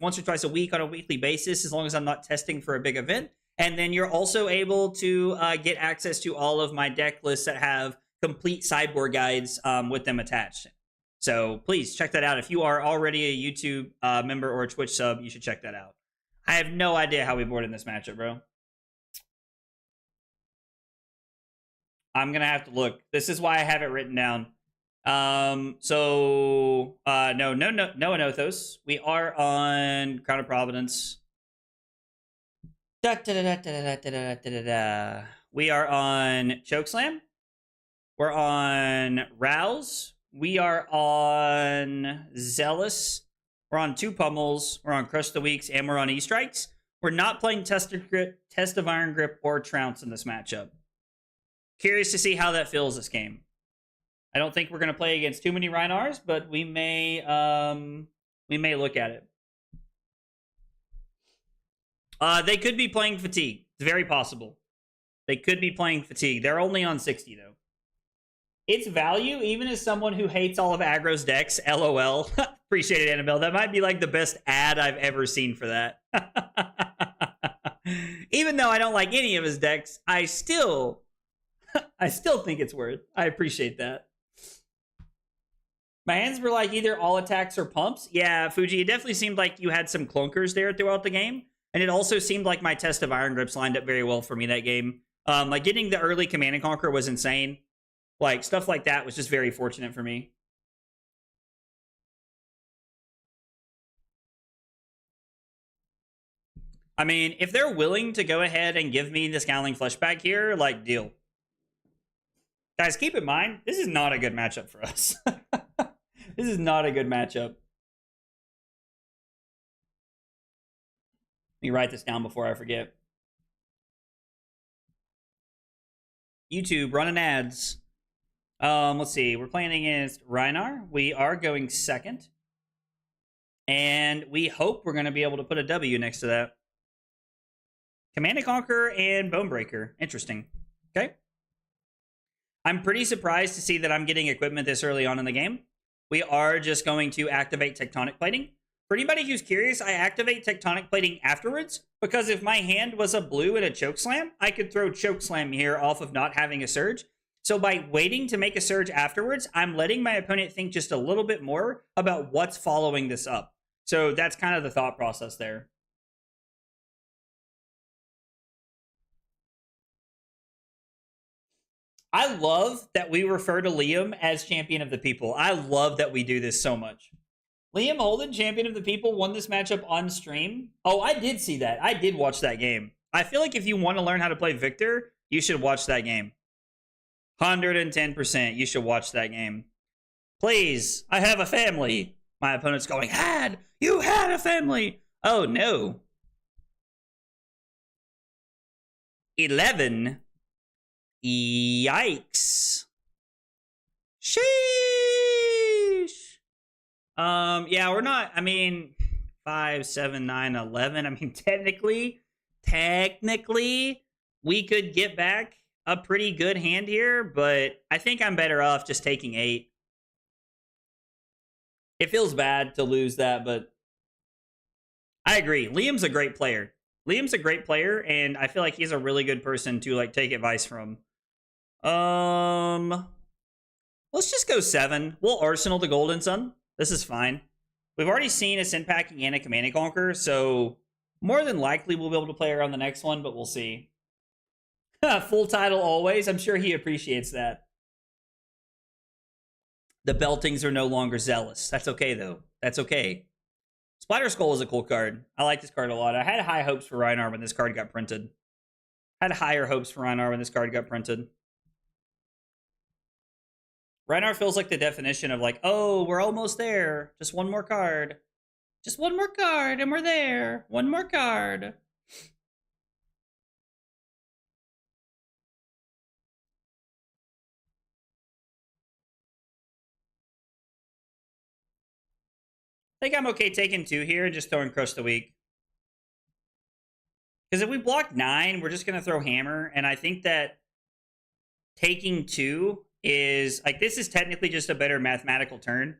once or twice a week on a weekly basis, as long as I'm not testing for a big event. And then you're also able to get access to all of my deck lists that have complete sideboard guides with them attached. So please check that out. If you are already a YouTube member or a Twitch sub, you should check that out. I have no idea how we board in this matchup, bro. I'm going to have to look. This is why I have it written down. No Anothos. We are on Crown of Providence. We are on Chokeslam. We're on Rouse. We are on Zealous. We're on 2 Pummels. We're on Crush the Weeks, and we're on E-Strikes. We're not playing Test of Iron Grip or Trounce in this matchup. Curious to see how that feels this game. I don't think we're going to play against too many Rhinars, but we may look at it. They could be playing Fatigue. It's very possible. They could be playing Fatigue. They're only on 60, though. It's value, even as someone who hates all of aggro's decks. LOL. Appreciate it, Annabelle. That might be like the best ad I've ever seen for that. Even though I don't like any of his decks, I still think it's worth. I appreciate that. My hands were like either all attacks or pumps. Yeah, Fuji, it definitely seemed like you had some clunkers there throughout the game. And it also seemed like my Test of Iron Grips lined up very well for me that game. Like getting the early Command and Conquer was insane. Like stuff like that was just very fortunate for me. I mean, if they're willing to go ahead and give me the Scowling Fleshback here, like, deal. Guys, keep in mind, this is not a good matchup for us. This is not a good matchup. Let me write this down before I forget. YouTube, running ads. Let's see. We're playing against Rhinar. We are going second. And we hope we're going to be able to put a W next to that. Command and Conquer and Bonebreaker. Interesting. Okay. I'm pretty surprised to see that I'm getting equipment this early on in the game. We are just going to activate Tectonic Plating. For anybody who's curious, I activate Tectonic Plating afterwards, because if my hand was a blue and a Chokeslam, I could throw Chokeslam here off of not having a Surge. So by waiting to make a Surge afterwards, I'm letting my opponent think just a little bit more about what's following this up. So that's kind of the thought process there. I love that we refer to Liam as Champion of the People. I love that we do this so much. Liam Holden, Champion of the People, won this matchup on stream. Oh, I did see that. I did watch that game. I feel like if you want to learn how to play Victor, you should watch that game. 110%. You should watch that game. Please, I have a family. My opponent's going, you had a family. Oh, no. 11. Yikes. Sheesh. Yeah, we're not, I mean, 5, 7, 9, 11. I mean, technically, we could get back a pretty good hand here, but I think I'm better off just taking 8. It feels bad to lose that, but I agree. Liam's a great player. Liam's a great player, and I feel like he's a really good person to like take advice from. Let's just go 7. We'll Arsenal the Golden Sun. This is fine. We've already seen a Sin Packing and a Command and Conquer, so more than likely we'll be able to play around the next one, but we'll see. Full title always. I'm sure he appreciates that. The Beltings are no longer zealous. That's okay, though. That's okay. Splatter Skull is a cool card. I like this card a lot. I had high hopes for Rhinar when this card got printed. Had higher hopes for Rhinar when this card got printed. Rhinar feels like the definition of like, oh, we're almost there. Just one more card. Just one more card and we're there. One more card. I think I'm okay taking 2 here and just throwing Crush the Weak. Because if we block 9, we're just going to throw Hammer. And I think that taking 2 is, like, this is technically just a better mathematical turn.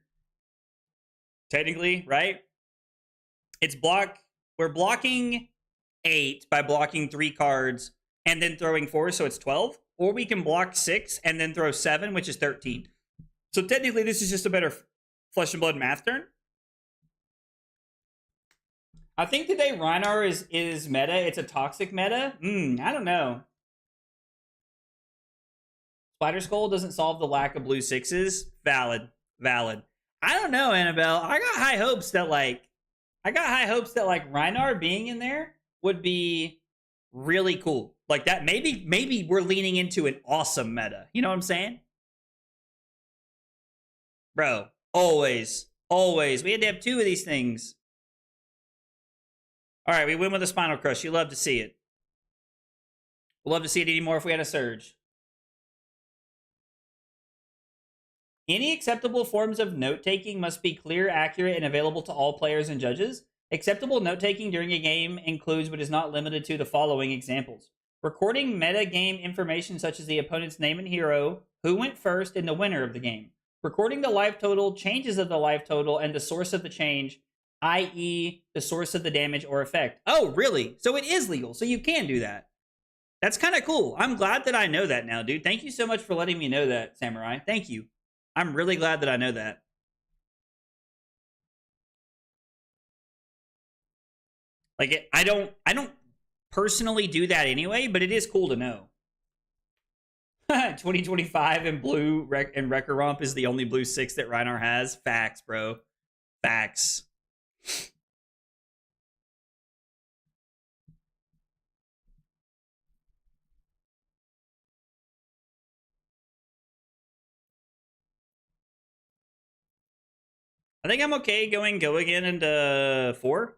Technically, right? It's we're blocking 8 by blocking 3 cards and then throwing 4, so it's 12. Or we can block 6 and then throw 7, which is 13. So technically, this is just a better Flesh and Blood math turn. I think today Rhinar is meta. It's a toxic meta. I don't know. Spider Skull doesn't solve the lack of blue 6s. Valid. I don't know, Annabelle. I got high hopes that Rhinar being in there would be really cool. Like that. Maybe we're leaning into an awesome meta. You know what I'm saying? Bro, always. We had to have 2 of these things. All right, we win with a Spinal Crush. You love to see it. We'll love to see it anymore if we had a Surge. Any acceptable forms of note-taking must be clear, accurate, and available to all players and judges. Acceptable note-taking during a game includes but is not limited to the following examples. Recording metagame information such as the opponent's name and hero, who went first, and the winner of the game. Recording the life total, changes of the life total, and the source of the change, i.e. the source of the damage or effect. Oh, really? So it is legal. So you can do that. That's kind of cool. I'm glad that I know that now, dude. Thank you so much for letting me know that, Samurai. Thank you. I'm really glad that I know that. Like, I don't personally do that anyway, but it is cool to know. 2025 and blue and Wrecker Romp is the only blue 6 that Rhinar has. Facts, bro. Facts. I think I'm okay going go again into 4.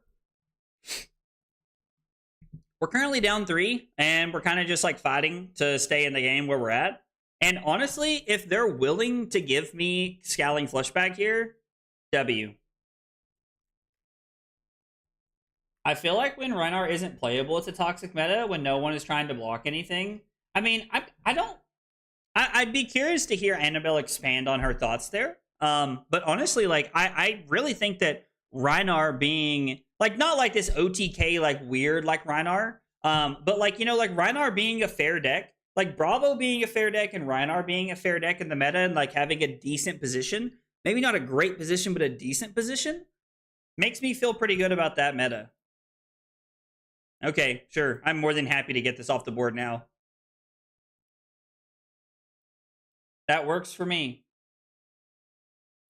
We're currently down 3, and we're kind of just like fighting to stay in the game where we're at. And honestly, if they're willing to give me Scowling Fleshback here, W. I feel like when Rhinar isn't playable, it's a toxic meta when no one is trying to block anything. I mean, I'd be curious to hear Annabelle expand on her thoughts there. But honestly, like, I really think that Rhinar being, like, not like this OTK, like, weird, like, Rhinar, but, like, you know, like, Rhinar being a fair deck, like, Bravo being a fair deck and Rhinar being a fair deck in the meta and, like, having a decent position, maybe not a great position, but a decent position, makes me feel pretty good about that meta. Okay, sure. I'm more than happy to get this off the board now. That works for me.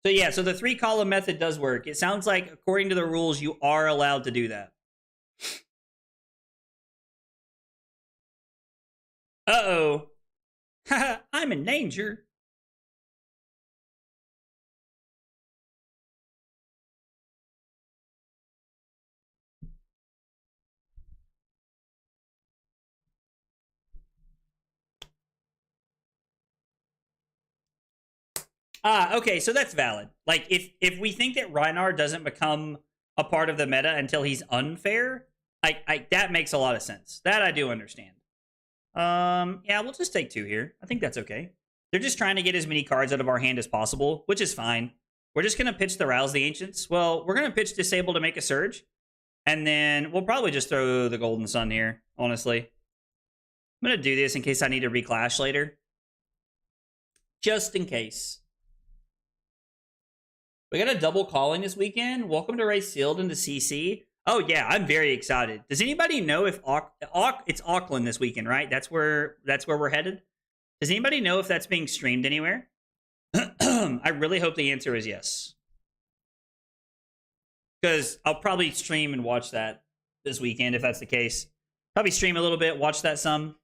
So yeah, so the 3-column method does work. It sounds like, according to the rules, you are allowed to do that. Uh-oh. I'm in danger. Okay, so that's valid. Like, if we think that Rhinar doesn't become a part of the meta until he's unfair, that makes a lot of sense. That I do understand. Yeah, we'll just take 2 here. I think that's okay. They're just trying to get as many cards out of our hand as possible, which is fine. We're just going to pitch the Rouse the Ancients. Well, we're going to pitch Disable to make a Surge. And then we'll probably just throw the Golden Sun here, honestly. I'm going to do this in case I need to reclash later. Just in case. We got a double calling this weekend. Welcome to Race Sealed into CC. Oh, yeah, I'm very excited. Does anybody know if it's Auckland this weekend, right? That's where we're headed. Does anybody know if that's being streamed anywhere? I really hope the answer is yes. Because I'll probably stream and watch that this weekend if that's the case. Probably stream a little bit, watch that some.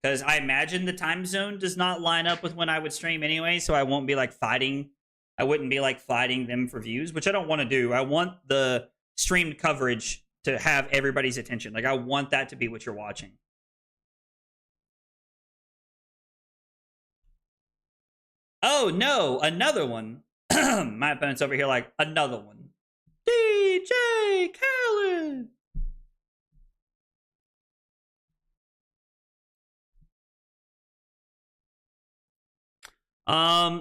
Because I imagine the time zone does not line up with when I would stream anyway, so I won't be like fighting. I wouldn't be like fighting them for views, which I don't want to do. I want the streamed coverage to have everybody's attention. Like, I want that to be what you're watching. Oh, no, another one. My opponent's over here like, another one. DJ Khaled.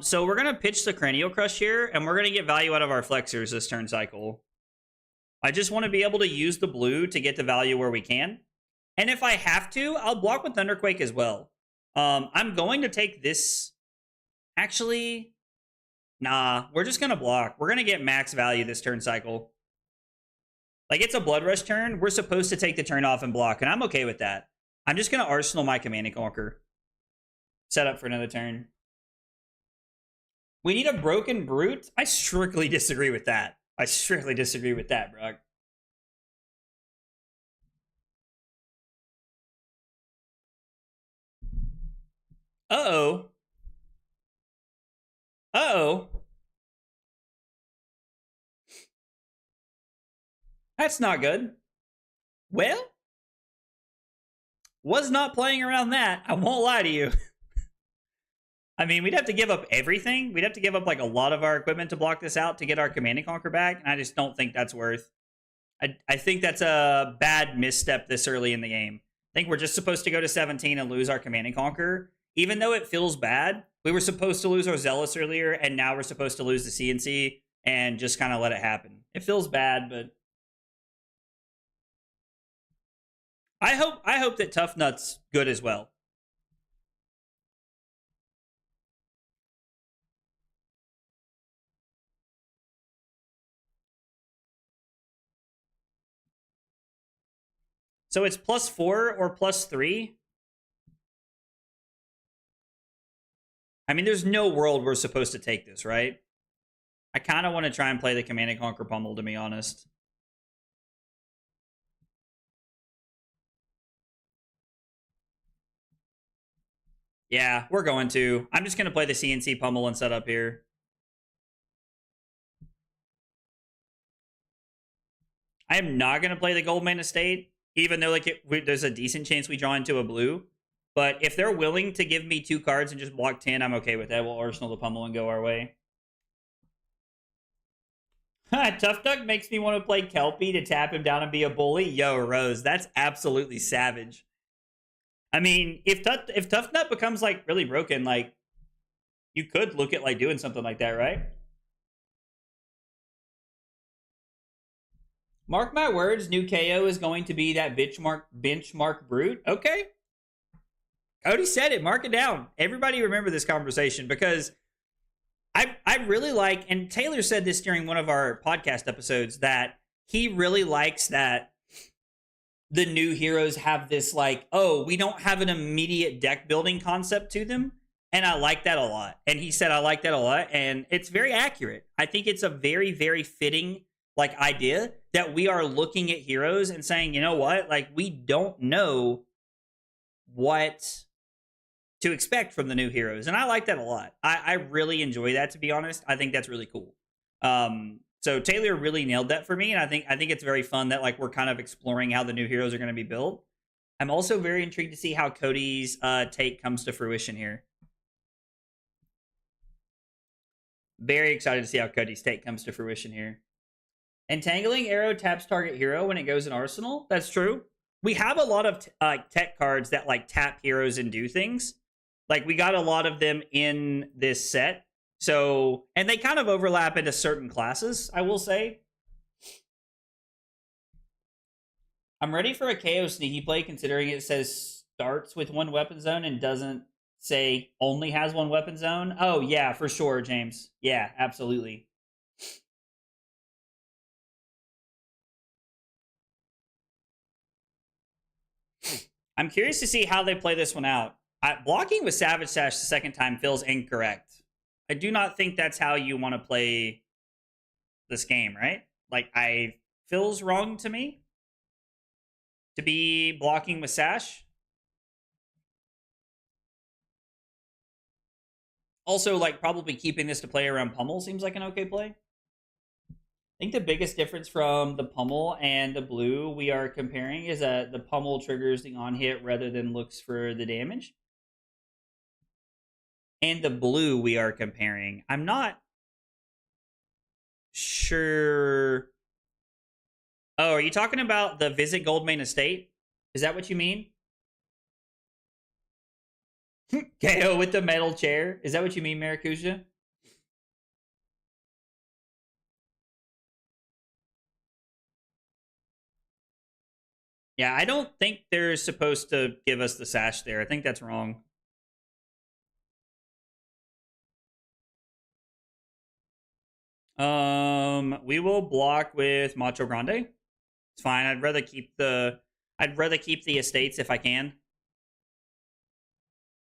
So we're gonna pitch the Cranial Crush here, and we're gonna get value out of our flexors this turn cycle. I just want to be able to use the blue to get the value where we can. And if I have to, I'll block with Thunderquake as well. I'm going to take this. Actually, nah, we're just gonna block. We're gonna get max value this turn cycle. Like, it's a Blood Rush turn. We're supposed to take the turn off and block, and I'm okay with that. I'm just gonna Arsenal my Command and Conquer. Set up for another turn. We need a Broken Brute? I strictly disagree with that. I strictly disagree with that, Brock. Uh-oh. Uh-oh. That's not good. Well, was not playing around that. I won't lie to you. I mean, we'd have to give up everything. We'd have to give up like a lot of our equipment to block this out to get our Command and Conquer back, and I just don't think that's worth. I think that's a bad misstep this early in the game. I think we're just supposed to go to 17 and lose our Command and Conquer. Even though it feels bad, we were supposed to lose our Zealous earlier, and now we're supposed to lose the CNC and just kind of let it happen. It feels bad, but I hope that Tough Nut's good as well. So it's +4 or +3. I mean, there's no world we're supposed to take this, right? I kind of want to try and play the Command and Conquer Pummel, to be honest. Yeah, we're going to. I'm just going to play the CNC Pummel and set up here. I am not going to play the Goldman Estate, even though like there's a decent chance we draw into a blue. But if they're willing to give me 2 cards and just block 10, I'm okay with that. We'll Arsenal the Pummel and go our way. Tough Duck makes me want to play Kelpie to tap him down and be a bully. Yo, Rose, that's absolutely savage. I mean, if Tough Nut becomes like really broken, like you could look at like doing something like that, right? Mark my words, new KO is going to be that benchmark brute. Okay. Cody said it. Mark it down. Everybody remember this conversation because I really like, and Taylor said this during one of our podcast episodes, that he really likes that the new heroes have this like, oh, we don't have an immediate deck building concept to them. And I like that a lot. And he said, I like that a lot. And it's very accurate. I think it's a very, very fitting like idea that we are looking at heroes and saying, you know what? Like, we don't know what to expect from the new heroes. And I like that a lot. I really enjoy that, to be honest. I think that's really cool. So Taylor really nailed that for me. And I think it's very fun that like we're kind of exploring how the new heroes are going to be built. I'm also very intrigued to see how Cody's take comes to fruition here. Very excited to see how Cody's take comes to fruition here. Entangling Arrow taps target hero when it goes in Arsenal. That's true. We have a lot of tech cards that like tap heroes and do things. Like we got a lot of them in this set. So, and they kind of overlap into certain classes, I will say. I'm ready for a KO sneaky play, considering it says starts with one weapon zone and doesn't say only has one weapon zone. Oh, yeah, for sure, James. Yeah, absolutely. I'm curious to see how they play this one out. Blocking with Savage Sash the second time feels incorrect. I do not think that's how you want to play this game, right? Like, feels wrong to me to be blocking with Sash. Also, like, probably keeping this to play around Pummel seems like an okay play. I think the biggest difference from the Pummel and the blue we are comparing is that the Pummel triggers the on hit rather than looks for the damage. And the blue we are comparing, I'm not sure. Oh, are you talking about the Visit Goldmane Estate? Is that what you mean? KO with the metal chair? Is that what you mean, Maracuja? Yeah, I don't think they're supposed to give us the sash there. I think that's wrong. We will block with Macho Grande. It's fine. I'd rather keep the estates if I can.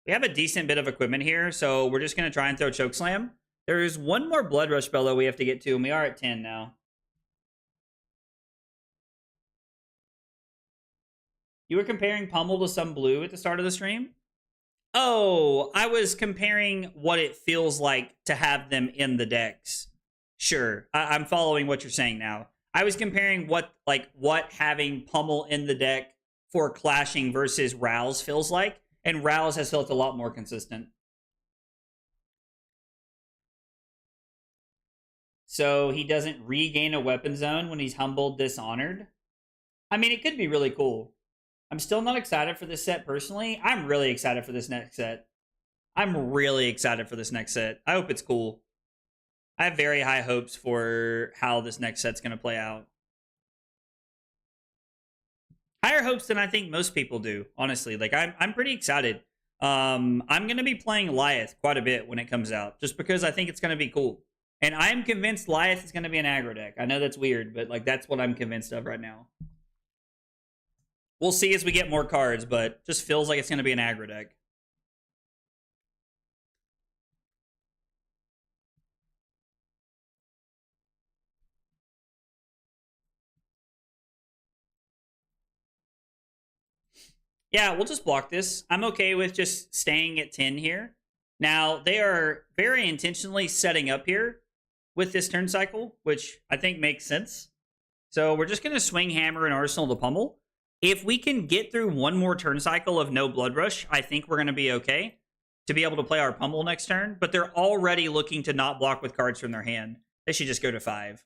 We have a decent bit of equipment here, so we're just gonna try and throw Chokeslam. There's one more Blood Rush Bellow we have to get to, and we are at 10 now. You were comparing Pummel to some blue at the start of the stream? Oh, I was comparing what it feels like to have them in the decks. Sure, I'm following what you're saying now. I was comparing what having Pummel in the deck for clashing versus Rouse feels like, and Rouse has felt a lot more consistent. So he doesn't regain a weapon zone when he's humbled, dishonored. I mean, it could be really cool. I'm still not excited for this set personally. I'm really excited for this next set. I hope it's cool. I have very high hopes for how this next set's going to play out. Higher hopes than I think most people do, honestly. Like, I'm pretty excited. I'm going to be playing Lyeth quite a bit when it comes out, just because I think it's going to be cool. And I'm convinced Lyeth is going to be an aggro deck. I know that's weird, but like that's what I'm convinced of right now. We'll see as we get more cards, but just feels like it's going to be an aggro deck. Yeah, we'll just block this. I'm okay with just staying at 10 here. Now, they are very intentionally setting up here with this turn cycle, which I think makes sense. So we're just going to swing Hammer and Arsenal to Pummel. If we can get through one more turn cycle of no Blood Rush, I think we're going to be okay to be able to play our Pummel next turn. But they're already looking to not block with cards from their hand. They should just go to 5.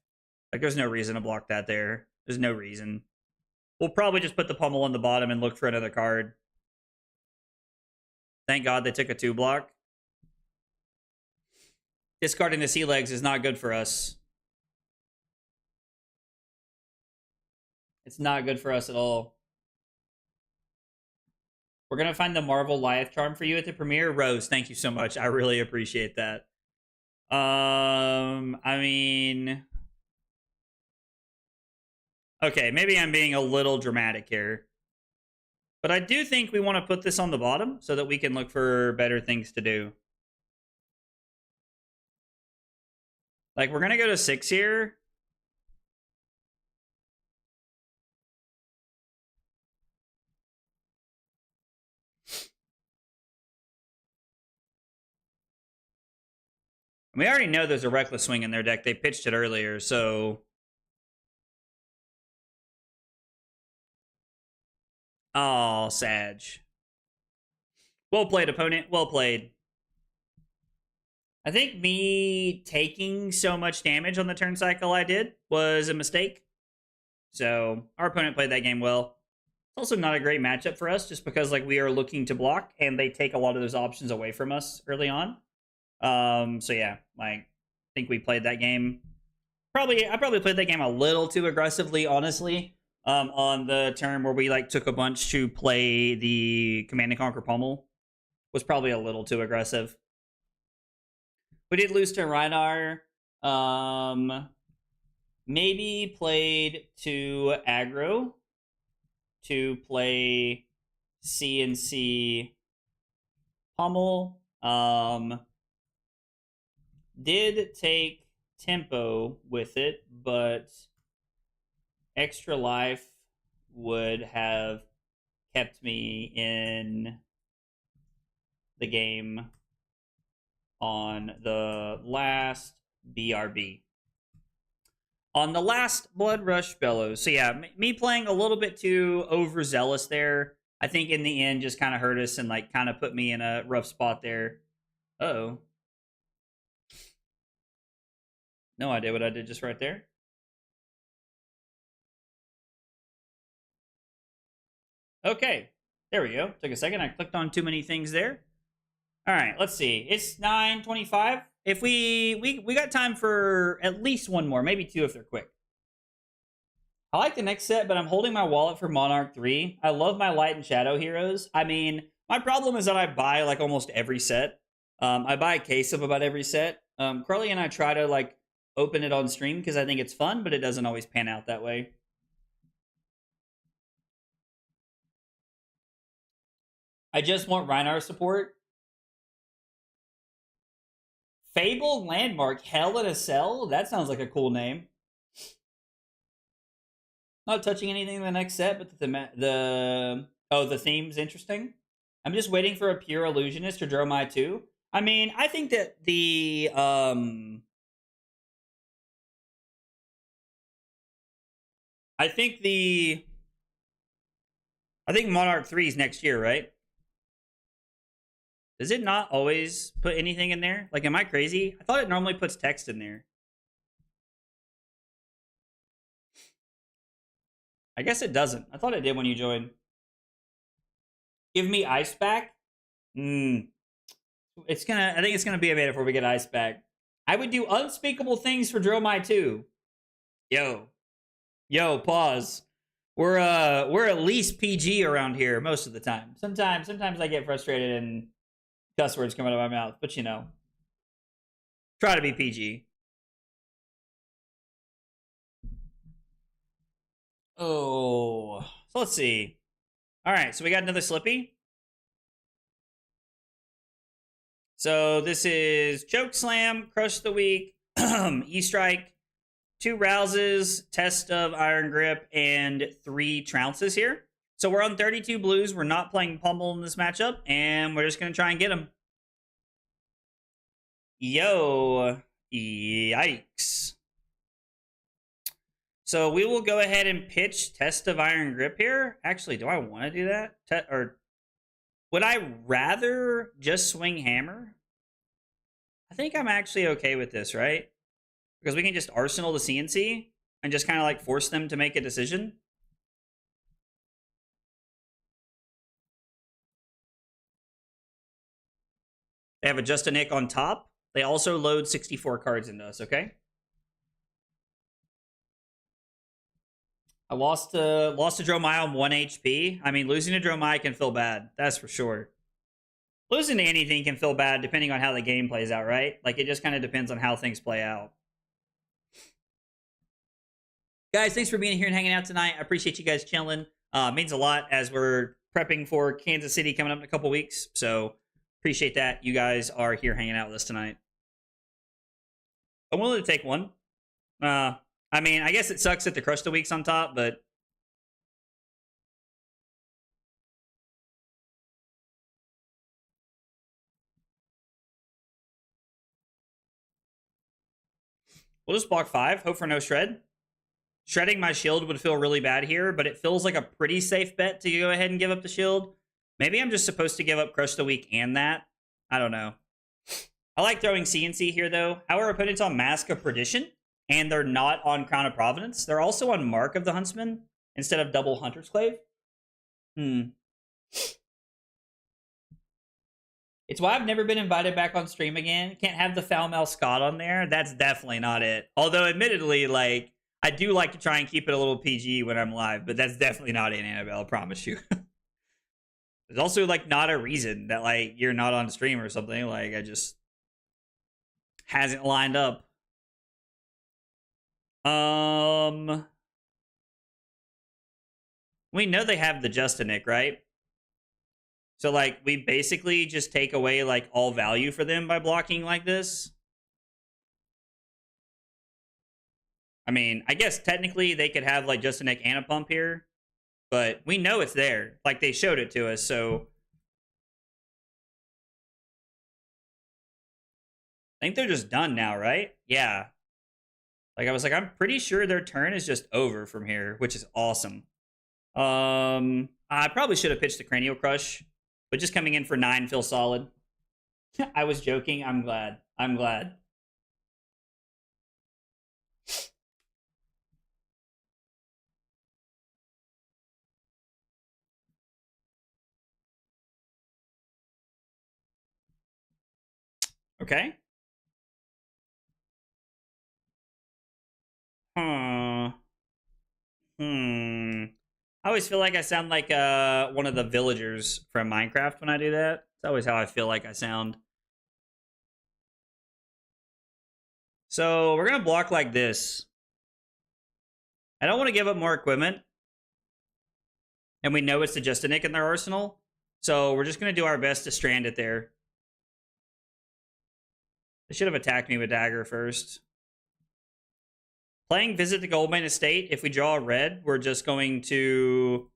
Like, there's no reason to block that there. There's no reason. We'll probably just put the Pummel on the bottom and look for another card. Thank God they took a 2-block. Discarding the Sea Legs is not good for us. It's not good for us at all. We're going to find the Marvel Lyeth Charm for you at the premiere. Rose, thank you so much. I really appreciate that. I mean... Okay, maybe I'm being a little dramatic here. But I do think we want to put this on the bottom so that we can look for better things to do. Like, we're going to go to 6 here. We already know there's a Reckless Swing in their deck. They pitched it earlier, so... Oh, Sag. Well played, opponent. Well played. I think me taking so much damage on the turn cycle I did was a mistake. So our opponent played that game well. It's also not a great matchup for us just because like we are looking to block and they take a lot of those options away from us early on. So yeah, like I think we played that game. I probably played that game a little too aggressively, honestly. on the turn where we like took a bunch to play the Command and Conquer Pummel. Was probably a little too aggressive. We did lose to Reinar. Maybe played to aggro to play CNC Pummel. Did take tempo with it, but extra life would have kept me in the game on the last BRB. On the last Blood Rush Bellows. So yeah, me playing a little bit too overzealous there. I think in the end just kind of hurt us and like kind of put me in a rough spot there. Uh-oh. No idea what I did just right there. Okay, there we go. Took a second. I clicked on too many things there. All right, let's see. It's 9:25. If we got time for at least one more, maybe two if they're quick. I like the next set, but I'm holding my wallet for Monarch 3. I love my Light and Shadow heroes. I mean, my problem is that I buy like almost every set. I buy a case of about every set. Carly and I try to like open it on stream because I think it's fun, but it doesn't always pan out that way. I just want Reinar support. Fable Landmark, Hell in a Cell? That sounds like a cool name. Not touching anything in the next set, but the theme's interesting. I'm just waiting for a pure illusionist or Dromai 2. I mean, I think that the I think Monarch 3 is next year, right? Does it not always put anything in there? Like, am I crazy? I thought it normally puts text in there. I guess it doesn't. I thought it did when you joined. Give me ice back? I think it's gonna be a minute before we get ice back. I would do unspeakable things for Dromai 2. Yo, pause. We're at least PG around here most of the time. Sometimes I get frustrated and cuss words come out of my mouth, but you know, try to be PG. Oh, so let's see. All right, so we got another Slippy. So this is Choke Slam, Crush the Weak, E-Strike, 2 Rouses, Test of Iron Grip, and 3 Trounces here. So we're on 32 blues. We're not playing Pummel in this matchup, and we're just going to try and get him. Yo, yikes. So we will go ahead and pitch Test of Iron Grip here. Actually, do I want to do that? Or would I rather just swing Hammer? I think I'm actually okay with this, right? Because we can just Arsenal the CNC and just kind of like force them to make a decision. They have a Just a Nick on top. They also load 64 cards into us, okay? I lost to Dromai on 1 HP. I mean, losing to Dromai can feel bad. That's for sure. Losing to anything can feel bad depending on how the game plays out, right? Like, it just kind of depends on how things play out. Guys, thanks for being here and hanging out tonight. I appreciate you guys chilling. It means a lot as we're prepping for Kansas City coming up in a couple weeks. So, appreciate that you guys are here hanging out with us tonight. I'm willing to take one. I mean, I guess it sucks that the Crush the Week's on top, but we'll just block 5. Hope for no shred. Shredding my shield would feel really bad here, but it feels like a pretty safe bet to go ahead and give up the shield. Maybe I'm just supposed to give up Crush the Week and that. I don't know. I like throwing CNC here, though. Our opponent's on Mask of Perdition, and they're not on Crown of Providence. They're also on Mark of the Huntsman instead of double Hunter's Clave. It's why I've never been invited back on stream again. Can't have the Foul Mouth Scott on there. That's definitely not it. Although, admittedly, like, I do like to try and keep it a little PG when I'm live, but that's definitely not in Annabelle, I promise you. There's also like not a reason that like you're not on stream or something. Like I just hasn't lined up. We know they have the Justinic, right? So like we basically just take away like all value for them by blocking like this. I mean, I guess technically they could have like Justinic and a pump here, but we know it's there. Like they showed it to us, so I think they're just done now, right? Yeah. Like I was like, I'm pretty sure their turn is just over from here, which is awesome. I probably should have pitched the Cranial Crush, but just coming in for 9 feels solid. I was joking. I'm glad. I'm glad. Okay. Huh. I always feel like I sound like one of the villagers from Minecraft when I do that. It's always how I feel like I sound. So we're gonna block like this. I don't want to give up more equipment. And we know it's the Justinic in their arsenal. So we're just gonna do our best to strand it there. They should have attacked me with dagger first. Playing Visit the Goldmine Estate, if we draw a red, we're just going to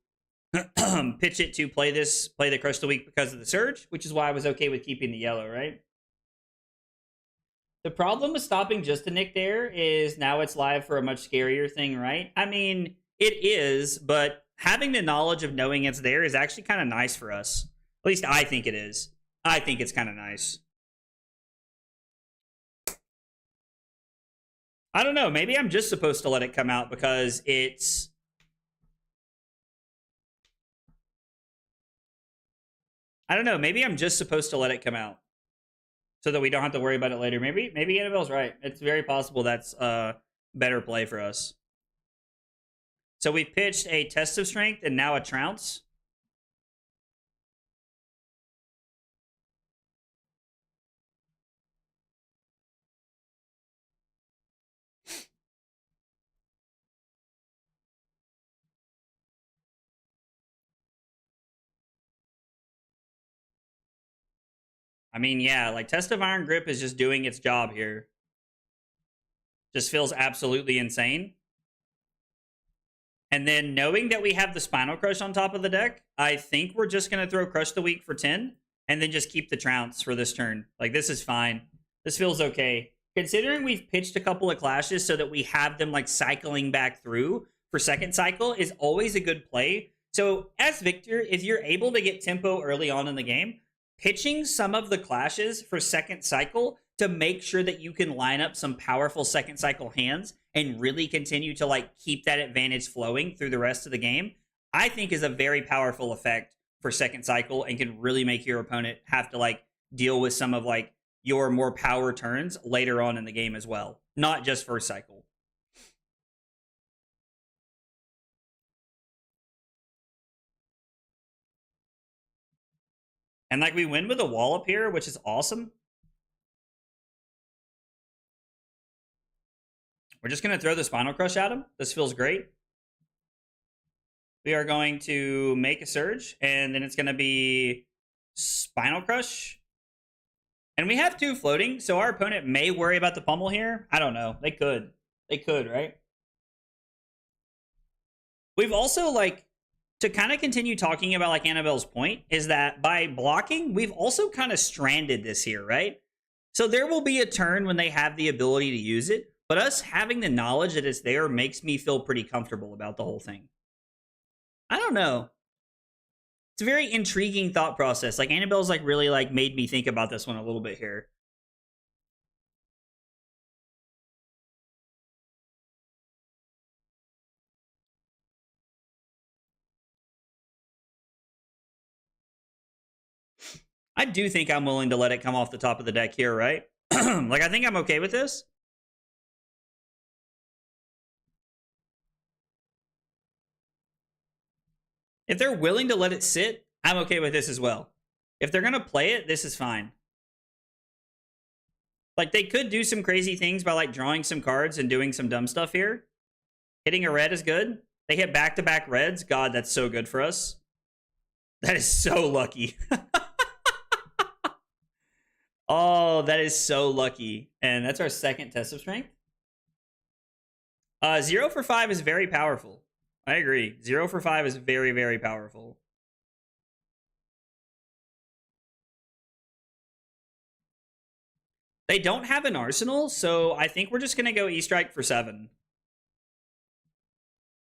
pitch it to play the Crush the Weak because of the Surge, which is why I was okay with keeping the yellow, right? The problem with stopping Justinic there is now it's live for a much scarier thing, right? I mean, it is, but having the knowledge of knowing it's there is actually kind of nice for us. At least I think it is. I think it's kind of nice. I don't know. Maybe I'm just supposed to let it come out because it's... I don't know. Maybe I'm just supposed to let it come out so that we don't have to worry about it later. Maybe Annabelle's right. It's very possible that's a better play for us. So we pitched a Test of Strength and now a Trounce. I mean, yeah, like Test of Iron Grip is just doing its job here. Just feels absolutely insane. And then knowing that we have the Spinal Crush on top of the deck, I think we're just going to throw Crush the Weak for 10 and then just keep the Trounce for this turn. Like, this is fine. This feels okay. Considering we've pitched a couple of clashes so that we have them, like, cycling back through for second cycle is always a good play. So, as Victor, if you're able to get tempo early on in the game, pitching some of the clashes for second cycle to make sure that you can line up some powerful second cycle hands and really continue to like keep that advantage flowing through the rest of the game, I think is a very powerful effect for second cycle and can really make your opponent have to like deal with some of like your more power turns later on in the game as well, not just first cycle. And like we win with a wallop here, which is awesome. We're just going to throw the Spinal Crush at him. This feels great. We are going to make a Surge, and then it's going to be Spinal Crush. And we have 2 floating, so our opponent may worry about the pummel here. I don't know. They could. They could, right? We've also, like, to kind of continue talking about, like, Annabelle's point, is that by blocking, we've also kind of stranded this here, right? So there will be a turn when they have the ability to use it, but us having the knowledge that it's there makes me feel pretty comfortable about the whole thing. I don't know. It's a very intriguing thought process. Like Annabelle's like really like made me think about this one a little bit here. I do think I'm willing to let it come off the top of the deck here, right? Like I think I'm okay with this. If they're willing to let it sit, I'm okay with this as well. If they're going to play it, this is fine. Like, they could do some crazy things by, like, drawing some cards and doing some dumb stuff here. Hitting a red is good. They hit back-to-back reds. God, that's so good for us. That is so lucky. Oh, that is so lucky. And that's our second test of strength. 0 for 5 is very powerful. I agree. 0 for 5 is very, very powerful. They don't have an arsenal, so I think we're just going to go E-Strike for 7.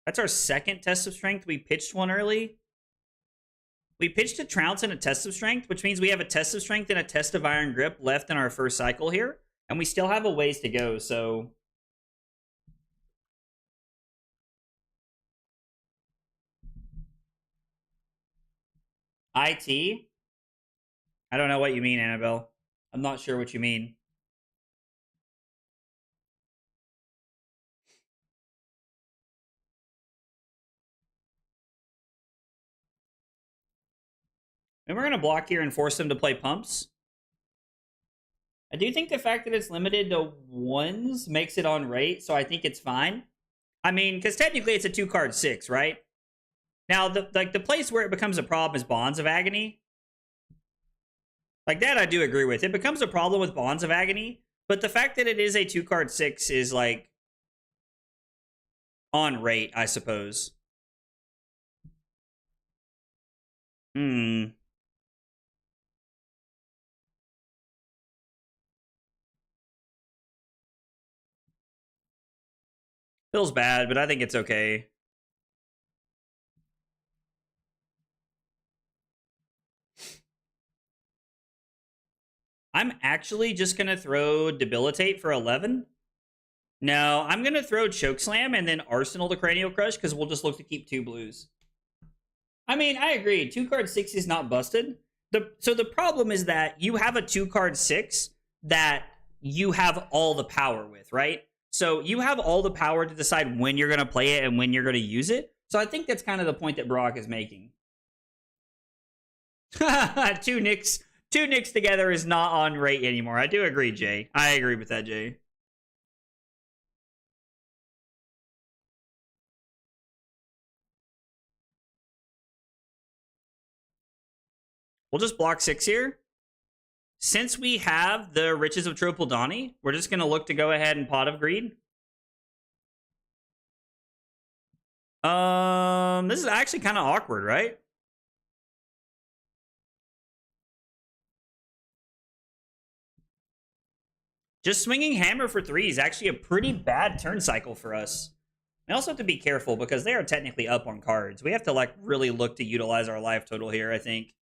That's our second test of strength. We pitched one early. We pitched a Trounce and a test of strength, which means we have a test of strength and a test of iron grip left in our first cycle here. And we still have a ways to go, so... IT? I don't know what you mean, Annabelle. I'm not sure what you mean. And we're going to block here and force them to play pumps. I do think the fact that it's limited to 1s makes it on rate, so I think it's fine. I mean, because technically it's a 2-card 6, right? Now, the place where it becomes a problem is Bonds of Agony. Like, that I do agree with. It becomes a problem with Bonds of Agony, but the fact that it is a 2-card 6 is, like, on rate, I suppose. Feels bad, but I think it's okay. I'm actually just going to throw Debilitate for 11. No, I'm going to throw Chokeslam and then Arsenal the Cranial Crush because we'll just look to keep 2 blues. I mean, I agree. 2-card 6 is not busted. So the problem is that you have a 2-card 6 that you have all the power with, right? So you have all the power to decide when you're going to play it and when you're going to use it. So I think that's kind of the point that Brock is making. 2 Nicks together is not on rate anymore. I do agree, Jay. I agree with that, Jay. We'll just block 6 here. Since we have the Riches of Tropaldani, we're just going to look to go ahead and Pot of Greed. This is actually kind of awkward, right? Just swinging Hammer for 3 is actually a pretty bad turn cycle for us. We also have to be careful because they are technically up on cards. We have to, like, really look to utilize our life total here, I think.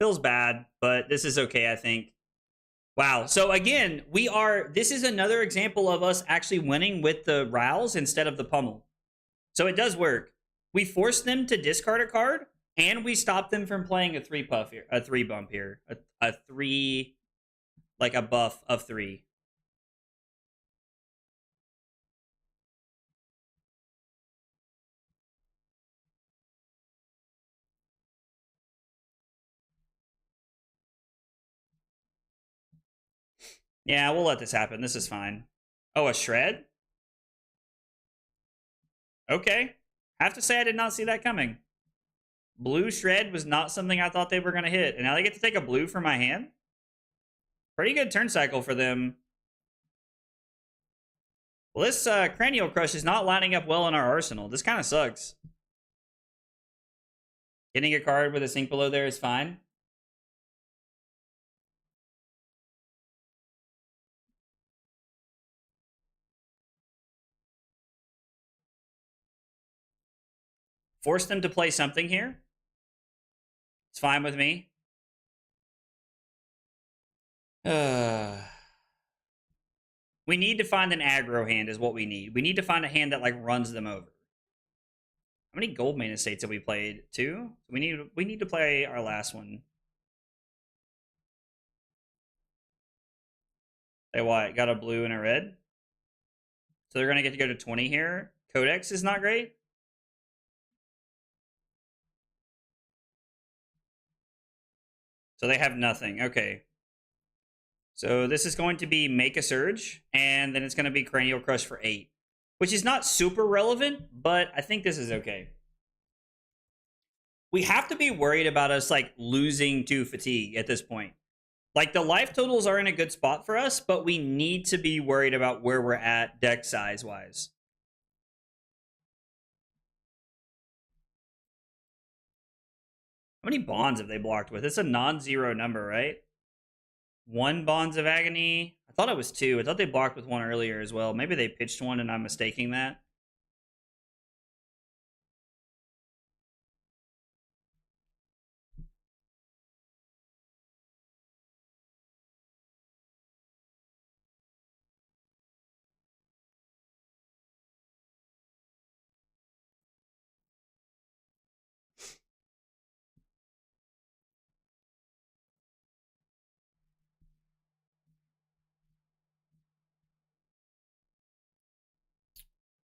Feels bad, but this is okay, I think. Wow. So again, this is another example of us actually winning with the Rouse instead of the Pummel. So it does work. We force them to discard a card, and we stop them from playing a 3 bump here. A 3, like a buff of 3. Yeah, we'll let this happen. This is fine. Oh, a Shred? Okay. Have to say I did not see that coming. Blue Shred was not something I thought they were going to hit. And now they get to take a blue from my hand? Pretty good turn cycle for them. Well, this Cranial Crush is not lining up well in our arsenal. This kind of sucks. Getting a card with a sink below there is fine. Force them to play something here. It's fine with me. We need to find an aggro hand is what we need. We need to find a hand that like runs them over. How many gold main estates have we played? 2? We need to play our last one. They what? Got a blue and a red. So they're gonna get to go to 20 here. Codex is not great. So they have nothing. Okay. So this is going to be Make a Surge, and then it's going to be Cranial Crush for 8, which is not super relevant, but I think this is okay. We have to be worried about us like losing to fatigue at this point. Like the life totals are in a good spot for us, but we need to be worried about where we're at deck size wise. How many bonds have they blocked with? It's a non-zero number, right? 1 Bonds of Agony. I thought it was 2. I thought they blocked with 1 earlier as well. Maybe they pitched 1 and I'm mistaking that.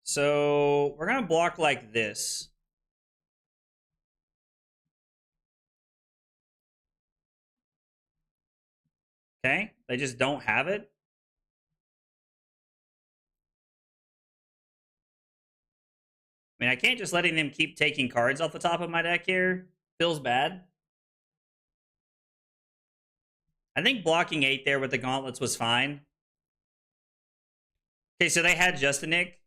So we're going to block like this. Okay? They just don't have it. I mean, I can't just letting them keep taking cards off the top of my deck here. Feels bad. I think blocking 8 there with the gauntlets was fine. Okay, so they had just a Nick.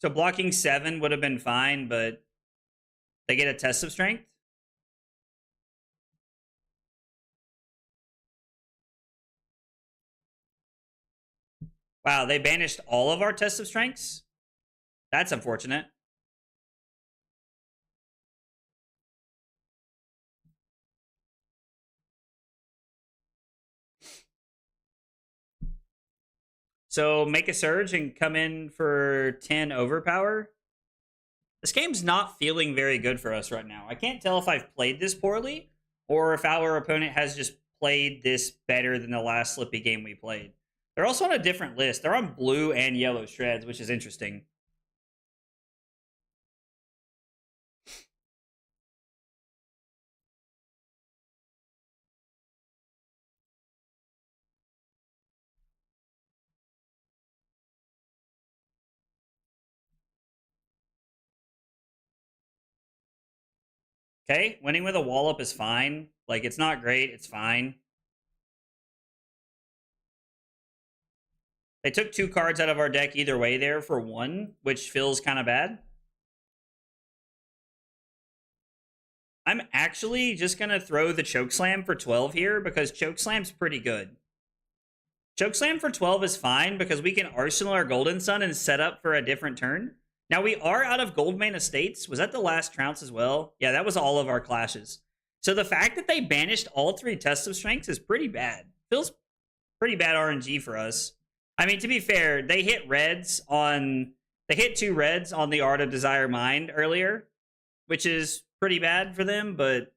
So blocking 7 would have been fine, but they get a test of strength. Wow, they banished all of our tests of strengths? That's unfortunate. So make a surge and come in for 10 overpower. This game's not feeling very good for us right now. I can't tell if I've played this poorly or if our opponent has just played this better than the last Slippy game we played. They're also on a different list. They're on blue and yellow shreds, which is interesting. Okay, winning with a wallop is fine. Like, it's not great, it's fine. They took 2 cards out of our deck either way there for 1, which feels kind of bad. I'm actually just going to throw the Chokeslam for 12 here because Chokeslam's pretty good. Chokeslam for 12 is fine because we can arsenal our Golden Sun and set up for a different turn. Now, we are out of Gold Main Estates. Was that the last trounce as well? Yeah, that was all of our clashes. So the fact that they banished all 3 tests of strengths is pretty bad. Feels pretty bad RNG for us. I mean, to be fair, they hit reds on... They hit 2 reds on the Art of Desire Mind earlier, which is pretty bad for them, but...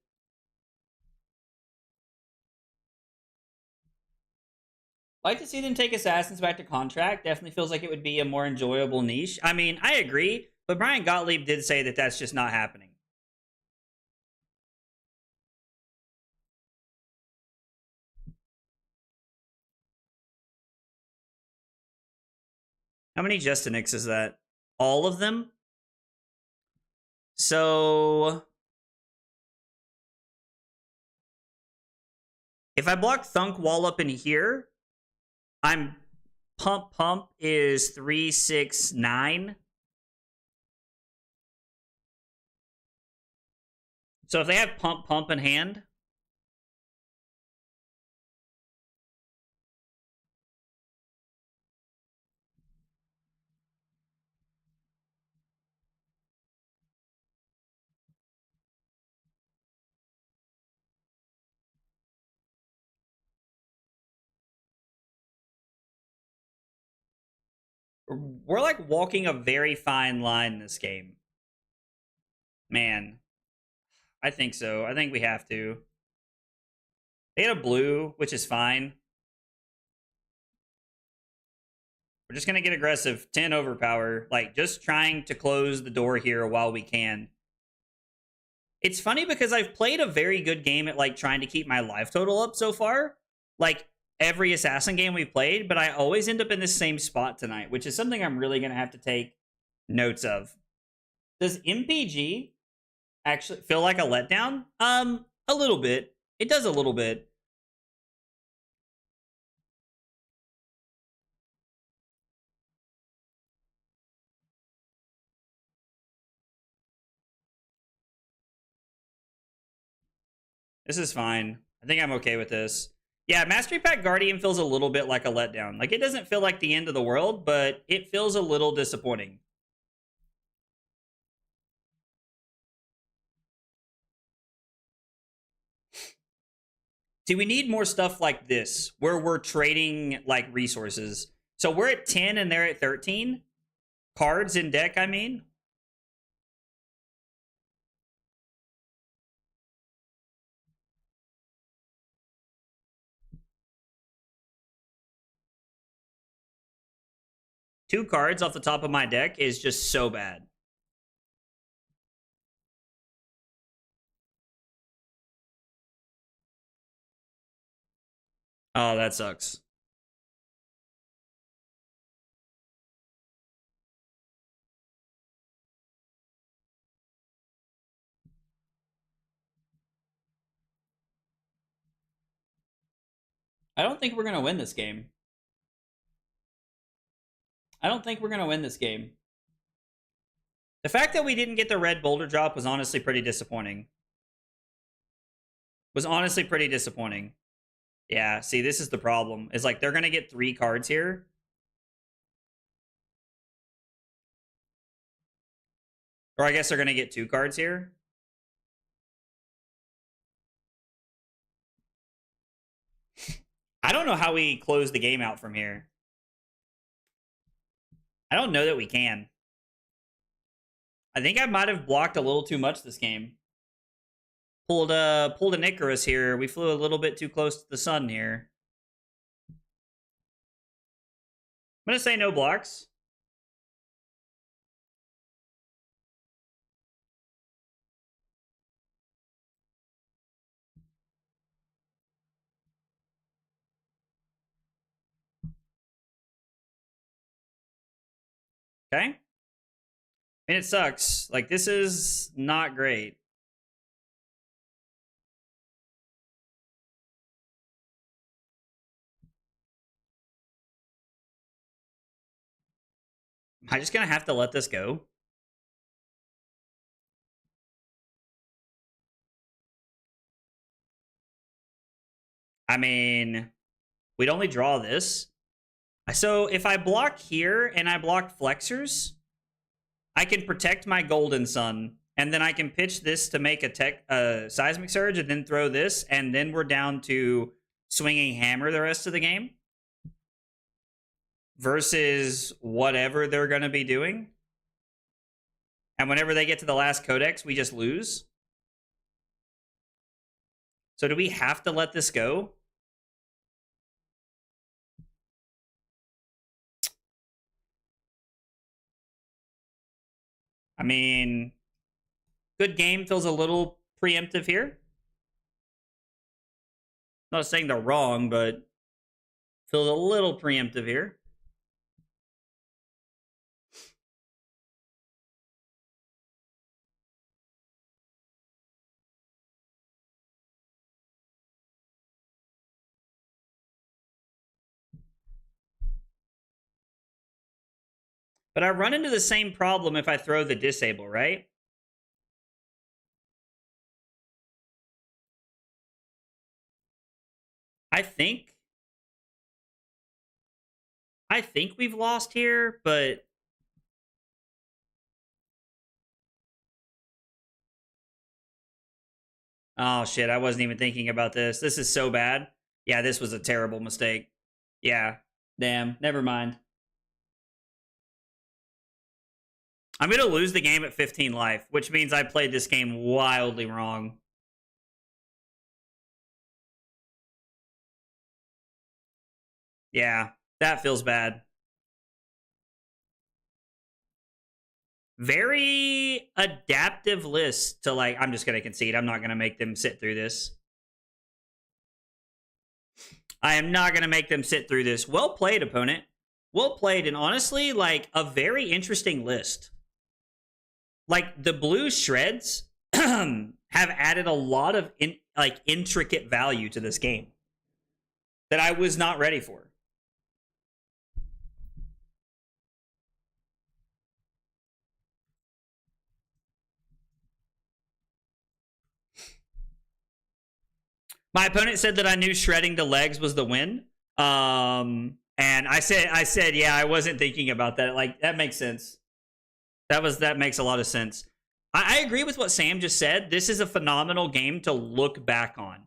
I like to see them take Assassins back to contract. Definitely feels like it would be a more enjoyable niche. I mean, I agree, but Brian Gottlieb did say that that's just not happening. How many Justinix is that? All of them? So... if I block Thunk Wallop in here, I'm... Pump is 3, 6, 9. So if they have Pump in hand... We're like walking a very fine line in this game. Man, I think so. I think we have to. They had a blue, which is fine. We're just going to get aggressive. 10 overpower. Like, just trying to close the door here while we can. It's funny because I've played a very good game at, like, trying to keep my life total up so far. Like, every assassin game we've played, but I always end up in the same spot tonight, which is something I'm really going to have to take notes of. Does MPG actually feel like a letdown? A little bit. It does a little bit. This is fine. I think I'm okay with this. Yeah, Mastery Pack Guardian feels a little bit like a letdown. Like, it doesn't feel like the end of the world, but it feels a little disappointing. See, we need more stuff like this, where we're trading, like, resources. So we're at 10 and they're at 13. Cards in deck, I mean. Two cards off the top of my deck is just so bad. Oh, that sucks. I don't think we're going to win this game. I don't think we're going to win this game. The fact that we didn't get the red boulder drop was honestly pretty disappointing. Yeah, see, this is the problem. Is like they're going to get 3 cards here. Or I guess they're going to get 2 cards here. I don't know how we close the game out from here. I don't know that we can. I think I might have blocked a little too much this game. Pulled an Icarus here. We flew a little bit too close to the sun here. I'm going to say no blocks. Okay. And it sucks. Like, this is not great. Am I just going to have to let this go? I mean, we'd only draw this. So if I block here and I block flexors, I can protect my Golden Sun, and then I can pitch this to make a Seismic Surge, and then throw this, and then we're down to swinging Hammer the rest of the game. Versus whatever they're going to be doing. And whenever they get to the last codex, we just lose. So do we have to let this go? I mean, good game feels a little preemptive here. Not saying they're wrong, but feels a little preemptive here. But I run into the same problem if I throw the disable, right? I think we've lost here, but oh shit, I wasn't even thinking about this. This is so bad. Yeah, this was a terrible mistake. Yeah. Damn, never mind. I'm going to lose the game at 15 life, which means I played this game wildly wrong. Yeah, that feels bad. Very adaptive list to, like, I'm just going to concede. I'm not going to make them sit through this. I am not going to make them sit through this. Well played, opponent. Well played, and honestly, like, a very interesting list. Like, the blue shreds have added a lot of intricate value to this game that I was not ready for. My opponent said that I knew shredding the legs was the win. And I said, yeah, I wasn't thinking about that. Like, that makes sense. That makes a lot of sense. I agree with what Sam just said. This is a phenomenal game to look back on.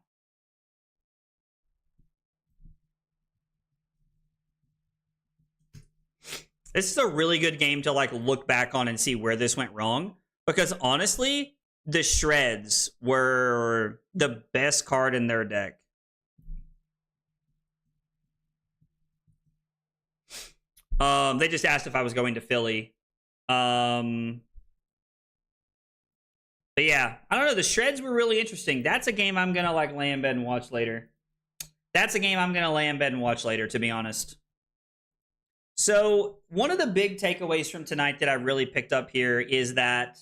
This is a really good game to, like, look back on and see where this went wrong. Because honestly, the shreds were the best card in their deck. They just asked if I was going to Philly. But yeah, I don't know. The shreds were really interesting. That's a game I'm gonna like lay in bed and watch later. That's a game I'm gonna lay in bed and watch later, to be honest. So one of the big takeaways from tonight that I really picked up here is that,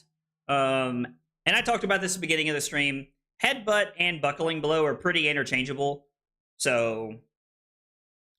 and I talked about this at the beginning of the stream, headbutt and buckling blow are pretty interchangeable. So,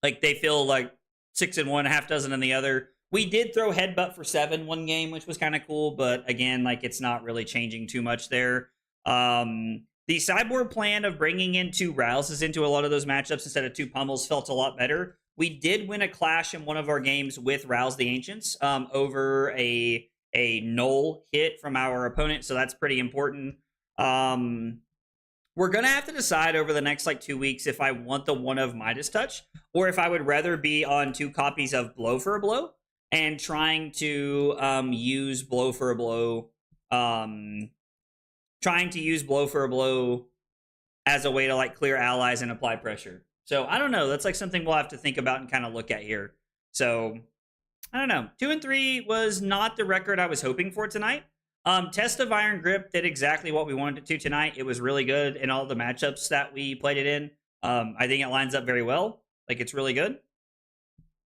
like, they feel like 6 in one, half dozen in the other. We did throw headbutt for 7 one game, which was kind of cool, but again, like, it's not really changing too much there. The sideboard plan of bringing in 2 rouses into a lot of those matchups instead of 2 pummels felt a lot better. We did win a clash in one of our games with Rouse the Ancients over a null hit from our opponent, so that's pretty important. We're going to have to decide over the next, like, 2 weeks if I want the one of Midas Touch or if I would rather be on 2 copies of Blow for a Blow and trying to use Blow for a Blow, as a way to, like, clear allies and apply pressure. So I don't know. That's, like, something we'll have to think about and kind of look at here. So I don't know. 2 and 3 was not the record I was hoping for tonight. Test of Iron Grip did exactly what we wanted it to tonight. It was really good in all the matchups that we played it in. I think it lines up very well. Like, it's really good.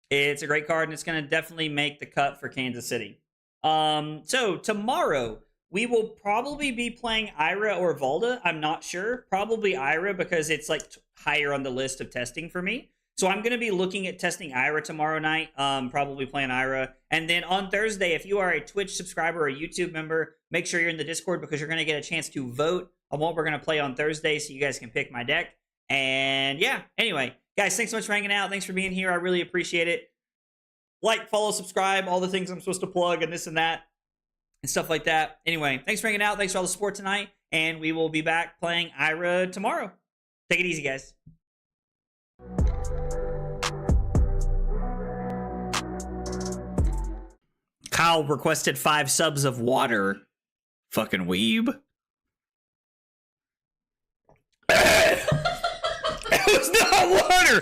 It's a great card, and it's going to definitely make the cut for Kansas City. So tomorrow, we will probably be playing Ira or Valda. I'm not sure. Probably Ira because it's, like, higher on the list of testing for me. So I'm going to be looking at testing Ira tomorrow night, probably playing Ira. And then on Thursday, if you are a Twitch subscriber or a YouTube member, make sure you're in the Discord because you're going to get a chance to vote on what we're going to play on Thursday so you guys can pick my deck. And yeah, anyway, guys, thanks so much for hanging out. Thanks for being here. I really appreciate it. Like, follow, subscribe, all the things I'm supposed to plug and this and that and stuff like that. Anyway, thanks for hanging out. Thanks for all the support tonight. And we will be back playing Ira tomorrow. Take it easy, guys. Kyle requested 5 subs of water. Fucking weeb. It was not water.